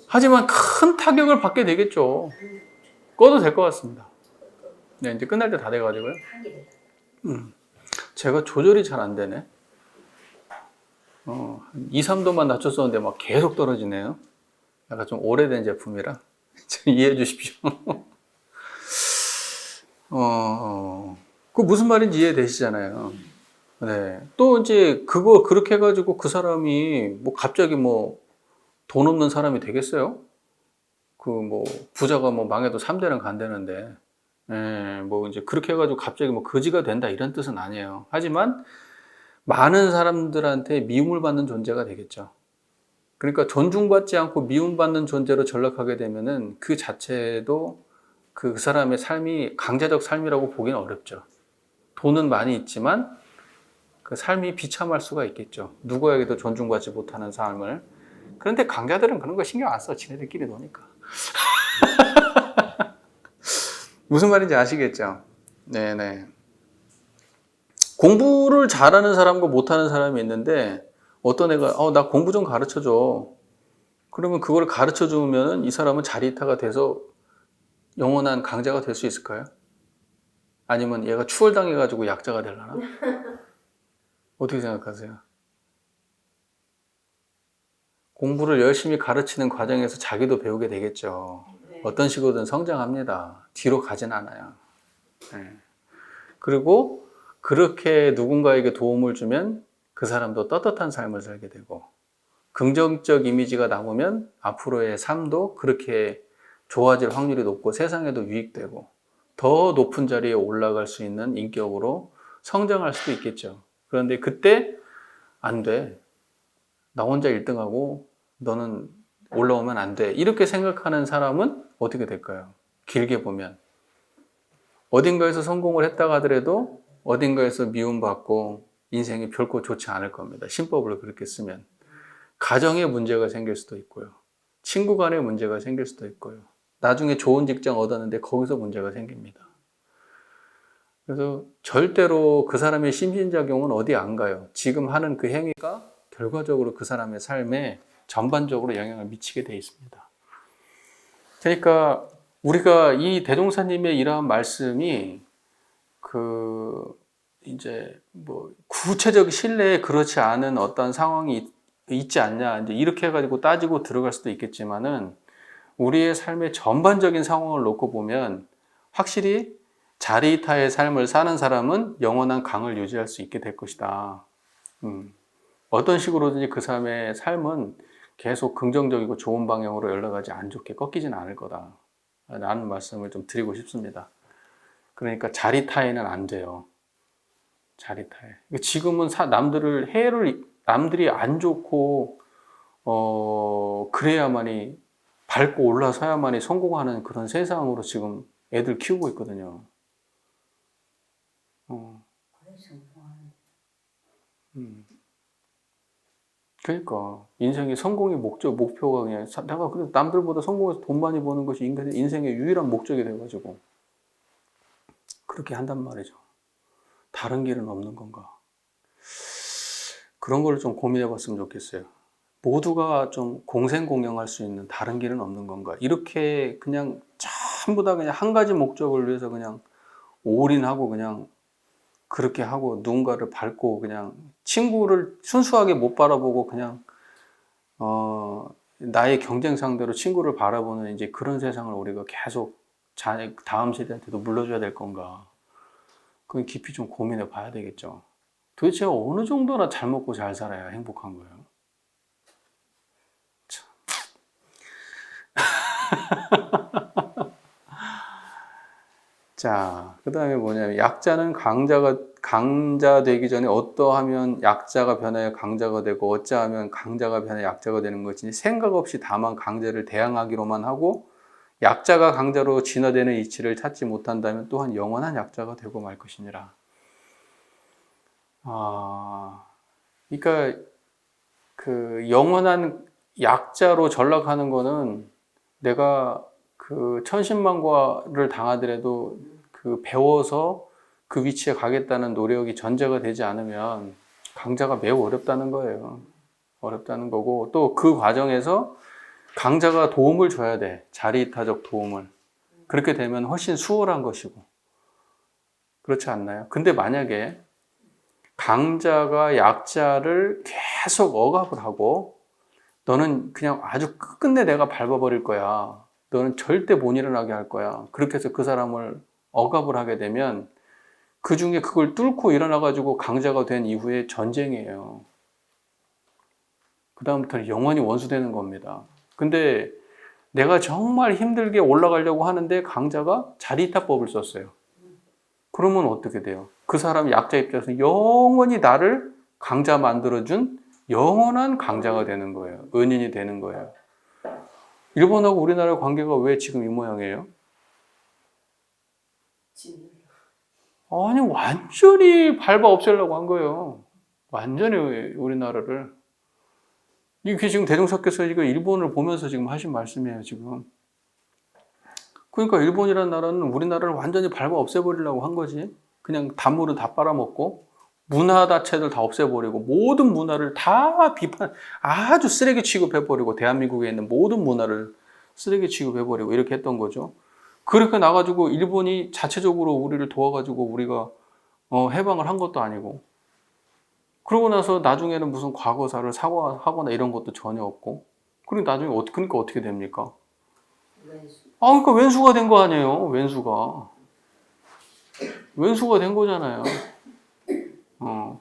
하지만 큰 타격을 받게 되겠죠. 꺼도 될 것 같습니다. 네, 이제 끝날 때 다 돼가지고요. 제가 조절이 잘 안 되네. 2, 3도만 낮췄었는데 막 계속 떨어지네요. 약간 좀 오래된 제품이라 이해해 주십시오. 그 무슨 말인지 이해되시잖아요. 네. 또 이제 그거 그렇게 해가지고 그 사람이 뭐 갑자기 뭐 돈 없는 사람이 되겠어요? 그 뭐 부자가 뭐 망해도 3대는 간다는데, 뭐 이제 그렇게 해가지고 갑자기 뭐 거지가 된다 이런 뜻은 아니에요. 하지만 많은 사람들한테 미움을 받는 존재가 되겠죠. 그러니까 존중받지 않고 미움받는 존재로 전락하게 되면은 그 자체도 그 사람의 삶이 강자적 삶이라고 보기는 어렵죠. 돈은 많이 있지만 그 삶이 비참할 수가 있겠죠. 누구에게도 존중받지 못하는 삶을. 그런데 강자들은 그런 거 신경 안 써. 지네들끼리 노니까. 무슨 말인지 아시겠죠? 네네. 공부를 잘하는 사람과 못하는 사람이 있는데 어떤 애가 나 공부 좀 가르쳐줘. 그러면 그걸 가르쳐 주면 이 사람은 자리타가 돼서 영원한 강자가 될 수 있을까요? 아니면 얘가 추월당해가지고 약자가 되려나? 어떻게 생각하세요? 공부를 열심히 가르치는 과정에서 자기도 배우게 되겠죠. 네. 어떤 식으로든 성장합니다. 뒤로 가진 않아요. 네. 그리고 그렇게 누군가에게 도움을 주면 그 사람도 떳떳한 삶을 살게 되고 긍정적 이미지가 남으면 앞으로의 삶도 그렇게 좋아질 확률이 높고 세상에도 유익되고 더 높은 자리에 올라갈 수 있는 인격으로 성장할 수도 있겠죠. 그런데 그때 안 돼. 나 혼자 1등하고 너는 올라오면 안 돼. 이렇게 생각하는 사람은 어떻게 될까요? 길게 보면. 어딘가에서 성공을 했다가 하더라도 어딘가에서 미움받고 인생이 결코 좋지 않을 겁니다. 신법을 그렇게 쓰면. 가정에 문제가 생길 수도 있고요. 친구 간에 문제가 생길 수도 있고요. 나중에 좋은 직장 얻었는데 거기서 문제가 생깁니다. 그래서 절대로 그 사람의 심신작용은 어디 안 가요. 지금 하는 그 행위가 결과적으로 그 사람의 삶에 전반적으로 영향을 미치게 돼 있습니다. 그러니까 우리가 이 대종사님의 이러한 말씀이 이제 뭐 구체적 신뢰에 그렇지 않은 어떤 상황이 있지 않냐 이제 이렇게 해가지고 따지고 들어갈 수도 있겠지만은 우리의 삶의 전반적인 상황을 놓고 보면 확실히 자리타의 삶을 사는 사람은 영원한 강을 유지할 수 있게 될 것이다. 어떤 식으로든지 그 사람의 삶은 계속 긍정적이고 좋은 방향으로 연락하지 안 좋게 꺾이지는 않을 거다. 라는 말씀을 좀 드리고 싶습니다. 그러니까 자리타에는 안 돼요. 자리타에. 지금은 남들이 안 좋고, 그래야만이 밟고 올라서야만이 성공하는 그런 세상으로 지금 애들 키우고 있거든요. 그러니까 인생의 성공의 목표가 그냥 내가 그래 남들보다 성공해서 돈 많이 버는 것이 인생의 유일한 목적이 돼가지고 그렇게 한단 말이죠. 다른 길은 없는 건가? 그런 걸 좀 고민해봤으면 좋겠어요. 모두가 좀 공생공영할 수 있는 다른 길은 없는 건가? 이렇게 그냥 전부 다 그냥 한 가지 목적을 위해서 그냥 올인하고 그냥 그렇게 하고 누군가를 밟고 그냥 친구를 순수하게 못 바라보고 그냥 나의 경쟁 상대로 친구를 바라보는 이제 그런 세상을 우리가 계속 다음 세대한테도 물려줘야 될 건가? 그건 깊이 좀 고민해 봐야 되겠죠. 도대체 어느 정도나 잘 먹고 잘 살아야 행복한 거예요? 참. 자, 그 다음에 뭐냐면 약자는 강자 되기 전에 어떠하면 약자가 변하여 강자가 되고 어찌하면 강자가 변하여 약자가 되는 것이니 생각 없이 다만 강자를 대항하기로만 하고 약자가 강자로 진화되는 이치를 찾지 못한다면 또한 영원한 약자가 되고 말 것이니라. 그러니까 그 영원한 약자로 전락하는 거는 내가 그 천신만고를 당하더라도 그 배워서 그 위치에 가겠다는 노력이 전제가 되지 않으면 강자가 매우 어렵다는 거예요. 어렵다는 거고 또 그 과정에서 강자가 도움을 줘야 돼. 자리이타적 도움을. 그렇게 되면 훨씬 수월한 것이고. 그렇지 않나요? 근데 만약에 강자가 약자를 계속 억압을 하고 너는 그냥 아주 끝끝내 내가 밟아버릴 거야. 너는 절대 못 일어나게 할 거야. 그렇게 해서 그 사람을 억압을 하게 되면 그 중에 그걸 뚫고 일어나가지고 강자가 된 이후에 전쟁이에요. 그 다음부터는 영원히 원수되는 겁니다. 근데 내가 정말 힘들게 올라가려고 하는데 강자가 자리이타법을 썼어요. 그러면 어떻게 돼요? 그 사람 약자 입장에서 영원히 나를 강자 만들어준 영원한 강자가 되는 거예요. 은인이 되는 거예요. 일본하고 우리나라 관계가 왜 지금 이 모양이에요? 아니 완전히 밟아 없애려고 한 거예요. 완전히 우리나라를. 이게 지금 대종사께서 이거 일본을 보면서 지금 하신 말씀이에요, 지금. 그러니까 일본이라는 나라는 우리나라를 완전히 밟아 없애버리려고 한 거지. 그냥 단물은 다 빨아먹고 문화 자체를 다 없애버리고 모든 문화를 다 아주 쓰레기 취급해버리고 대한민국에 있는 모든 문화를 쓰레기 취급해버리고 이렇게 했던 거죠. 그렇게 나가지고 일본이 자체적으로 우리를 도와가지고 우리가 해방을 한 것도 아니고 그러고 나서 나중에는 무슨 과거사를 사과하거나 이런 것도 전혀 없고 그러니까 나중에 그러니까 어떻게 됩니까? 그러니까 왼수가 된 거 아니에요. 왼수가 된 거잖아요.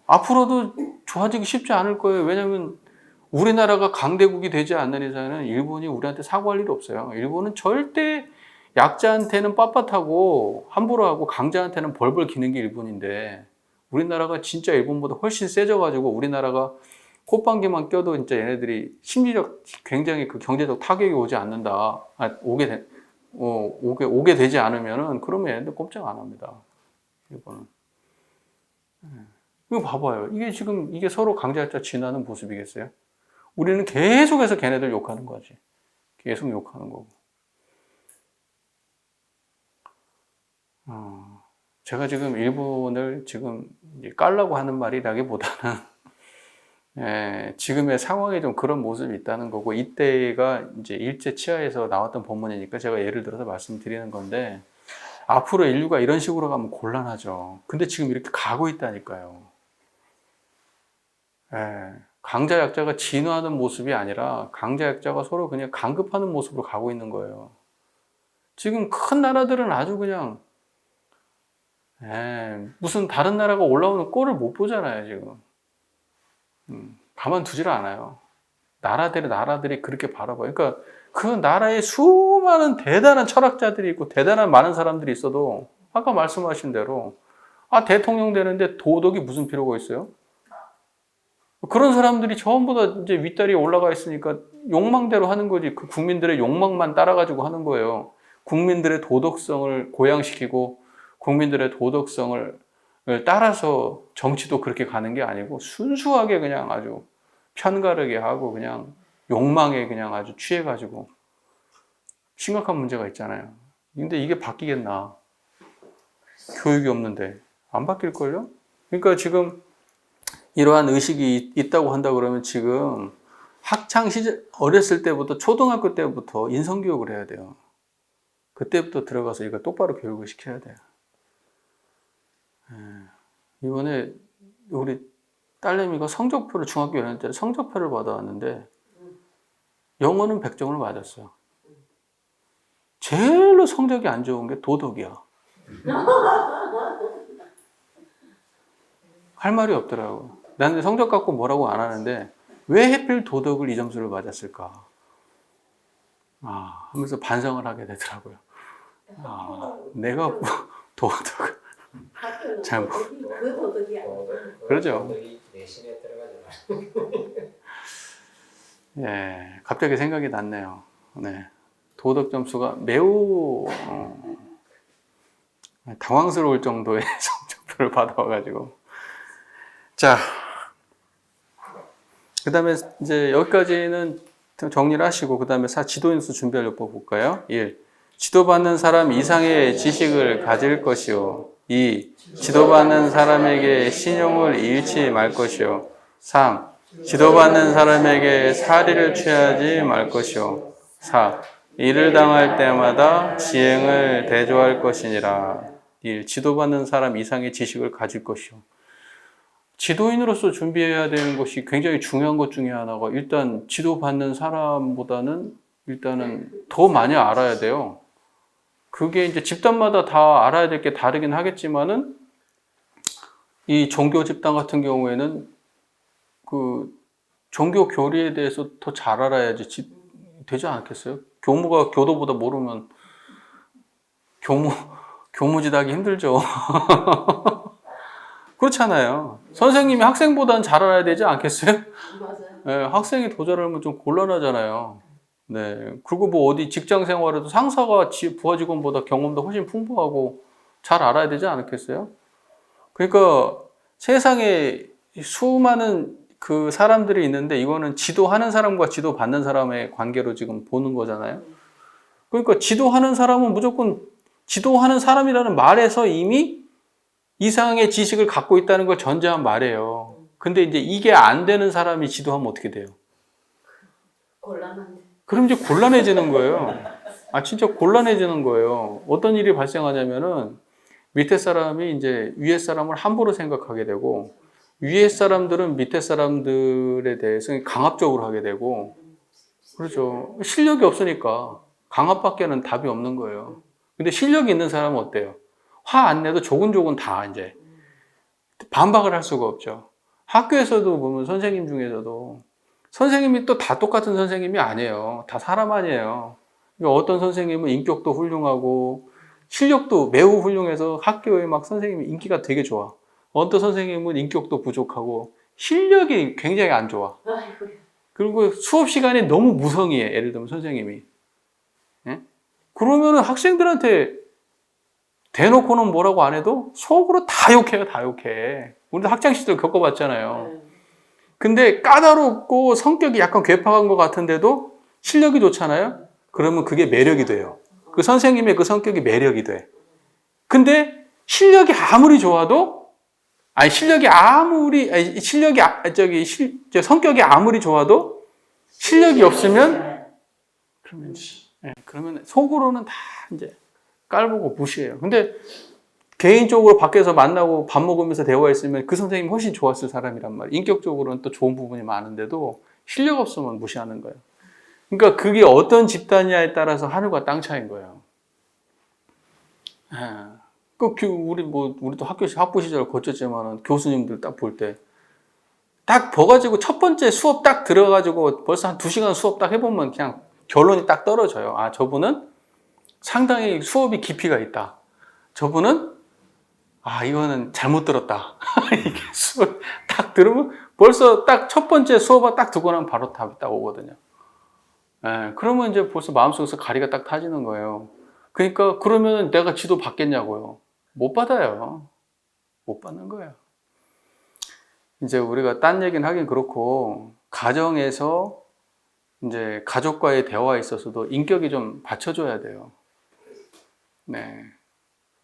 앞으로도 좋아지기 쉽지 않을 거예요. 왜냐하면 우리나라가 강대국이 되지 않는 이상은 일본이 우리한테 사과할 일이 없어요. 일본은 절대 약자한테는 빳빳하고 함부로 하고 강자한테는 벌벌 기는 게 일본인데 우리나라가 진짜 일본보다 훨씬 세져가지고 우리나라가 콧방귀만 껴도 진짜 얘네들이 심리적 굉장히 그 경제적 타격이 오지 않는다. 오게 되지 않으면은 그러면 얘네들 꼼짝 안 합니다. 이거는. 이거 봐봐요. 이게 지금 이게 서로 강자약자 진화하는 모습이겠어요? 우리는 계속해서 걔네들 욕하는 거지. 계속 욕하는 거고. 제가 지금 일본을 지금 깔라고 하는 말이라기보다는 지금의 상황에 좀 그런 모습이 있다는 거고, 이때가 이제 일제 치하에서 나왔던 본문이니까 제가 예를 들어서 말씀드리는 건데, 앞으로 인류가 이런 식으로 가면 곤란하죠. 근데 지금 이렇게 가고 있다니까요. 강자 약자가 진화하는 모습이 아니라 강자 약자가 서로 그냥 강급하는 모습으로 가고 있는 거예요. 지금 큰 나라들은 아주 그냥 무슨 다른 나라가 올라오는 꼴을 못 보잖아요, 지금. 가만두질 않아요. 나라들이 그렇게 바라봐요. 그러니까 그 나라에 수많은 대단한 철학자들이 있고 대단한 많은 사람들이 있어도 아까 말씀하신 대로 대통령 되는데 도덕이 무슨 필요가 있어요? 그런 사람들이 전부 다 이제 윗다리에 올라가 있으니까 욕망대로 하는 거지. 그 국민들의 욕망만 따라가지고 하는 거예요. 국민들의 도덕성을 고양시키고 국민들의 도덕성을 따라서 정치도 그렇게 가는 게 아니고 순수하게 그냥 아주 편가르게 하고 그냥 욕망에 그냥 아주 취해가지고 심각한 문제가 있잖아요. 근데 이게 바뀌겠나? 교육이 없는데 안 바뀔걸요? 그러니까 지금 이러한 의식이 있다고 한다 그러면 지금 학창 시절 어렸을 때부터 초등학교 때부터 인성교육을 해야 돼요. 그때부터 들어가서 이거 똑바로 교육을 시켜야 돼요. 이번에 우리 딸내미가 성적표를 중학교 1학년 때 성적표를 받아왔는데 영어는 100점을 맞았어요. 제일로 성적이 안 좋은 게 도덕이야. 할 말이 없더라고. 나는 성적 갖고 뭐라고 안 하는데 왜 하필 도덕을 이 점수를 맞았을까? 하면서 반성을 하게 되더라고요. 내가 도덕을 잘 그 도덕이 아니고. 그러죠. 도덕이 내신에 들어가지 마. 갑자기 생각이 났네요. 도덕 점수가 매우 당황스러울 정도의 성적표를 받아와가지고. 자, 그 다음에 이제 여기까지는 정리를 하시고, 그 다음에 지도인수 준비할 요법 볼까요? 1. 지도받는 사람 이상의 지식을 가질 것이요. 2. 지도받는 사람에게 신용을 잃지 말 것이요. 3. 지도받는 사람에게 사리를 취하지 말 것이요. 4. 일을 당할 때마다 지행을 대조할 것이니라. 1. 지도받는 사람 이상의 지식을 가질 것이요. 지도인으로서 준비해야 되는 것이 굉장히 중요한 것 중에 하나가 일단 지도받는 사람보다는 일단은 더 많이 알아야 돼요. 그게 이제 집단마다 다 알아야 될 게 다르긴 하겠지만은 이 종교 집단 같은 경우에는 그 종교 교리에 대해서 더 잘 알아야지 되지 않겠어요? 교무가 교도보다 모르면 교무지다기 힘들죠. 그렇잖아요. 선생님이 학생보다는 잘 알아야 되지 않겠어요? 맞아요. 학생이 더 잘하면 좀 곤란하잖아요. 그리고 뭐 어디 직장 생활에도 상사가 부하 직원보다 경험도 훨씬 풍부하고 잘 알아야 되지 않겠어요? 그러니까 세상에 수많은 그 사람들이 있는데 이거는 지도하는 사람과 지도받는 사람의 관계로 지금 보는 거잖아요. 그러니까 지도하는 사람은 무조건 지도하는 사람이라는 말에서 이미 이상의 지식을 갖고 있다는 걸 전제한 말이에요. 근데 이제 이게 안 되는 사람이 지도하면 어떻게 돼요? 곤란한데. 그럼 이제 곤란해지는 거예요. 진짜 곤란해지는 거예요. 어떤 일이 발생하냐면은 밑에 사람이 이제 위에 사람을 함부로 생각하게 되고 위에 사람들은 밑에 사람들에 대해서 강압적으로 하게 되고 그렇죠. 실력이 없으니까 강압밖에는 답이 없는 거예요. 근데 실력이 있는 사람은 어때요? 화 안 내도 조근조근 다 이제 반박을 할 수가 없죠. 학교에서도 보면 선생님 중에서도 선생님이 또 다 똑같은 선생님이 아니에요. 다 사람 아니에요. 그러니까 어떤 선생님은 인격도 훌륭하고 실력도 매우 훌륭해서 학교에 막 선생님이 인기가 되게 좋아. 어떤 선생님은 인격도 부족하고 실력이 굉장히 안 좋아. 아이고. 그리고 수업 시간이 너무 무성의해. 예를 들면 선생님이. 예? 그러면은 학생들한테 대놓고는 뭐라고 안 해도 속으로 다 욕해요, 다 욕해. 우리도 학창 시절 겪어봤잖아요. 네. 근데 까다롭고 성격이 약간 괴팍한 것 같은데도 실력이 좋잖아요? 그러면 그게 매력이 돼요. 그 선생님의 그 성격이 매력이 돼. 근데 실력이 아무리 좋아도, 성격이 아무리 좋아도 실력이 없으면, 그러면 속으로는 다 이제 깔보고 무시해요. 근데 개인적으로 밖에서 만나고 밥 먹으면서 대화했으면 그 선생님이 훨씬 좋았을 사람이란 말이에요. 인격적으로는 또 좋은 부분이 많은데도 실력 없으면 무시하는 거예요. 그러니까 그게 어떤 집단이냐에 따라서 하늘과 땅 차이인 거예요. 우리도 학부 시절 거쳤지만은 교수님들 딱 볼 때 딱 봐가지고 첫 번째 수업 딱 들어가지고 벌써 한 2시간 수업 딱 해보면 그냥 결론이 딱 떨어져요. 아, 저분은 상당히 수업이 깊이가 있다. 저분은 이거는 잘못 들었다. 이게 수업 딱 들으면 벌써 딱 첫 번째 수업을 딱 두고 나면 바로 답이 딱 오거든요. 그러면 이제 벌써 마음속에서 가리가 딱 타지는 거예요. 그러니까 그러면 내가 지도 받겠냐고요. 못 받아요. 못 받는 거예요. 이제 우리가 딴 얘기는 하긴 그렇고 가정에서 이제 가족과의 대화에 있어서도 인격이 좀 받쳐줘야 돼요. 네.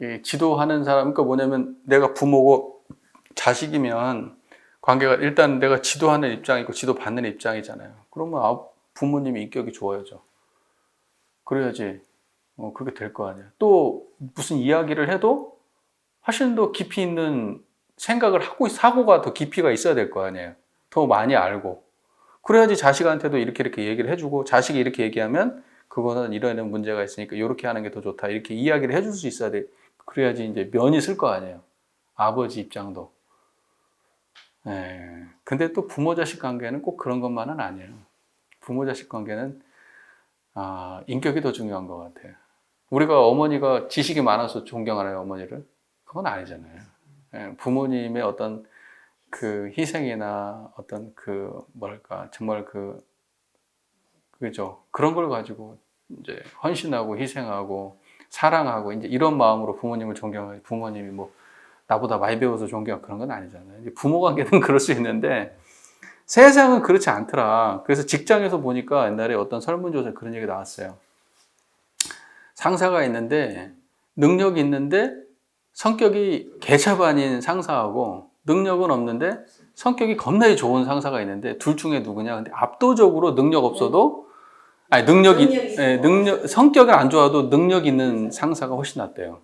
이 지도하는 사람, 그러니까 뭐냐면 내가 부모고 자식이면 관계가 일단 내가 지도하는 입장이고 지도받는 입장이잖아요. 그러면 부모님이 인격이 좋아야죠. 그래야지 그게 될 거 아니야. 또 무슨 이야기를 해도 훨씬 더 깊이 있는 생각을 하고 사고가 더 깊이가 있어야 될 거 아니에요. 더 많이 알고. 그래야지 자식한테도 이렇게 얘기를 해주고 자식이 이렇게 얘기하면 그거는 이런 문제가 있으니까 이렇게 하는 게 더 좋다. 이렇게 이야기를 해줄 수 있어야 돼. 그래야지 이제 면이 쓸 거 아니에요. 아버지 입장도. 근데 또 부모 자식 관계는 꼭 그런 것만은 아니에요. 부모 자식 관계는 인격이 더 중요한 것 같아요. 우리가 어머니가 지식이 많아서 존경하나요, 어머니를? 그건 아니잖아요. 부모님의 어떤 그 희생이나 어떤 정말 그죠. 그런 걸 가지고 이제 헌신하고 희생하고 사랑하고 이제 이런 마음으로 부모님을 존경하고 부모님이 뭐 나보다 많이 배워서 존경하고 그런 건 아니잖아요. 이제 부모 관계는 그럴 수 있는데 세상은 그렇지 않더라. 그래서 직장에서 보니까 옛날에 어떤 설문조사에 그런 얘기 나왔어요. 상사가 있는데 능력이 있는데 성격이 개차반인 상사하고 능력은 없는데 성격이 겁나게 좋은 상사가 있는데 둘 중에 누구냐? 근데 압도적으로 능력 없어도 성격은 안 좋아도 능력 있는 상사가 훨씬 낫대요.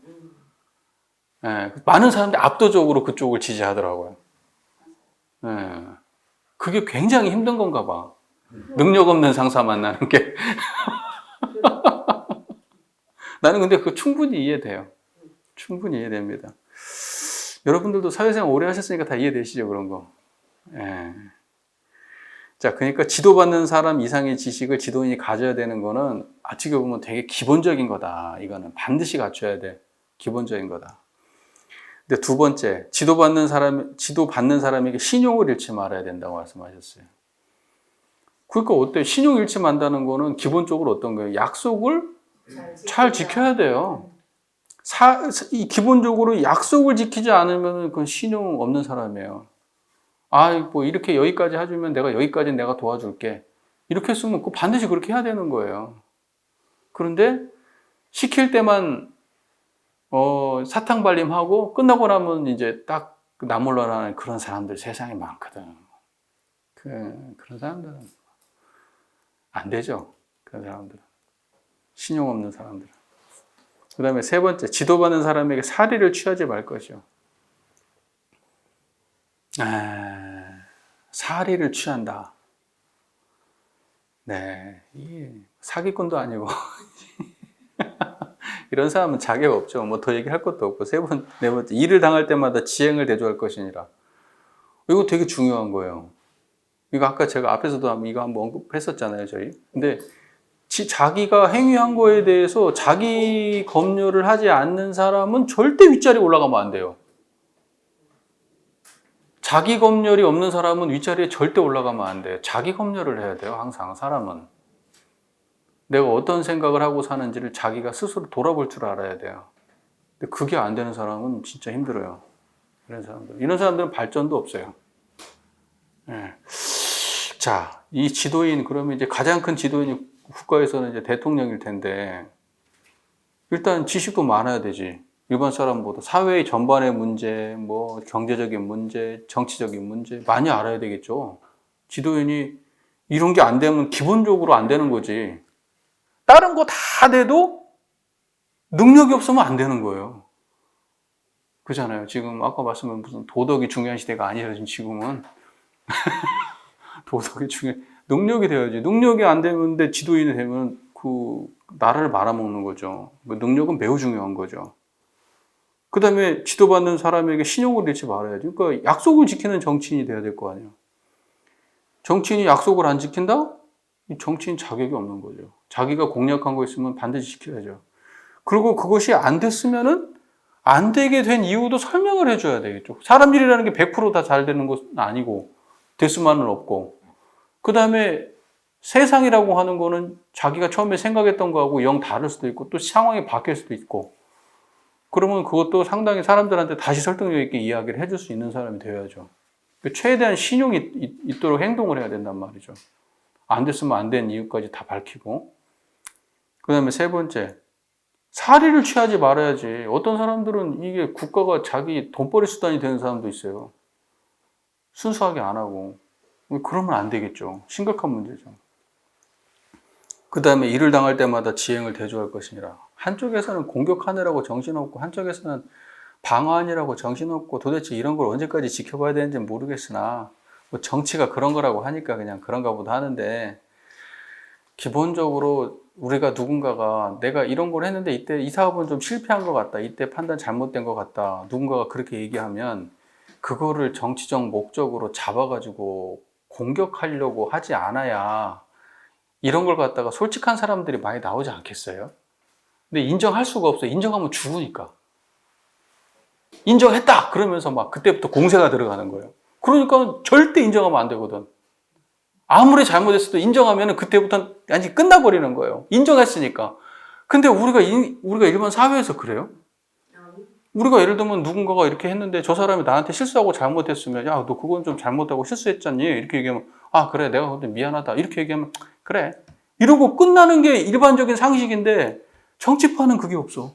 많은 사람들이 압도적으로 그쪽을 지지하더라고요. 그게 굉장히 힘든 건가 봐. 능력 없는 상사 만나는 게. 나는 근데 그거 충분히 이해돼요. 충분히 이해됩니다. 여러분들도 사회생활 오래 하셨으니까 다 이해되시죠, 그런 거. 자, 그러니까 지도받는 사람 이상의 지식을 지도인이 가져야 되는 거는 어떻게 보면 되게 기본적인 거다. 이거는 반드시 갖춰야 돼. 기본적인 거다. 근데 두 번째, 지도받는 사람에게 신용을 잃지 말아야 된다고 말씀하셨어요. 그러니까 어때요? 신용 잃지 말다는 거는 기본적으로 어떤 거예요? 약속을 잘 지켜야 돼요. 기본적으로 약속을 지키지 않으면 그건 신용 없는 사람이에요. 뭐 이렇게 여기까지 해주면 여기까지는 내가 도와줄게. 이렇게 했으면 반드시 그렇게 해야 되는 거예요. 그런데 시킬 때만 사탕발림하고 끝나고 나면 이제 딱 나몰라라는 그런 사람들 세상에 많거든. 그런 사람들은 안 되죠. 그런 사람들은. 신용 없는 사람들은. 그 다음에 세 번째, 지도받는 사람에게 사리를 취하지 말 것이요. 사리를 취한다. 네, 사기꾼도 아니고 이런 사람은 자격 없죠. 뭐 더 얘기할 것도 없고 네 번째, 일을 당할 때마다 지행을 대조할 것이니라. 이거 되게 중요한 거예요. 이거 아까 제가 앞에서도 이거 한번 언급했었잖아요, 저희. 근데 자기가 행위한 거에 대해서 자기 검열을 하지 않는 사람은 절대 윗자리에 올라가면 안 돼요. 자기 검열이 없는 사람은 윗자리에 절대 올라가면 안 돼요. 자기 검열을 해야 돼요. 항상 사람은. 내가 어떤 생각을 하고 사는지를 자기가 스스로 돌아볼 줄 알아야 돼요. 근데 그게 안 되는 사람은 진짜 힘들어요. 이런 사람들은 발전도 없어요. 네. 자, 이 지도인, 그러면 이제 가장 큰 지도인이 국가에서는 이제 대통령일 텐데, 일단 지식도 많아야 되지. 일반 사람보다 사회의 전반의 문제, 뭐 경제적인 문제, 정치적인 문제 많이 알아야 되겠죠. 지도인이 이런 게 안 되면 기본적으로 안 되는 거지. 다른 거 다 돼도 능력이 없으면 안 되는 거예요. 그잖아요. 지금 아까 말씀한 무슨 도덕이 중요한 시대가 아니라 지금은 도덕이 능력이 돼야지. 능력이 안 되는데 지도인이 되면 그 나라를 말아먹는 거죠. 능력은 매우 중요한 거죠. 그 다음에 지도받는 사람에게 신용을 잃지 말아야지. 그러니까 약속을 지키는 정치인이 돼야 될 거 아니에요. 정치인이 약속을 안 지킨다? 이 정치인 자격이 없는 거죠. 자기가 공약한 거 있으면 반드시 지켜야죠. 그리고 그것이 안 됐으면은 안 되게 된 이유도 설명을 해줘야 되겠죠. 사람 일이라는 게 100% 다 잘 되는 것은 아니고 될 수만은 없고, 그 다음에 세상이라고 하는 거는 자기가 처음에 생각했던 거하고 영 다를 수도 있고 또 상황이 바뀔 수도 있고, 그러면 그것도 상당히 사람들한테 다시 설득력 있게 이야기를 해줄 수 있는 사람이 되어야죠. 최대한 신용이 있도록 행동을 해야 된단 말이죠. 안 됐으면 안 된 이유까지 다 밝히고. 그 다음에 세 번째, 사리를 취하지 말아야지. 어떤 사람들은 이게 국가가 자기 돈벌이 수단이 되는 사람도 있어요. 순수하게 안 하고. 그러면 안 되겠죠. 심각한 문제죠. 그 다음에 일을 당할 때마다 지행을 대조할 것이니라. 한쪽에서는 공격하느라고 정신없고 한쪽에서는 방어하느라고 정신없고 도대체 이런 걸 언제까지 지켜봐야 되는지 모르겠으나 뭐 정치가 그런 거라고 하니까 그냥 그런가 보다 하는데, 기본적으로 우리가 누군가가 내가 이런 걸 했는데 이때 이 사업은 좀 실패한 것 같다, 이때 판단 잘못된 것 같다, 누군가가 그렇게 얘기하면 그거를 정치적 목적으로 잡아가지고 공격하려고 하지 않아야 이런 걸 갖다가 솔직한 사람들이 많이 나오지 않겠어요? 근데 인정할 수가 없어요. 인정하면 죽으니까. 인정했다! 그러면서 막 그때부터 공세가 들어가는 거예요. 그러니까 절대 인정하면 안 되거든. 아무리 잘못했어도 인정하면 그때부터는 완전히 끝나버리는 거예요. 인정했으니까. 근데 우리가 일반 사회에서 그래요? 우리가 예를 들면 누군가가 이렇게 했는데 저 사람이 나한테 실수하고 잘못했으면, 야, 너 그건 좀 잘못하고 실수했잖니? 이렇게 얘기하면, 아, 그래, 내가 그때 미안하다. 이렇게 얘기하면, 그래. 이러고 끝나는 게 일반적인 상식인데, 정치파는 그게 없어.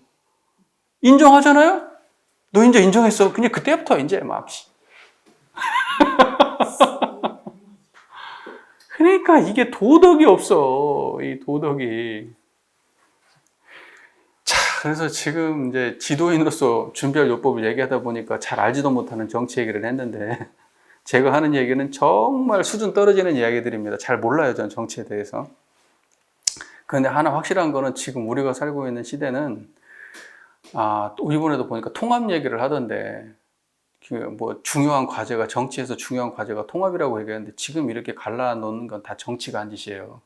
인정하잖아요? 너 이제 인정했어. 그냥 그때부터 이제 막. 그러니까 이게 도덕이 없어. 이 도덕이. 자, 그래서 지금 이제 지도인으로서 준비할 요법을 얘기하다 보니까 잘 알지도 못하는 정치 얘기를 했는데, 제가 하는 얘기는 정말 수준 떨어지는 이야기들입니다. 잘 몰라요, 전 정치에 대해서. 그런데 하나 확실한 거는 지금 우리가 살고 있는 시대는, 또 이번에도 보니까 통합 얘기를 하던데, 뭐 중요한 과제가, 정치에서 중요한 과제가 통합이라고 얘기하는데 지금 이렇게 갈라놓는 건 다 정치가 한 짓이에요.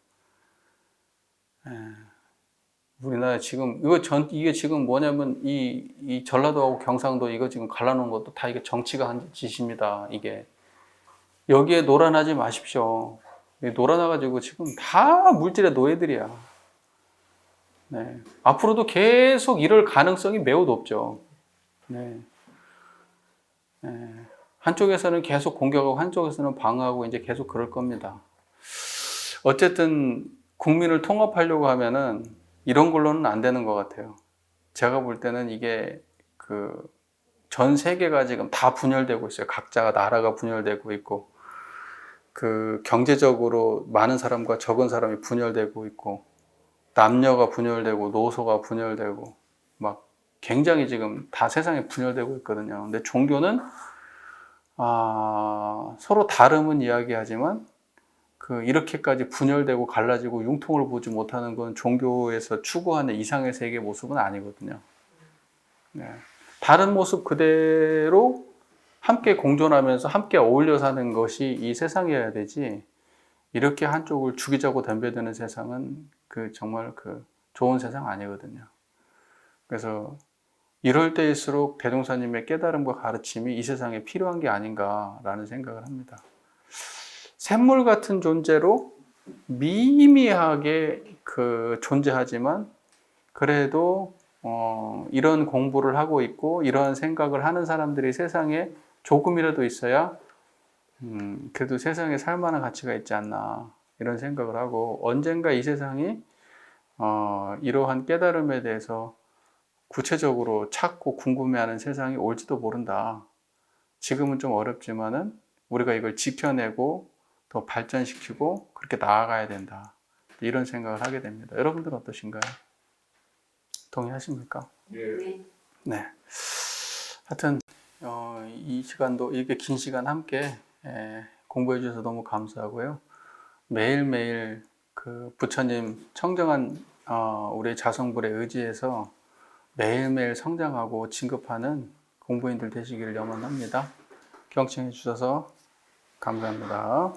우리나라 지금 이게 지금 뭐냐면 이 전라도하고 경상도 이거 지금 갈라놓은 것도 다 이게 정치가 한 짓입니다. 이게 여기에 놀아나지 마십시오. 놀아나가지고 지금 다 물질의 노예들이야. 네. 앞으로도 계속 이럴 가능성이 매우 높죠. 네. 한쪽에서는 계속 공격하고 한쪽에서는 방어하고 이제 계속 그럴 겁니다. 어쨌든 국민을 통합하려고 하면은 이런 걸로는 안 되는 것 같아요. 제가 볼 때는 이게 전 세계가 지금 다 분열되고 있어요. 각자가 나라가 분열되고 있고, 경제적으로 많은 사람과 적은 사람이 분열되고 있고, 남녀가 분열되고 노소가 분열되고 막 굉장히 지금 다 세상에 분열되고 있거든요. 근데 종교는 서로 다름은 이야기하지만 이렇게까지 분열되고 갈라지고 융통을 보지 못하는 건 종교에서 추구하는 이상의 세계 모습은 아니거든요. 네. 다른 모습 그대로 함께 공존하면서 함께 어울려 사는 것이 이 세상이어야 되지, 이렇게 한쪽을 죽이자고 덤벼드는 세상은 정말 좋은 세상 아니거든요. 그래서 이럴 때일수록 대종사님의 깨달음과 가르침이 이 세상에 필요한 게 아닌가라는 생각을 합니다. 샘물 같은 존재로 미미하게 존재하지만 그래도 이런 공부를 하고 있고 이러한 생각을 하는 사람들이 세상에 조금이라도 있어야 그래도 세상에 살만한 가치가 있지 않나 이런 생각을 하고 언젠가 이 세상이 이러한 깨달음에 대해서 구체적으로 찾고 궁금해하는 세상이 올지도 모른다. 지금은 좀 어렵지만은 우리가 이걸 지켜내고 더 발전시키고 그렇게 나아가야 된다. 이런 생각을 하게 됩니다. 여러분들은 어떠신가요? 동의하십니까? 네. 네. 하여튼 이 시간도 이렇게 긴 시간 함께 공부해 주셔서 너무 감사하고요. 매일매일 그 부처님 청정한 우리 자성불에 의지해서 매일매일 성장하고 진급하는 공부인들 되시기를 염원합니다. 경청해 주셔서 감사합니다.